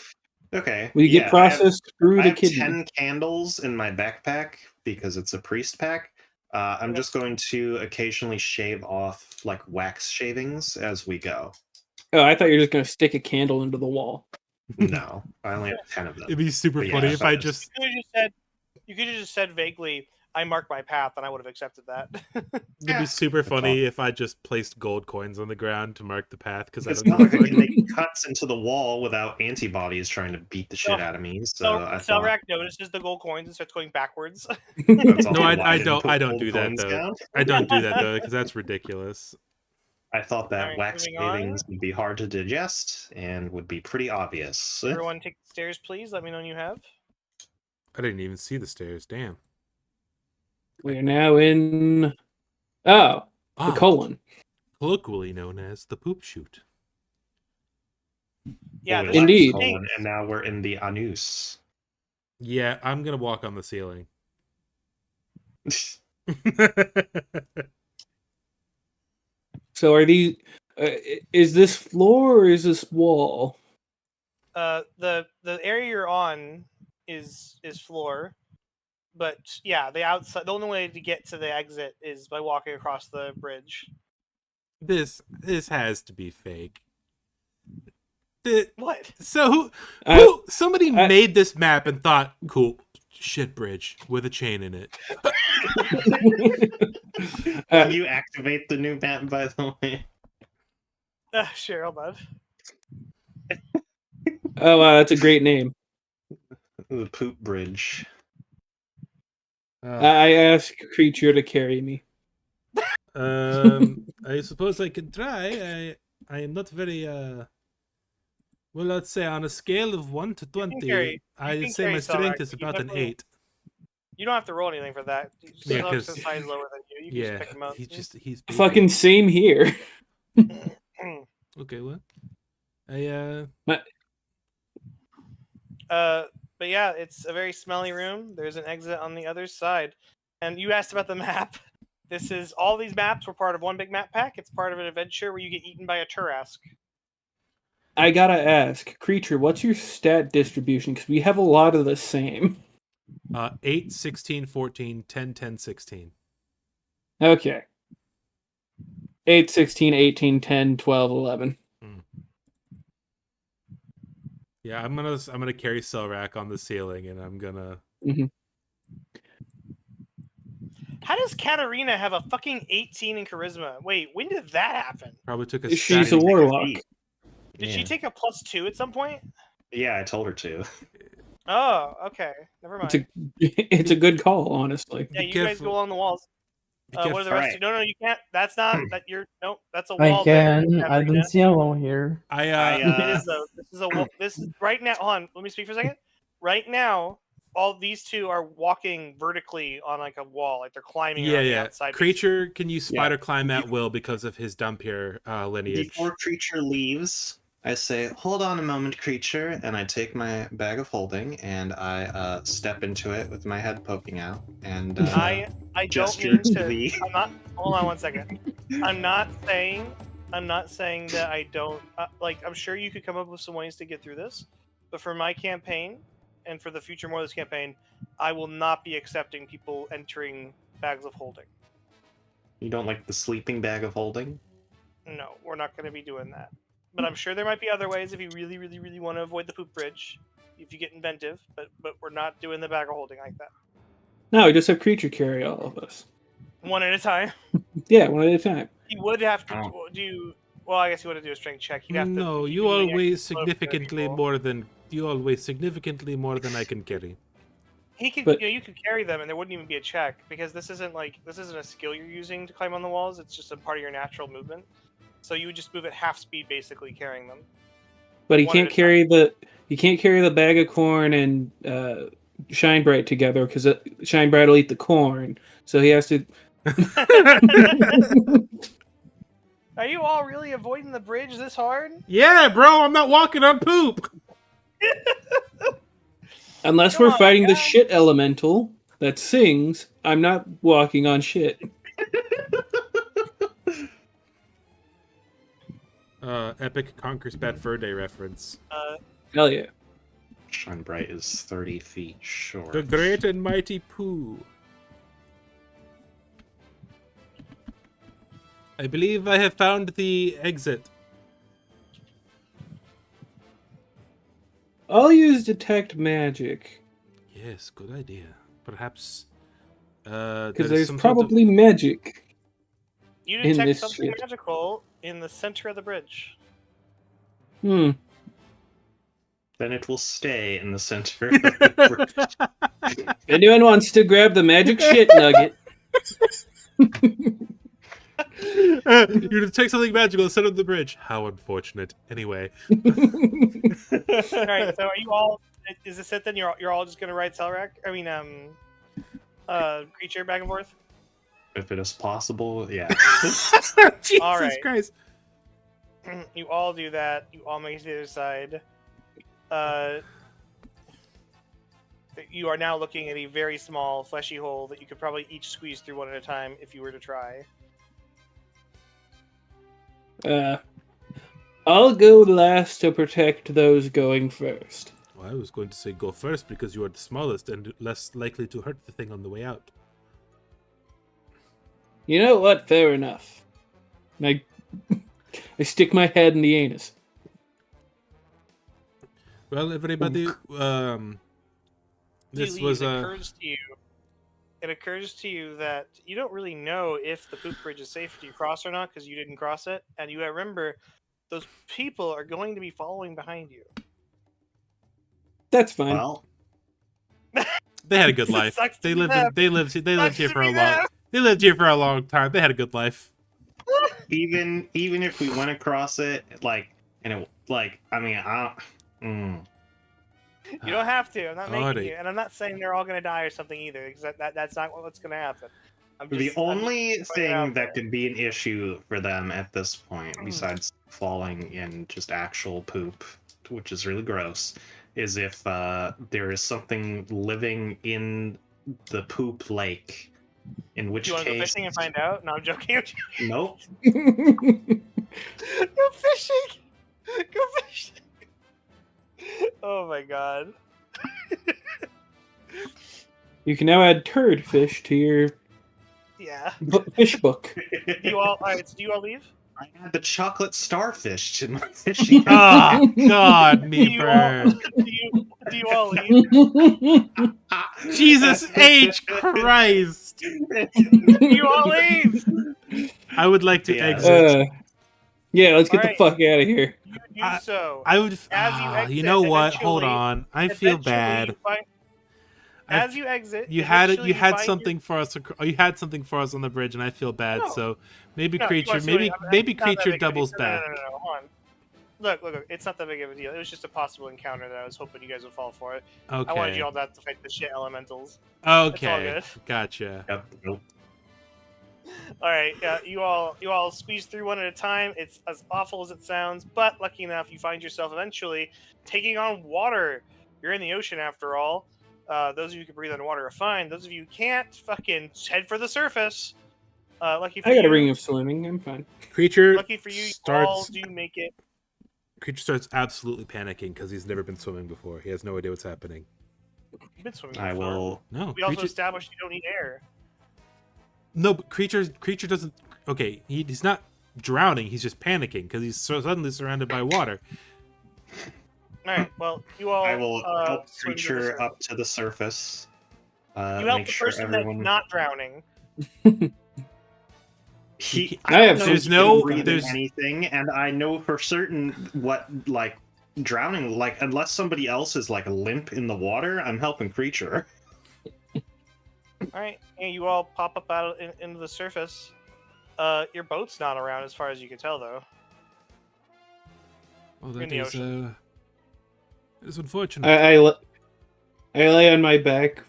okay. We yeah, get processed through I the have kidney. 10 candles in my backpack because it's a priest pack. I'm Okay. just going to occasionally shave off like wax shavings as we go. Oh, I thought you were just going to stick a candle into the wall. No, I only have 10 of them. It'd be super But yeah, funny if if I I just- just. You could have just said vaguely, "I marked my path," and I would have accepted that. It'd be super that's funny if I just placed gold coins on the ground to mark the path because I It's don't not know. like I can make cuts into the wall without antibodies trying to beat the shit No. out of me. So So I thought Selrak notices the gold coins and starts going backwards. that's also No, why I didn't put don't gold do that coins though. down. I don't do that though because that's ridiculous. I thought that Alright, wax moving on. shavings would be hard to digest and would be pretty obvious. Everyone take the stairs, please. Let me know when you have. I didn't even see the stairs. Damn. We are now in. Oh, The colon. colloquially known as the poop chute. Yeah, It this was Indeed. colon, and now we're in the anus. Yeah, I'm gonna walk on the ceiling. So are these? Is this floor or is this wall? The area you're on is floor, but yeah, the outside. The only way to get to the exit is by walking across the bridge. This has to be fake. The- What? So I- who somebody I- made this map and thought, cool, shit bridge with a chain in it. Can you activate the new map, by the way? Sure, hold on. Oh wow, that's a great name. The poop bridge. I asked Creature to carry me. I suppose I can try. I am not very well, let's say on a scale of 1 to 20, carry- I'd can say carry my strength Selrak, is but you about an definitely- 8. You don't have to roll anything for that. Yeah, Slugs 'cause- is size lower than you. You can Yeah, just pick him up. he's big. Fucking same here. Okay, what? But yeah, it's a very smelly room. There's an exit on the other side. And you asked about the map. All these maps were part of one big map pack. It's part of an adventure where you get eaten by a Turask. I gotta ask, Creature, what's your stat distribution? Because we have a lot of the same. 8, 16, 14, 10, 10, 16. Okay. 8, 16, 18, 10, 12, 11. Yeah, I'm gonna carry Selrak on the ceiling, and I'm gonna. How does Katarina have a fucking 18 in charisma? Wait, when did that happen? Probably took a. She's stat- a warlock. Did Yeah. she take a +2 at some point? Yeah, I told her to. Oh, okay. Never mind. It's a good call, honestly. Yeah, Be you guys careful. go along the walls. Be What are the careful. rest? Alright. No, you can't. That's not. That you're. Nope. That's a I wall. there, can. I Katarina. don't see a wall here. I It is though. This is a wall. This is right now. Hold on. Let me speak for a second. Right now, all these two are walking vertically on like a wall, like they're climbing around the outside. Creature, can you spider climb at will because of his dump here lineage? Before Creature leaves, I say, "Hold on a moment, Creature," and I take my bag of holding and I step into it with my head poking out and I don't gesture mean to to. the. I'm not. Hold on one second. I'm not saying that I don't like. I'm sure you could come up with some ways to get through this, but for my campaign and for the future Morley's campaign, I will not be accepting people entering bags of holding. You don't like the sleeping bag of holding? No, we're not going to be doing that. But I'm sure there might be other ways if you really, really, really want to avoid the poop bridge. If you get inventive, but we're not doing the bag of holding like that. No, we just have Creature carry all of us. One at a time. Yeah, one at a time. He would have to Oh. do. Well, I guess he would have to do a strength check. He'd have to. No, he'd you be doing always extra load for significantly people. more than I can carry. He could, But- you could carry them, and there wouldn't even be a check because this isn't a skill you're using to climb on the walls. It's just a part of your natural movement. So you would just move at half speed, basically carrying them. But he One can't at a carry the bag of corn and Shine Bright together because Shine Bright will eat the corn. So he has to. Are you all really avoiding the bridge this hard? Yeah, bro, I'm not walking on poop. Unless Come we're on, fighting the guys. shit elemental that sings, I'm not walking on shit. Epic Conquers Bad Fur Day reference. Hell yeah. Shine Bright is 30 feet short. The great and mighty Pooh. I believe I have found the exit. I'll use detect magic Yes, good idea. Perhaps there because is there's some sort of- probably magic. You In detect this something shit. magical in the center of the bridge. Hmm. Then it will stay in the center of the bridge. If anyone wants to grab the magic shit nugget, You detect something magical instead of the bridge. How unfortunate. Anyway. All right, so are you all? Is this it then? You're all just gonna ride Selrak? I mean, Creature back and forth. If it is possible, yeah. Jesus Alright. Christ. You all do that. You all make it to the other side. You are now looking at a very small, fleshy hole that you could probably each squeeze through one at a time if you were to try. I'll go last to protect those going first. Well, I was going to say go first because you are the smallest and less likely to hurt the thing on the way out. You know what? Fair enough. I stick my head in the anus. Well, everybody, this Lee, was it occurs to you that you don't really know if the poop bridge is safe to cross or not because you didn't cross it, and you remember those people are going to be following behind you. That's fine. Well, they had a good life. Sucks to They be lived. them. They lived Sucks here to for a be long. them. They lived here for a long time. They had a good life. even if we went across it, You don't have to. I'm not making Alrighty. you, and I'm not saying they're all going to die or something either, because that's not what's going to happen. The only I'm just putting it out thing that could be an issue for them at this point, besides falling in just actual poop, which is really gross, is if there is something living in the poop lake. In which Do you want to go case, fishing and find out? No, I'm joking. nope. Go fishing. Go fishing. Oh my god. You can now add turd fish to your Yeah. fish book. Do you all? All right. So do you all leave? I had the chocolate starfish to my fishing. Oh God, Do you all? Meeper. Do you all leave? Jesus H Christ. Do you all leave? I would like to Yeah. exit. Yeah, let's get Alright. the fuck out of here. You do so. I would. As you exit, you know what? Hold eventually- on. I feel Eventually bad. you find- As you exit, You had it. eventually You had find something for us. You had something for us on the bridge, and I feel bad. No. So maybe No, you creature. want to Maybe see what- maybe it's not that creature big of a doubles deal. back. No, hold on. Look, it's not that big of a deal. It was just a possible encounter that I was hoping you guys would fall for it. I wanted you Okay. all not to fight the shit elementals. Okay. good. Gotcha. Yep, nope. All right, you all squeeze through one at a time. It's as awful as it sounds, but lucky enough, you find yourself eventually taking on water. You're in the ocean after all. Those of you who can breathe on water are fine. Those of you who can't, fucking head for the surface. Lucky for I got a you. ring of swimming. I'm fine. Creature Lucky for you, you all starts. do make it. Creature starts absolutely panicking because he's never been swimming before. He has no idea what's happening. You've been swimming I before. will. No. We also Creature. established you don't need air. No, but creature doesn't. Okay, he's not drowning. He's just panicking because he's so suddenly surrounded by water. All right. Well, you all. I will help swim to the creature surface. up to the surface. You help Make the sure person everyone. that's not drowning. I have There's some no- breathing there's- anything, and I know for certain what drowning unless somebody else is limp in the water. I'm helping creature. All right, and you all pop up out into the surface. Your boat's not around, as far as you can tell, though. Oh, In that the is ocean. it's unfortunate. I lay on my back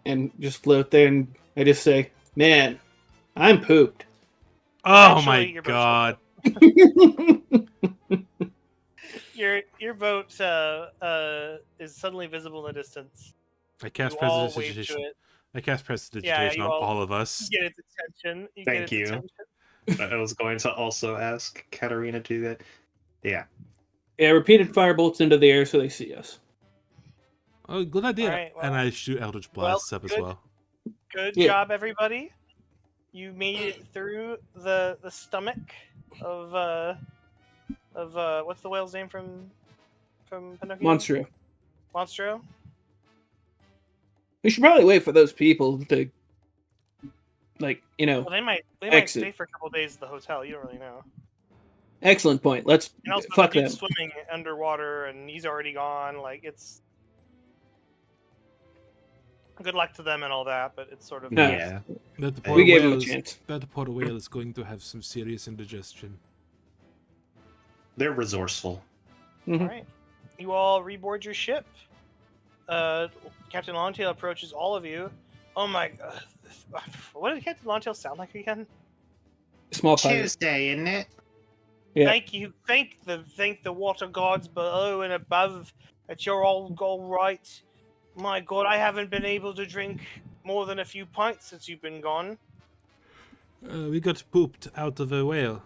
and just float there, and I just say, "Man, I'm pooped." Oh Eventually, my your boat's God. Your boat is suddenly visible in the distance. I cast You all wave to prestidigitation. it. I cast prestidigitation Yeah, you on all- all of us. You get its attention. Thank you. I was going to also ask Katarina to do that. Yeah. Yeah, repeated firebolts into the air so they see us. Oh, good idea. Alright, well- and I shoot Eldritch well, Blasts up as good. well. Good Yeah. job, everybody. You made it through the stomach of what's the whale's name from Pinocchio? Monstro. Monstro. We should probably wait for those people to, Well, they might Exit. stay for a couple days at the hotel. You don't really know. Excellent point. Let's And also, fuck the them. dude's swimming underwater, and he's already gone. It's good luck to them and all that, but it's sort of No. Yeah. That the We poor gave him a whale is- chance. That the poor whale is going to have some serious indigestion. They're resourceful. Mhm. All right. You all reboard your ship. Captain Longtail approaches all of you. Oh my god, What did Captain Longtail sound like again? Small pirate. Tuesday, isn't it? Yeah. Thank you. Thank the water gods below and above that you're all right. My God, I haven't been able to drink more than a few pints since you've been gone. We got pooped out of a whale.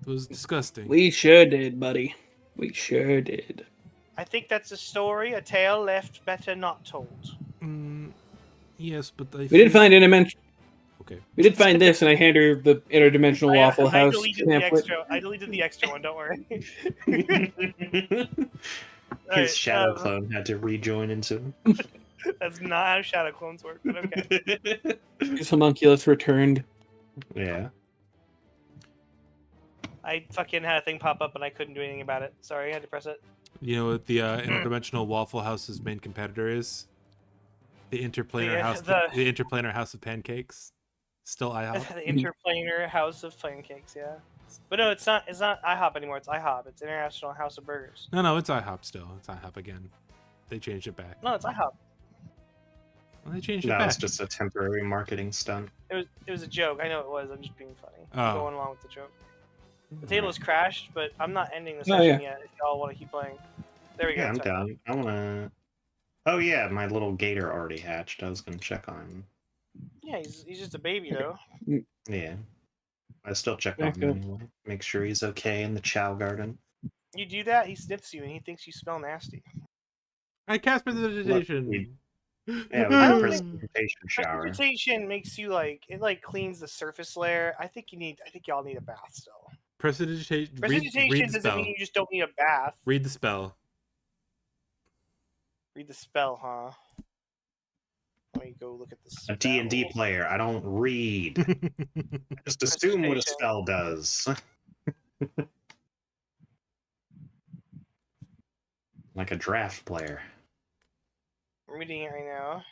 It was disgusting. We sure did, buddy. We sure did. I think that's a story, a tale left better not told. Yes, but We did find interdimensional. Okay. We did find this, and I hand her the interdimensional Waffle I House deleted the pamphlet. extra. I deleted the extra one. Don't worry. His shadow Alright, clone had to rejoin into him. that's not how shadow clones work, but okay. His homunculus returned. Yeah. I fucking had a thing pop up and I couldn't do anything about it. Sorry, I had to press it. You know what the interdimensional Waffle House's main competitor is? The interplanar The- house. the- The interplanar house of pancakes. Still IHOP. The Interplanar House of Pancakes, yeah. But no, it's not. It's not IHOP anymore. It's IHOP. It's International House of Burgers. No, it's IHOP still. It's IHOP again. They changed it back. No, it's IHOP. Well, they changed it That back. was just a temporary marketing stunt. It was a joke. I know it was. I'm just being funny. Oh. Going along with the joke. The table has crashed, but I'm not ending the Oh, session yeah. yet. If y'all want to keep playing, there we go. Yeah, I'm sorry. done. I wanna. Oh yeah, my little gator already hatched. I was gonna check on him. Yeah, he's just a baby though. Yeah. I still check on Okay. him anyway. Make sure he's okay in the chow garden. You do that, he sniffs you and he thinks you smell nasty. I cast prestidigitation. Yeah, we I got a don't think- precipitation shower. Precipitation makes you like cleans the surface layer. I think y'all need a bath still. Prestidigitation. Precipitation Read the doesn't spell. mean you just don't need a bath. Read the spell. Read the spell, huh? Let me go look at the spell. A D&D player, I don't read. I just assume what a Precipitation. spell does. Like a draft player. I'm reading it right now.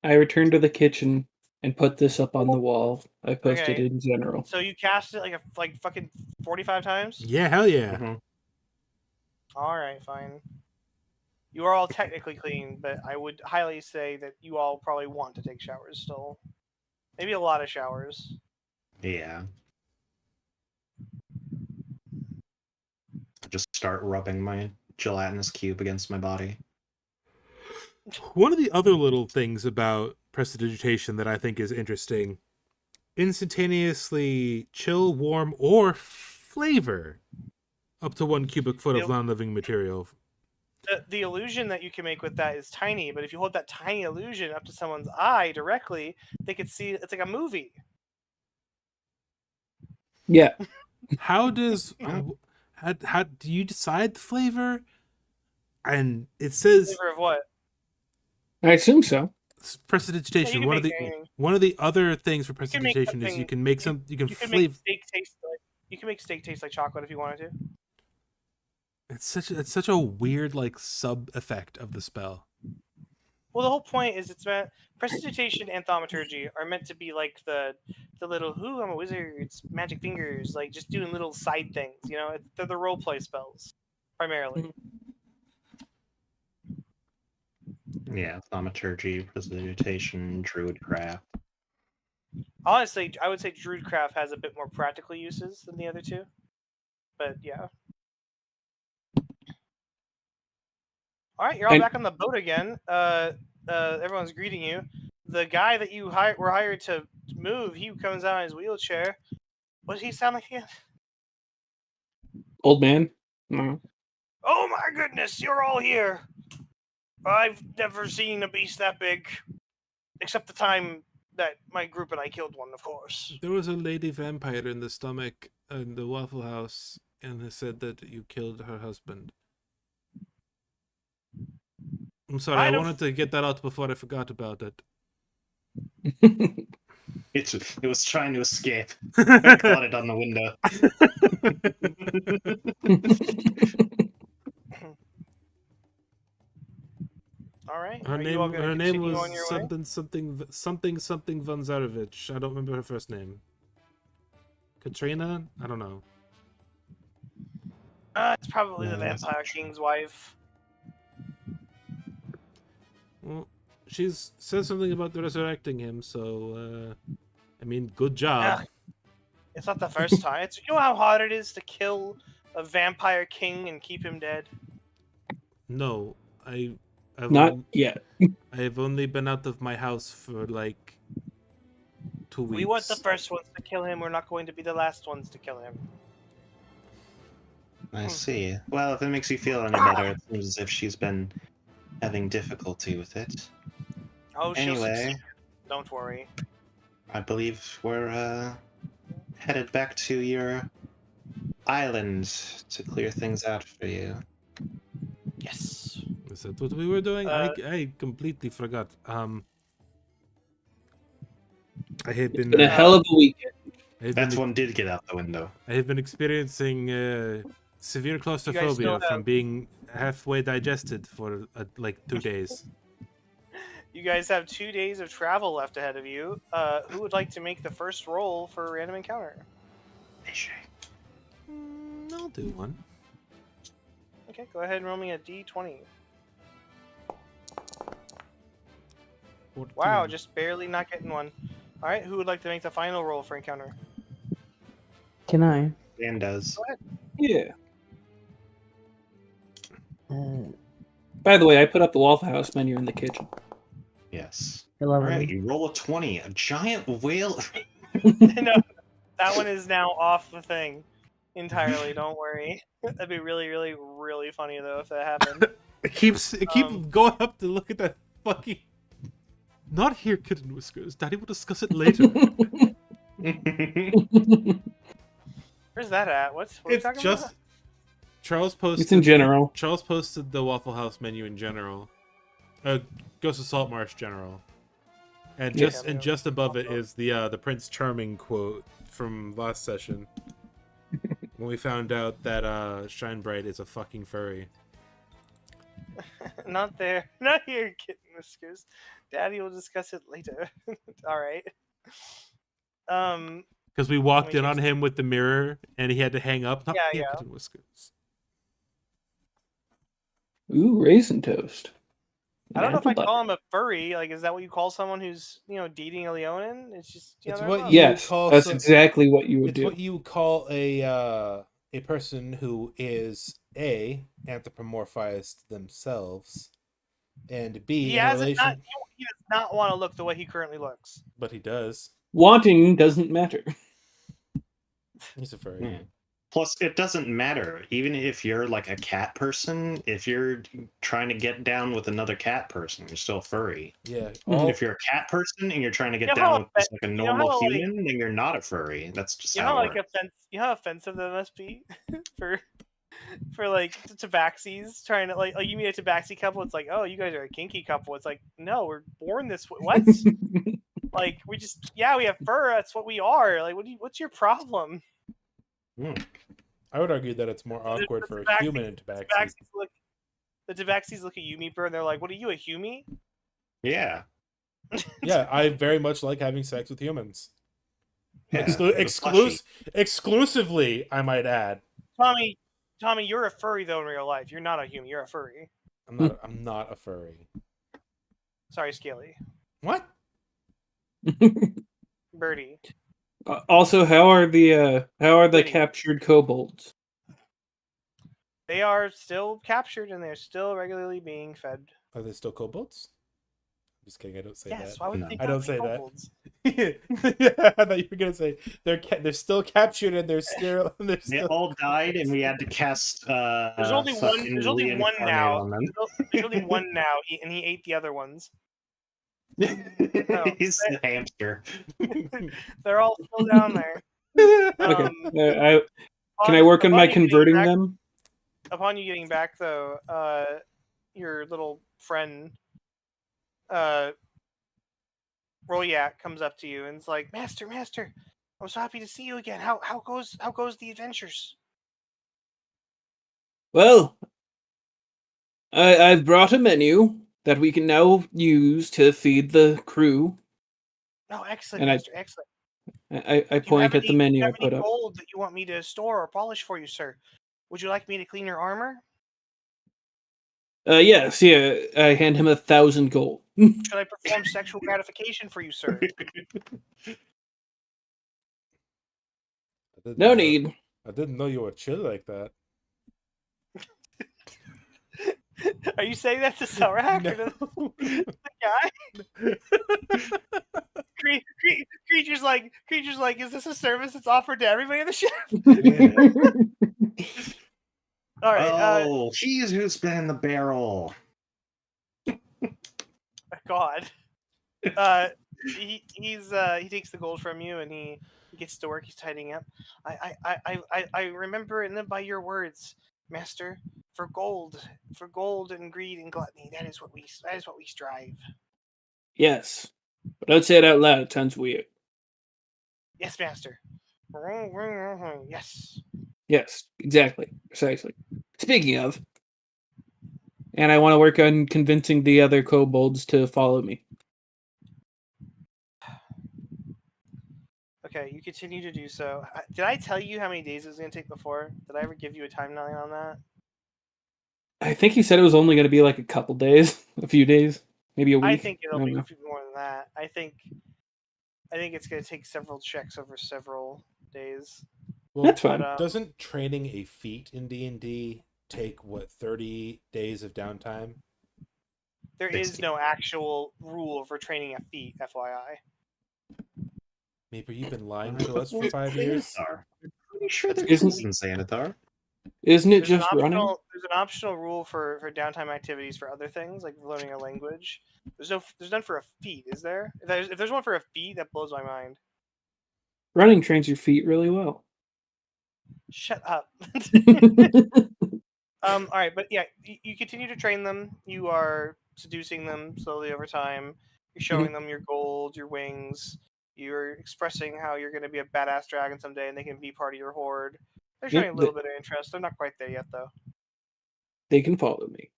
I returned to the kitchen and put this up on the wall. I posted Okay. it in general. So you cast it like fucking 45 times? Yeah, hell yeah. Mhm. Alright, fine. You are all technically clean, but I would highly say that you all probably want to take showers still. Maybe a lot of showers. Yeah. Just start rubbing my gelatinous cube against my body. One of the other little things about prestidigitation that I think is interesting: instantaneously chill, warm, or flavor up to 1 cubic foot of Yep. non-living material. The illusion that you can make with that is tiny, but if you hold that tiny illusion up to someone's eye directly, they could see it's like a movie. Yeah. How does how do you decide the flavor? And it says Flavor of what? I assume so. prestidigitation. Yeah, you one can of the make anything. one of the other things for can make prestidigitation is you something- can make some you can You can flavor. make steak taste like chocolate if you wanted to. It's such a weird like sub effect of the spell. Well, the whole point is it's meant prestidigitation and thaumaturgy are meant to be like the little "Ooh, I'm a wizard, it's magic fingers," like just doing little side things. You know, they're the role play spells primarily. Yeah, thaumaturgy, prestidigitation, druidcraft. Honestly, I would say Druidcraft has a bit more practical uses than the other two. But yeah. All right, you're all And- back on the boat again. Everyone's greeting you. The guy that you were hired to move, he comes out in his wheelchair. What does he sound like again? Old man. No. Oh my goodness, you're all here. I've never seen a beast that big. Except the time that my group and I killed one, of course. There was a lady vampire in the stomach in the Waffle House, and they said that you killed her husband. I'm sorry, I I don't wanted to get that out before I forgot about it. It was trying to escape. I caught it on the window. All right. Her Are you all name gonna her name continue was on your way? something von Zarevich. I don't remember her first name. Katrina? I don't know. It's probably the No, that's Vampire King's wife. Well, she's said something about resurrecting him, so I mean, good job. It's not the first time. You know how hard it is to kill a vampire king and keep him dead? No, I've Not yet. I have only been out of my house for like 2 weeks. We weren't the first ones to kill him. We're not going to be the last ones to kill him. I see. Well, if it makes you feel any better, it seems as if she's been having difficulty with it. Oh, she'll Anyway, succeed. Don't worry. I believe we're headed back to your island to clear things out for you. Yes. Is that what we were doing? Uh, I completely forgot. I had been. Been a hell of a weekend. That one did get out the window. I have been experiencing severe claustrophobia from being halfway digested for like 2 days. You guys have 2 days of travel left ahead of you. Who would like to make the first roll for a random encounter? I'll do one. Okay, go ahead and roll me a d20. 14. Wow, just barely not getting one. All right, who would like to make the final roll for encounter? Can I? Dan does. Yeah. Uh, By the way, I put up the Waffle House menu in the kitchen. Yes. 11. Alright, you roll a 20. A giant whale. No, that one is now off the thing entirely. Don't worry. That'd be really, really, really funny though if that happened. It keeps going up to look at that fucking. Not here, Kitten Whiskers. Daddy will discuss it later. Where's that at? What are we It's talking just about? Charles posted. It's in general. Charles posted the Waffle House menu in general. Goes to Saltmarsh general, and Yeah. just above it is the Prince Charming quote from last session when we found out that Shine Bright is a fucking furry. Not there. Not here, Kitten Whiskers. Daddy will discuss it later. All right. Because we walked me in on just- him with the mirror, and he had to hang up. Not Yeah, here, yeah. Kitten Whiskers. Ooh, raisin toast. I don't know if Apple I butter. call him a furry. Like, is that what you call someone who's dating a Leonin? It's just It's they're what not. you- Yes, call that's some- exactly what you would It's do. what you call a person who is anthropomorphized themselves, and B He in has relation. not. He does not want to look the way he currently looks. But he does. Wanting doesn't matter. He's a furry. Hmm. Plus, it doesn't matter. Even if you're like a cat person, if you're trying to get down with another cat person, you're still furry. Yeah. Mhm. If you're a cat person and you're trying to get You know how down with just like a you know normal how, like- human, then you're not a furry. That's just You know how how it like works. you know how offensive that must be for like tabaxis trying to like you meet a tabaxi couple. It's like, oh, you guys are a kinky couple. It's like, no, we're born this way. What? Like we just we have fur. That's what we are. Like what's your problem? I would argue that it's more awkward for a human in tabaxi. The tabaxis look at you, Meeper, and they're like, "What are you, a humie?" Yeah. Yeah, I very much like having sex with humans. Yeah, the Exclusively, I might add. Tommy, you're a furry though in real life. You're not a human. You're a furry. I'm not a furry. Sorry, Scaly. What? Birdie. Also, how are the Waiting. captured kobolds? They are still captured and they're still regularly being fed. Are they still kobolds? Just kidding. I don't say Yes, that. why would No. they I not don't be say that. kobolds? Yeah, I thought you were gonna say they're still captured and they're still. They all died, and we had to cast. There's only one. fucking There's only one reincarnate now. on them. There's only one now, and he ate the other ones. He's the hamster. They're all still down there. Okay, Um, can I work on my upon you getting converting back- them? Upon you getting back, though, your little friend, Royak, comes up to you and is like, "Master, I'm so happy to see you again. How goes the adventures?" Well, I've brought a menu that we can now use to feed the crew. Oh, excellent, And I- Master, excellent. I Do you point have at the menu I have any put up. gold that you want me to store or polish for you, sir? Would you like me to clean your armor? Yes, yeah. I hand him 1,000 gold. Should I perform sexual gratification for you, sir? I didn't No know- need. I didn't know you were chill like that. Are you saying that to Sarak or to No. the guy? Creature's like, is this a service that's offered to everybody in the ship? All right. Oh, he's who's been in the barrel. God. He takes the gold from you and he gets to work. He's tidying up. I remember and live by your words, Master. For gold and greed and gluttony, that is what we strive. Yes. But don't say it out loud. It sounds weird. Yes, Master. Yes. Yes, exactly. Precisely. Speaking of, and I want to work on convincing the other kobolds to follow me. Okay, you continue to do so. Did I tell you how many days it was going to take before? Did I ever give you a timeline on that? I think he said it was only going to be like a couple days, a few days, maybe a week. I think it'll don't be know. more than that. I think it's going to take several checks over several days. Well, That's fine. But, doesn't training a feat in D&D take, 30 days of downtime? there is no actual rule for training a feat, FYI. Maybe you've been lying to us for 5 years? Xanathar. I'm pretty sure there Isn't- is in Xanathar. Isn't it There's just an running? optional rule for downtime activities for other things like learning a language. There's none for a feat, is there? If there's one for a feat, that blows my mind. Running trains your feet really well. Shut up. All right, but yeah, you continue to train them. You are seducing them slowly over time. You're showing them your gold, your wings. You're expressing how you're going to be a badass dragon someday, and they can be part of your horde. They're showing Yep, a little bit of interest. They're not quite there yet, though. They can follow me.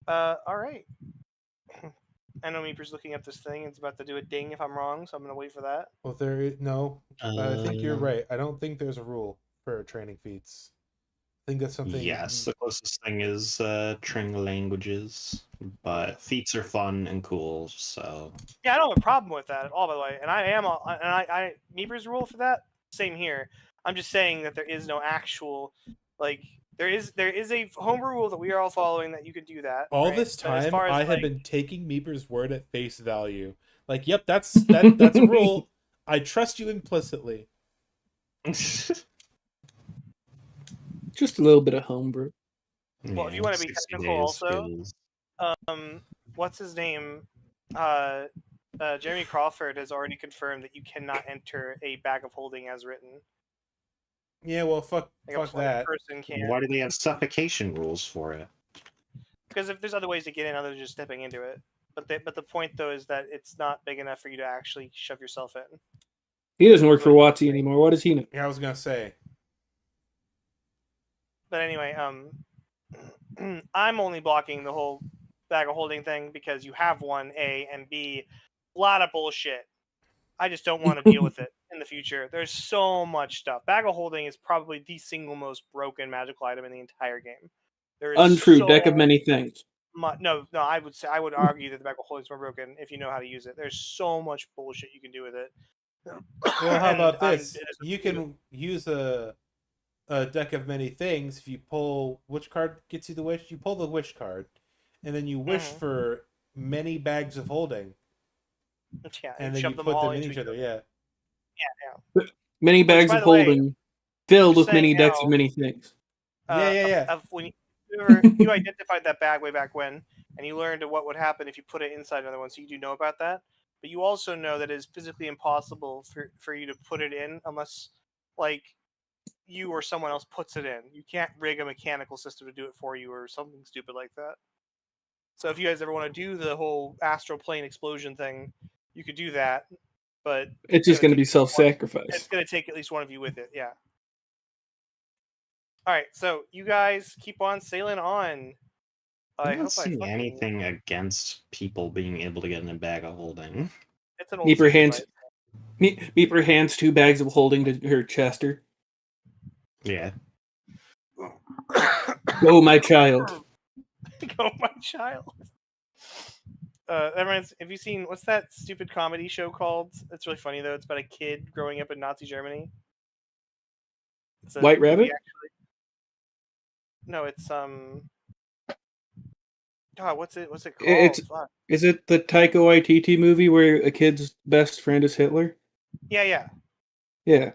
All right. I know Meeper's looking up this thing. It's about to do a ding if I'm wrong, so I'm going to wait for that. Well, no. I think you're right. I don't think there's a rule for training feats. I think that's something. Yes, the closest thing is training languages, but feats are fun and cool. So Yeah, I don't have a problem with that at all, by the way. And I Meeper's rule for that, same here. I'm just saying that there is no actual, like, there is a homebrew rule that we are all following that you can do that. All right? this But as time, far as, I have like, been taking Meeper's word at face value. Like, yep, that's a rule. I trust you implicitly. Just a little bit of homebrew. Well, if you wanna be 60 technical days also, skills. what's his name? Jeremy Crawford has already confirmed that you cannot enter a bag of holding as written. Yeah, well, fuck Like a that. person can't. Why do they have suffocation rules for it? Because if there's other ways to get in other than just stepping into it. But the point though is that it's not big enough for you to actually shove yourself in. He doesn't work for Watsy anymore. What does he know? Yeah, I was gonna say. But anyway, I'm only blocking the whole bag of holding thing because you have one, A, and B, a lot of bullshit. I just don't want to deal with it in the future. There's so much stuff. Bag of holding is probably the single most broken magical item in the entire game. There is Untrue. so Deck of many things. no, I would argue that the bag of holding is more broken if you know how to use it. There's so much bullshit you can do with it. Well, how And about I'm- this? You can use a deck of many things. If you pull which card gets you the wish, you pull the wish card, and then you wish for many bags of holding, Yeah, and then shove you them put all them in into each other. Yeah. Many bags by of the way, holding filled just with many saying decks now, of many things. Yeah. Of when you identified that bag way back when, and you learned what would happen if you put it inside another one, so you do know about that. But you also know that it is physically impossible for you to put it in unless, like, you or someone else puts it in. You can't rig a mechanical system to do it for you or something stupid like that. So if you guys ever want to do the whole astral plane explosion thing, you could do that. But It's just going to be It's self-sacrifice. going to take at least one of you with it, yeah. All right, so you guys keep on sailing on. I don't see anything against people being able to get in a bag of holding. It's an old Meeper sacrifice. Meeper hands 2 bags of holding to her Chester. Yeah. Go, my child. Go, my child. Have you seen what's that stupid comedy show called? It's really funny though. It's about a kid growing up in Nazi Germany. It's a White movie, Rabbit? actually. No, it's God, what's it called? It's Fuck. Is it the Taika Waititi movie where a kid's best friend is Hitler? Yeah. Yeah.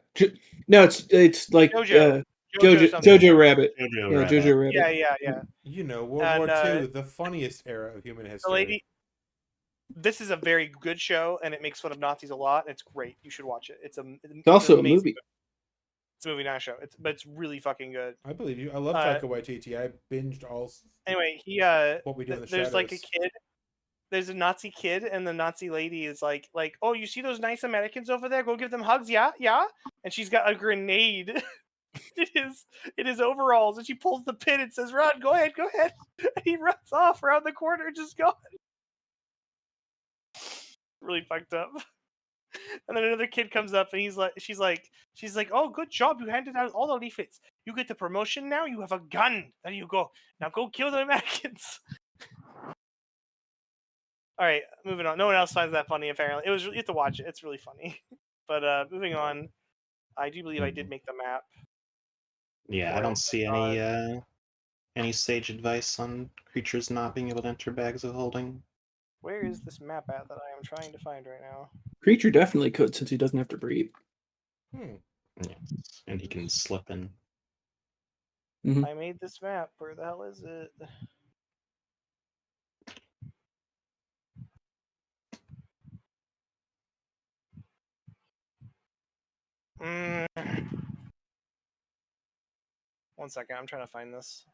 No, it's like Jojo. Jojo something. Jojo Rabbit. Jojo Yeah, Rabbit. Jojo Rabbit. Yeah. You know, World And, War II, the funniest era of human The history. lady. This is a very good show, and it makes fun of Nazis a lot. And it's great. You should watch it. It's also an a movie. It's a movie, not a show. But it's really fucking good. I believe you. I love Taika Waititi. I binged all. Anyway, What We Do in the there's Shadows. like a kid. There's a Nazi kid, and the Nazi lady is like, oh, you see those nice Americans over there? Go give them hugs, yeah. And she's got a grenade in his overalls, and she pulls the pin and says, "Run, go ahead." And he runs off around the corner, just going. Really fucked up. And then another kid comes up, and she's like, "Oh, good job! You handed out all the leaflets. You get the promotion now. You have a gun. There you go. Now go kill the Americans." All right, moving on. No one else finds that funny, apparently. You have to watch it. It's really funny. But moving on, I do believe I did make the map. Yeah, I don't see any sage advice on creatures not being able to enter bags of holding. Where is this map at that I am trying to find right now? Creature definitely could, since he doesn't have to breathe. Yes, and he can slip in. I made this map. Where the hell is it? One second, I'm trying to find this.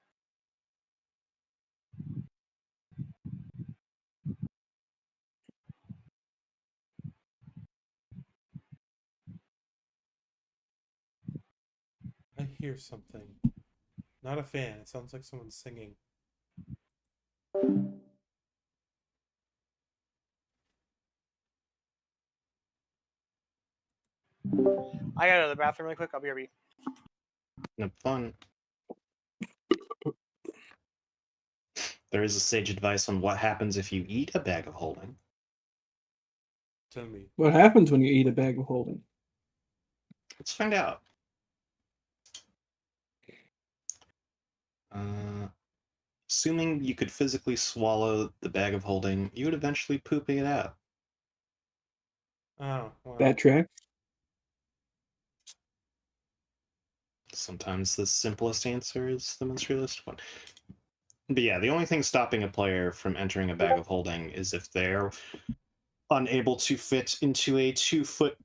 I hear something. Not a fan. It sounds like someone's singing. I gotta go to the bathroom really quick. I'll be right back. No fun. There is a sage advice on what happens if you eat a bag of holding. Tell me. What happens when you eat a bag of holding? Let's find out. Assuming you could physically swallow the bag of holding, you would eventually poop it out. Oh, wow. That track? Sometimes the simplest answer is the most realistic one. But yeah, the only thing stopping a player from entering a bag of holding is if they're unable to fit into a 2-foot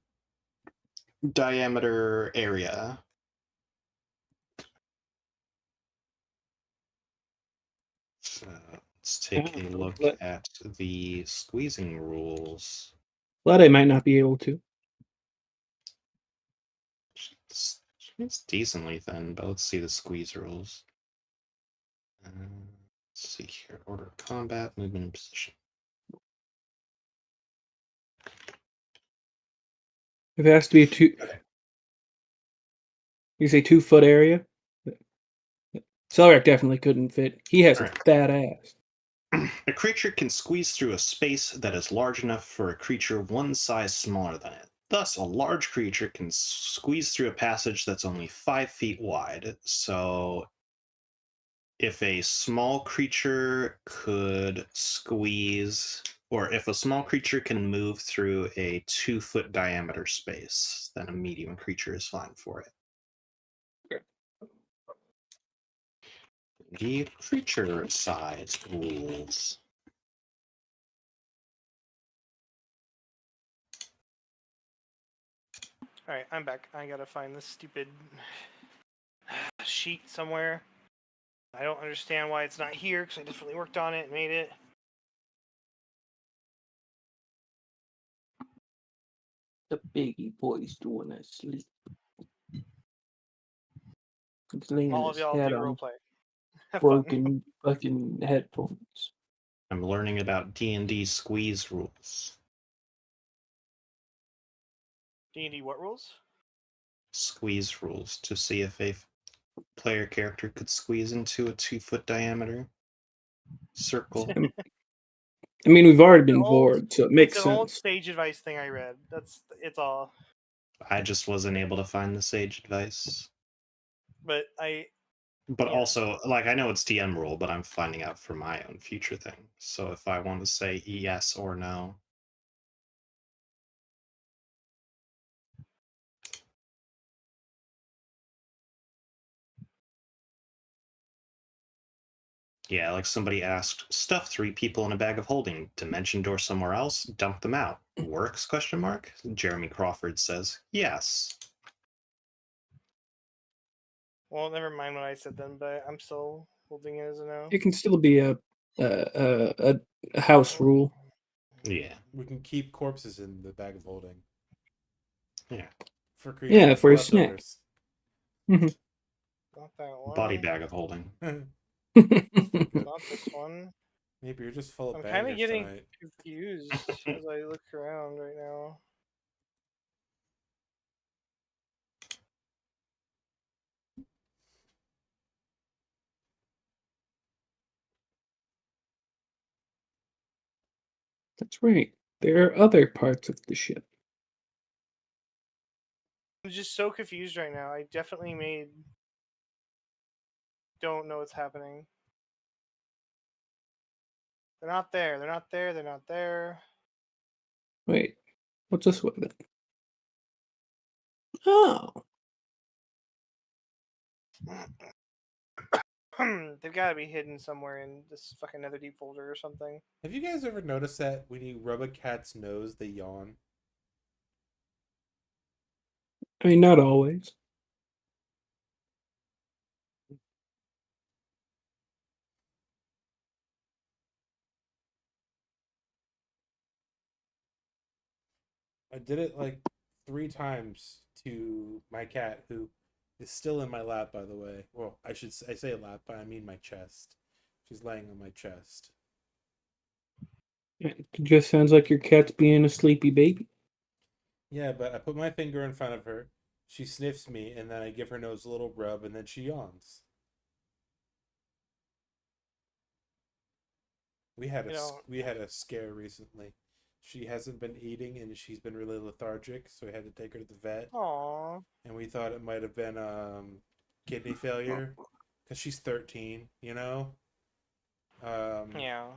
diameter area. So let's take a look at the squeezing rules. Glad I might not be able to. It's decently thin, but let's see the squeeze rules. Let's see here. Order of combat, movement, and position. If it has to be you say 2-foot area? Celerak definitely couldn't fit. He has a fat ass. A creature can squeeze through a space that is large enough for a creature one size smaller than it. Thus, a large creature can squeeze through a passage that's only 5 feet wide. So, if a small creature could squeeze, or if a small creature can move through a 2-foot diameter space, then a medium creature is fine for it. The creature size rules. Alright, I'm back. I gotta find this stupid sheet somewhere. I don't understand why it's not here, because I definitely worked on it and made it. The biggie boy's doing a sleep. He's leaning All of his y'all head do on roleplay. Have fun. broken fucking headphones. I'm learning about D&D squeeze rules. D&D what rules? Squeeze rules to see if a player character could squeeze into a 2-foot diameter circle. I mean, we've already been It's an old- bored, so it makes It's an old sense. sage advice thing I read. It's all. I just wasn't able to find the sage advice. But But Yeah. also, like, I know it's DM rule, but I'm finding out for my own future thing. So if I want to say yes or no. Yeah, like somebody asked, stuff 3 people in a bag of holding, dimension door somewhere else, dump them out. Works, question mark? Jeremy Crawford says, yes. well, never mind what I said then. But I'm still holding it as a no. It can still be a house rule. Yeah. We can keep corpses in the bag of holding. Yeah. For creatures. Yeah, for a leftovers. Not that one. Body bag of holding. Not this one. Maybe you're just full of I'm kind bangers of getting tonight. confused as I look around right now. That's right. There are other parts of the ship. I'm just so confused right now. I definitely don't know what's happening. They're not there. They're not there. They're not there. Wait, what's this way then? Oh, They've got to be hidden somewhere in this fucking Nether Deep folder or something. Have you guys ever noticed that when you rub a cat's nose, they yawn? I mean, not always. I did it like 3 times to my cat, who is still in my lap, by the way. Well, I say lap, but I mean my chest. She's laying on my chest. It just sounds like your cat's being a sleepy baby. Yeah, but I put my finger in front of her. She sniffs me, and then I give her nose a little rub, and then she yawns. We had a scare recently. She hasn't been eating, and she's been really lethargic, so we had to take her to the vet. Aww. And we thought it might have been kidney failure, because she's 13, you know. Yeah.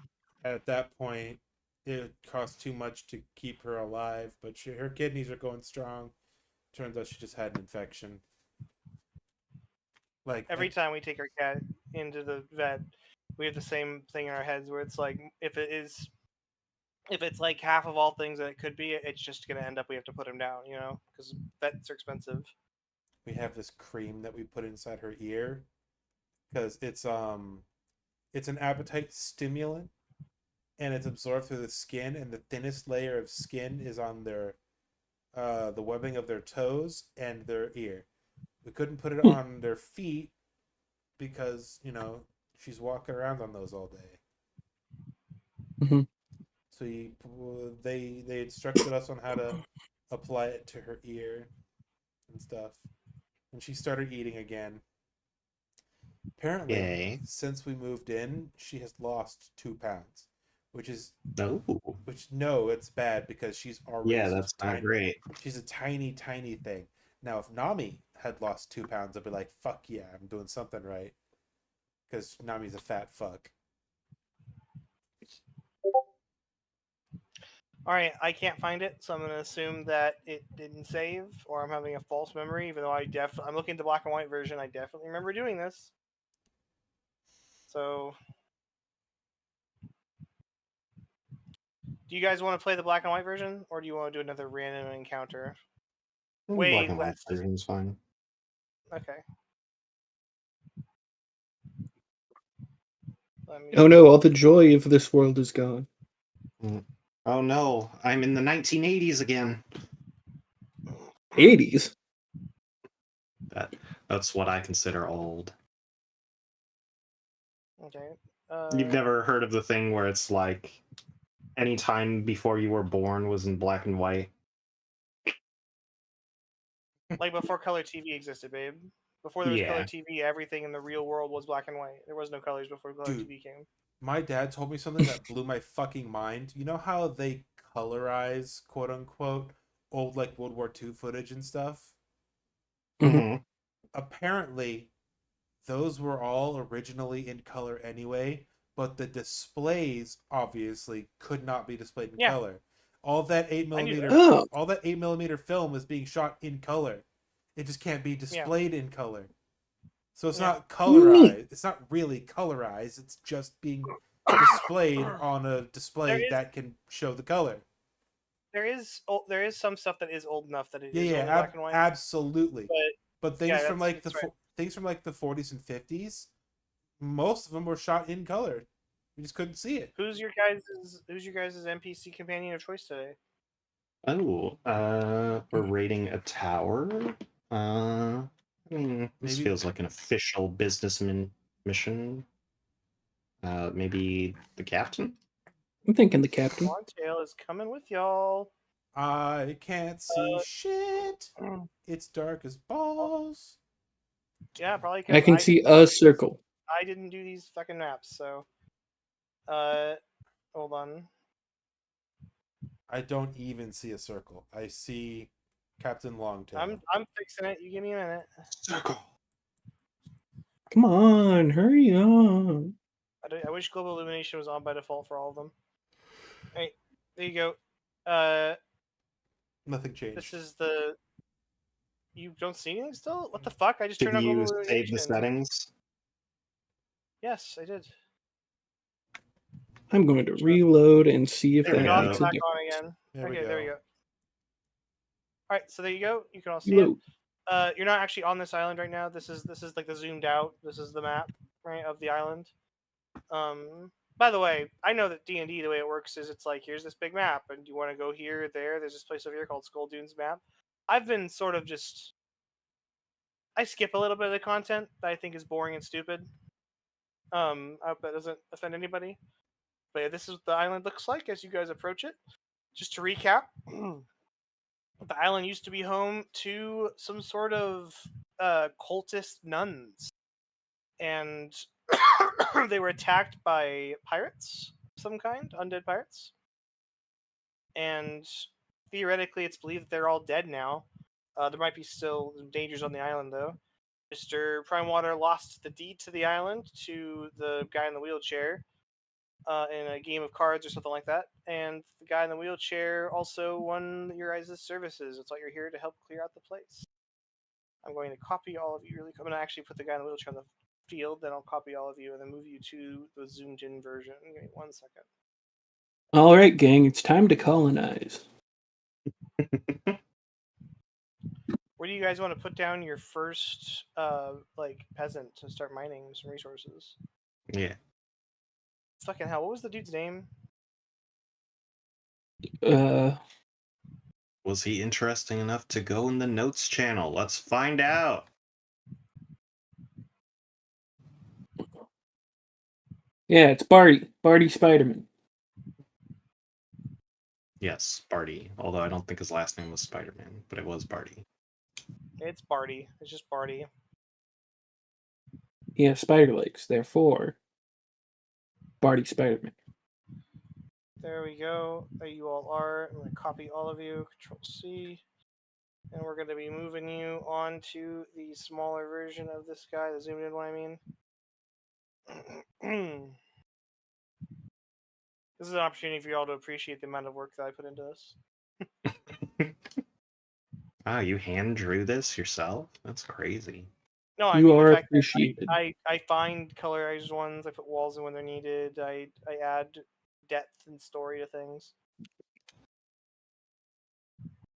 At that point, it cost too much to keep her alive, but her kidneys are going strong. Turns out she just had an infection. Like Every time we take our cat into the vet, we have the same thing in our heads where it's like if it's like half of all things that it could be, it's just gonna end up we have to put him down, you know, because vets are expensive. we have this cream that we put inside her ear because it's an appetite stimulant, and it's absorbed through the skin, and the thinnest layer of skin is on their the webbing of their toes and their ear. We couldn't put it on their feet because, she's walking around on those all day. Mhm. So they instructed us on how to apply it to her ear and stuff. And she started eating again. Apparently, Yay. since we moved in, she has lost 2 pounds, which is No. no, it's bad because she's already Yeah, such that's a not tiny. great. She's a tiny, tiny thing. Now, if Nami had lost 2 pounds, I'd be like, "Fuck yeah, I'm doing something right," because Nami's a fat fuck. All right, I can't find it, so I'm gonna assume that it didn't save, or I'm having a false memory. Even though I'm looking at the black and white version, I definitely remember doing this. So, do you guys want to play the black and white version, or do you want to do another random encounter? Way Black and white west. version's fine. Okay. Oh no, all the joy of this world is gone. Oh no, I'm in the 1980s again. 80s? That's what I consider old. Okay. You've never heard of the thing where it's like any time before you were born was in black and white? Like before color TV existed, babe. Before there was color Yeah. TV, everything in the real world was black and white. There was no colors before color Dude. TV came. My dad told me something that blew my fucking mind. You know how they colorize, quote unquote, old like World War II footage and stuff? Hmm. Apparently, those were all originally in color anyway, but the displays obviously could not be displayed in Yeah. color. All that eight I knew millimeter, that. Oh, all that 8mm film is being shot in color. It just can't be displayed in color. So it's Yeah. not Neat. colorized. It's not really colorized. It's just being displayed on a display There is that can show the color. there is some stuff that is old enough that it Yeah, is yeah, only black and white. absolutely. But But yeah, things from like that's right. things from like the 40s and 50s, most of them were shot in color. You just couldn't see it. Who's your guys' NPC companion of choice today? Oh, we're raiding a tower. I mean, this Maybe feels like an official businessman mission. Maybe the captain? I'm thinking the captain. Longtail is coming with y'all. I can't see shit. It's dark as balls. Yeah, probably I because can see a circle. I didn't do these fucking maps. So, hold on. I don't even see a circle. I see Captain Longtail. I'm fixing it. You give me a minute. Circle. Come on, hurry on. I wish global illumination was on by default for all of them. Hey, there you go. Nothing changed. This is the. You don't see anything still? What the fuck? I just Did turned on global you save illumination. the settings? Yes, I did. I'm going to reload and see if There we that go. makes a Back difference. on again. There we Okay, there we go. go. All right, so there you go. You can all see Reload. it. You're not actually on this island right now. This is like the zoomed out. This is the map, right, of the island. By the way, I know that D&D, the way it works is it's like, here's this big map, and you want to go here or there. There's this place over here called Skull Dunes map. I've been sort of just... I skip a little bit of the content that I think is boring and stupid. I hope that doesn't offend anybody. But yeah, this is what the island looks like as you guys approach it. Just to recap, the island used to be home to some sort of cultist nuns. And they were attacked by pirates of some kind, undead pirates. And theoretically, it's believed that they're all dead now. There might be still dangers on the island, though. Mr. Primewater lost the deed to the island to the guy in the wheelchair in a game of cards or something like that. And the guy in the wheelchair also won your guys' services. It's like you're here to help clear out the place. I'm going to copy all of you really. I'm going to actually put the guy in the wheelchair on the field, then I'll copy all of you and then move you to the zoomed in version. Give me 1 second. All right, gang, it's time to colonize. Where do you guys want to put down your first peasant to start mining some resources? Yeah. Fucking hell, what was the dude's name? Was he interesting enough to go in the notes channel? Let's find out. Yeah, it's Barty. Barty Spiderman. Yes, Barty. Although I don't think his last name was Spider-Man, but it was Barty. It's Barty. It's just Barty. He has spider legs, therefore Barty Spiderman. There we go. There you all are. I'm going to copy all of you. Control C. And we're going to be moving you on to the smaller version of this guy, the zoomed in one, I mean. This is an opportunity for you all to appreciate the amount of work that I put into this. Ah, you hand drew this yourself? That's crazy. No, I You mean are the fact that appreciated. I find colorized ones, I put walls in when they're needed, I add depth and story to things.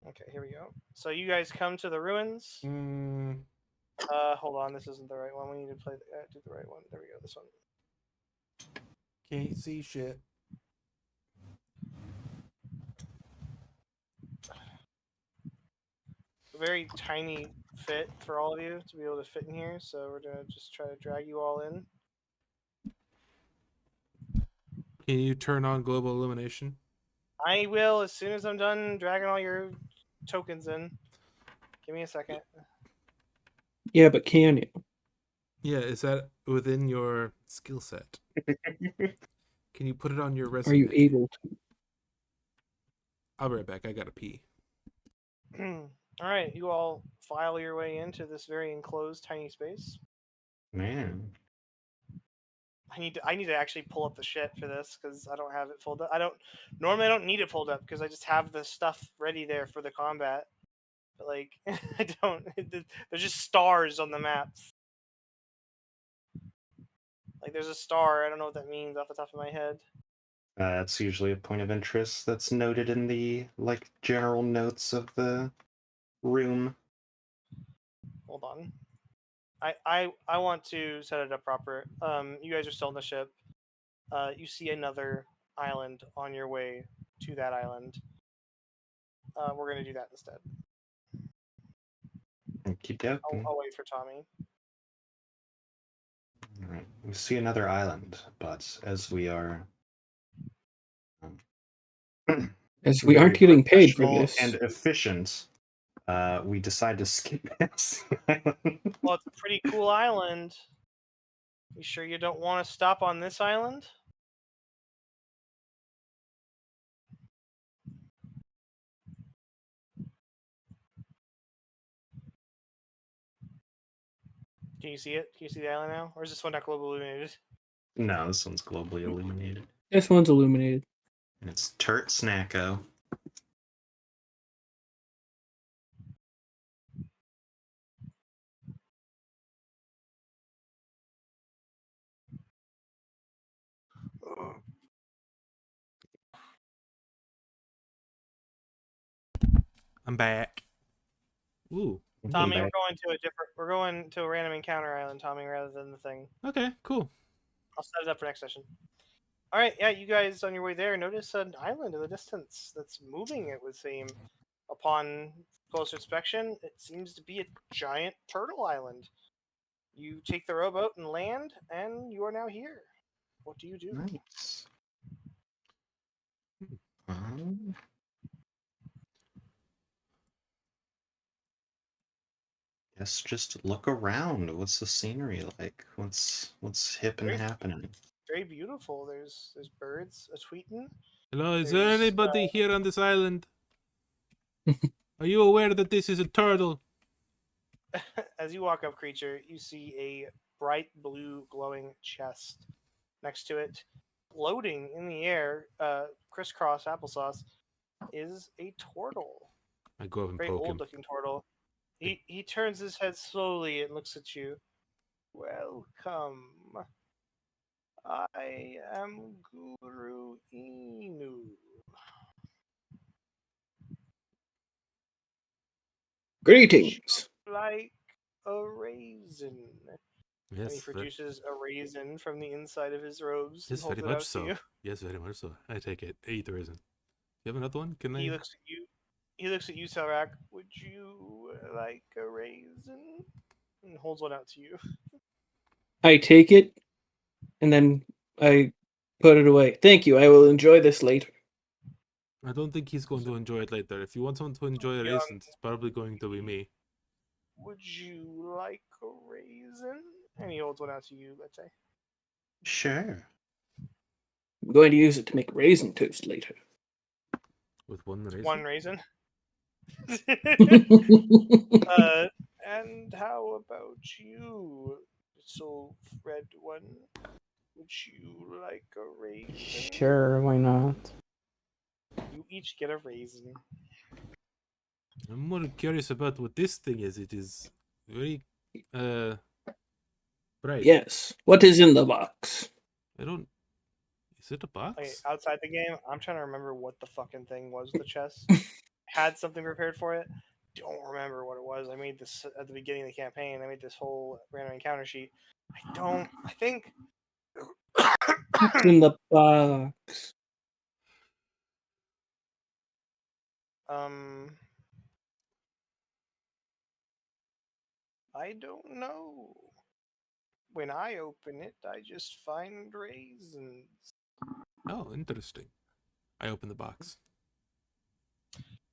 Okay, here we go. So you guys come to the ruins. Hold on, this isn't the right one. We need to do the right one. There we go, this one. Can't see shit. A very tiny fit for all of you to be able to fit in here, so we're gonna just try to drag you all in. Can you turn on global illumination? I will as soon as I'm done dragging all your tokens in. Give me a second. Yeah, but can you? Yeah, is that within your skill set? Can you put it on your Are resume? you able to? I'll be right back. I gotta pee. All right, you all file your way into this very enclosed, tiny space. Man. I need to actually pull up the shit for this because I don't have it pulled up. I don't need it pulled up because I just have the stuff ready there for the combat. But like I don't. There's just stars on the maps. Like there's a star. I don't know what that means off the top of my head. That's usually a point of interest that's noted in the like general notes of the room. Hold on. I want to set it up proper. You guys are still in the ship. You see another island on your way to that island. We're gonna do that instead. Keep going. I'll wait for Tommy. All right. We see another island, but as we are As we very aren't getting paid for professional this. and efficient, we decide to skip past the island. Well, it's a pretty cool island. You sure you don't want to stop on this island? Can you see it? Can you see the island now? Or is this one not global illuminated? No, this one's globally illuminated. This one's illuminated. And it's Turt Snacko. I'm back. Ooh. Tommy, Back. we're going to a random encounter island, Tommy, rather than the thing. Okay, cool. I'll set it up for next session. All right, yeah, you guys on your way there notice an island in the distance that's moving, it would seem. Upon closer inspection, it seems to be a giant turtle island. You take the rowboat and land, and you are now here. What do you do? Nice. Guess just look around. What's the scenery like? What's hip and Very- happening? Very beautiful. There's birds a tweeting. Hello, is there There's, anybody here on this island? Are you aware that this is a turtle? As you walk up, creature, you see a bright blue glowing chest. Next to it, floating in the air, crisscross applesauce, is a turtle. I go up and Very poke him. old-looking turtle. He turns his head slowly and looks at you. Welcome. I am Guru Inu. Greetings. Like a raisin. And he Yes, produces a raisin from the inside of his robes yes, and holds very it much out so. to you. Yes, very much so. I take it. I eat the raisin. You have another one? Can He I? looks at you. He looks at you, Selrak. Would you like a raisin? And holds one out to you. I take it, and then I put it away. Thank you. I will enjoy this later. I don't think he's going to enjoy it later. If you want someone to enjoy a raisin, it's probably going to be me. Would you like a raisin? And he holds one out to you, let's say. Sure. I'm going to use it to make raisin toast later. With one raisin? One raisin. And how about you, little red one? Would you like a raisin? Sure, why not? You each get a raisin. I'm more curious about what this thing is. It is very bright. Yes. What is in the box? I don't. Is it a box? Okay, outside the game, I'm trying to remember what the fucking thing was. The chest had something prepared for it. Don't remember what it was. I made this at the beginning of the campaign. I made this whole random encounter sheet. I think. What's in the box? I don't know. When I open it, I just find raisins. Oh, interesting. I open the box.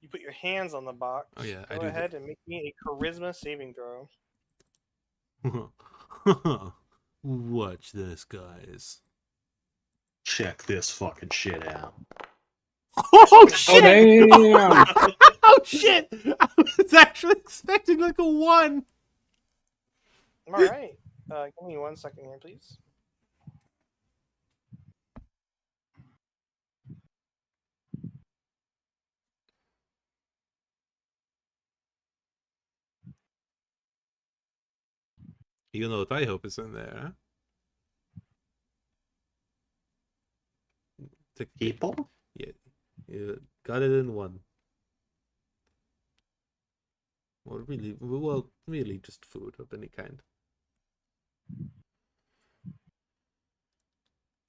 You put your hands on the box. Oh, yeah, I Go do ahead and make me a charisma saving throw. Watch this, guys. Check this fucking shit out. Oh Oh shit! damn! Oh shit! I was actually expecting like a 1. All right. Give me 1 second here, please. You know what I hope is in there, huh? People? Yeah, you got it in 1. Really just food of any kind.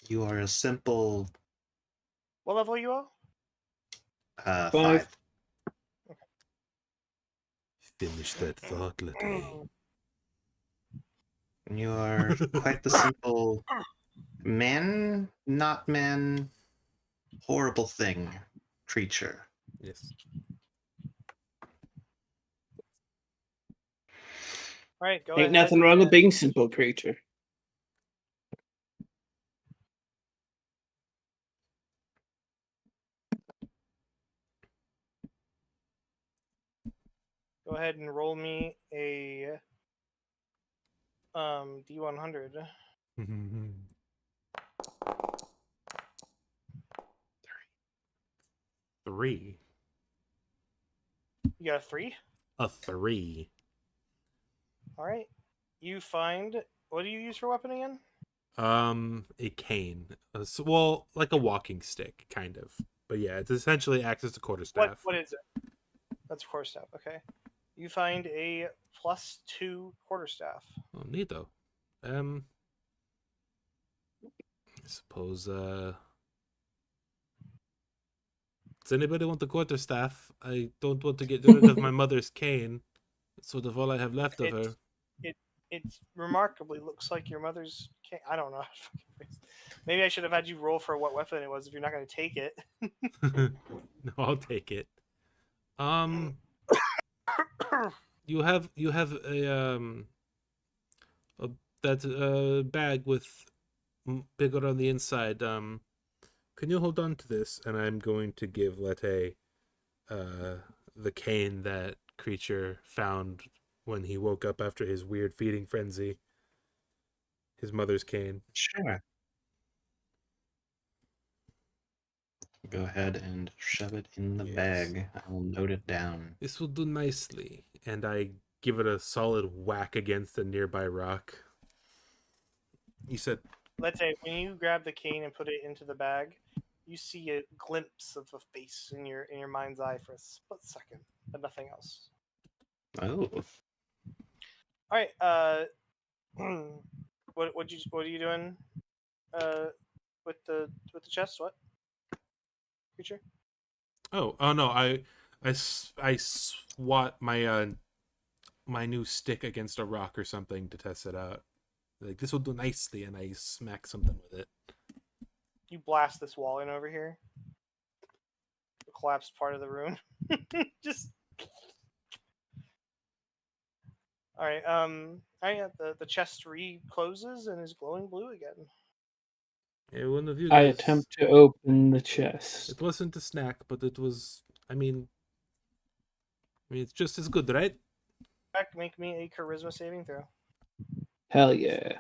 You are a simple What level are you all? 5. Finish that thought, Latte. You are quite the simple man, not man, horrible thing creature. Yes. All right, go Ain't ahead. nothing wrong with being simple creature. Go ahead and roll me a D100. 3. You got a 3. A 3. All right. You find, what do you use for weapon again? A cane. Well, like a walking stick, kind of. But yeah, it's essentially acts as a quarterstaff. What is it? That's a quarterstaff. Okay. You find a +2 quarterstaff. Oh, neato. I suppose, does anybody want the quarterstaff? I don't want to get rid of my mother's cane. It's sort of all I have left of her. It remarkably looks like your mother's. I don't know. Maybe I should have had you roll for what weapon it was if you're not going to take it. No, I'll take it. You have a bag with bigger on the inside. Can you hold on to this? And I'm going to give Latte the cane that creature found when he woke up after his weird feeding frenzy. His mother's cane. Sure. Go ahead and shove it in the Yes. bag. I will note it down. This will do nicely. And I give it a solid whack against a nearby rock. You said, Let's say when you grab the cane and put it into the bag, you see a glimpse of a face in your mind's eye for a split second, but nothing else. Oh. All right. What are you doing? With the chest? What creature? oh no, I swat my my new stick against a rock or something to test it out. Like, this will do nicely, and I smack something with it. You blast this wall in over here. The collapsed part of the room. Just. All right. The chest recloses and is glowing blue again. Yeah, one of you I guys. attempt to open the chest. It wasn't a snack, but it was. I mean, it's just as good, right? Back, make me a charisma saving throw. Hell yeah.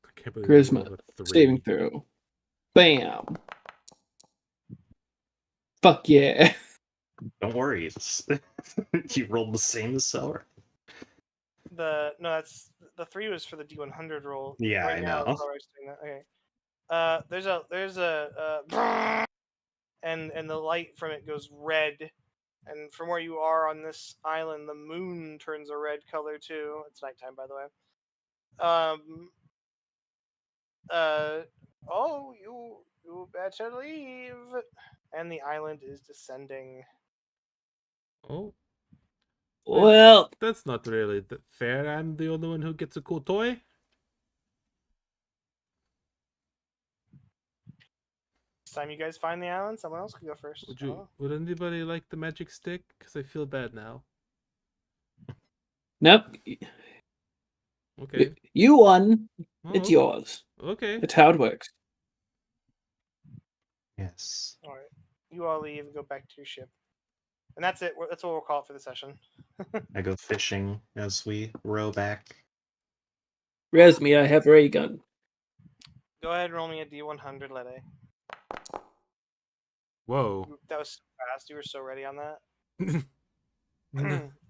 I can't believe Charisma I rolled a 3. saving throw. Bam. Fuck yeah. Don't worry. It's you rolled the same as Celery. That's the 3 was for the D100 roll. Yeah, right I now, know. Celery's doing that. Okay. There's a and the light from it goes red, and from where you are on this island, the moon turns a red color too. It's nighttime, by the way. Oh, you better leave. And the island is descending. Oh, Well, that's not really fair. I'm the only one who gets a cool toy. Next time you guys find the island, someone else can go first. Would anybody like the magic stick? Because I feel bad now. Nope. Okay. You won. Oh, It's yours. Okay. That's how it works. Yes. All right. You all leave and go back to your ship. And that's it. That's what we'll call it for the session. I go fishing as we row back. Resme, I have ray gun. Go ahead and roll me a D100, Lede. Whoa. That was so fast. You were so ready on that.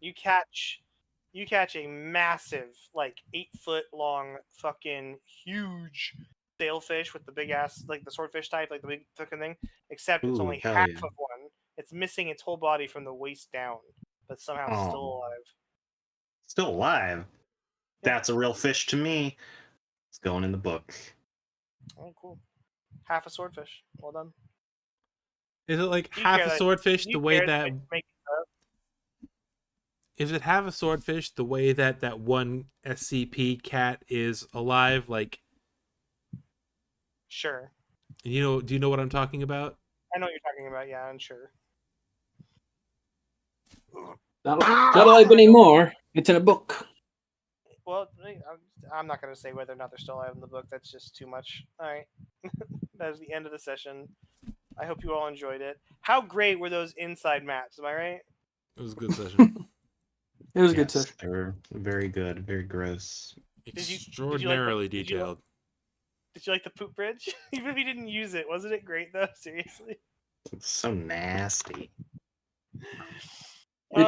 you catch a massive, like 8-foot long, fucking huge sailfish with the big ass, like the swordfish type, like the big fucking thing. Except it's Ooh, only hell half yeah. of one. It's missing its whole body from the waist down, but somehow still Oh. alive. Still alive. Yeah. That's a real fish to me. It's going in the book. Oh, cool. Half a swordfish. Well done. Is it like You half care a that- swordfish you the way care that make it up. is it half a swordfish the way that that one SCP cat is alive? Like, Sure. do you know what I'm talking about? I know what you're talking about. Yeah, I'm sure. Not alive anymore. It's in a book. Well, I'm not going to say whether or not they're still alive in the book. That's just too much. All right. That is the end of the session. I hope you all enjoyed it. How great were those inside maps? Am I right? It was a good session. It was a good Yes, session. they were very good, very gross. Did you like the- Extraordinarily did you like- detailed. Did you like the poop bridge? Even if you didn't use it, wasn't it great though? Seriously. It's so nasty.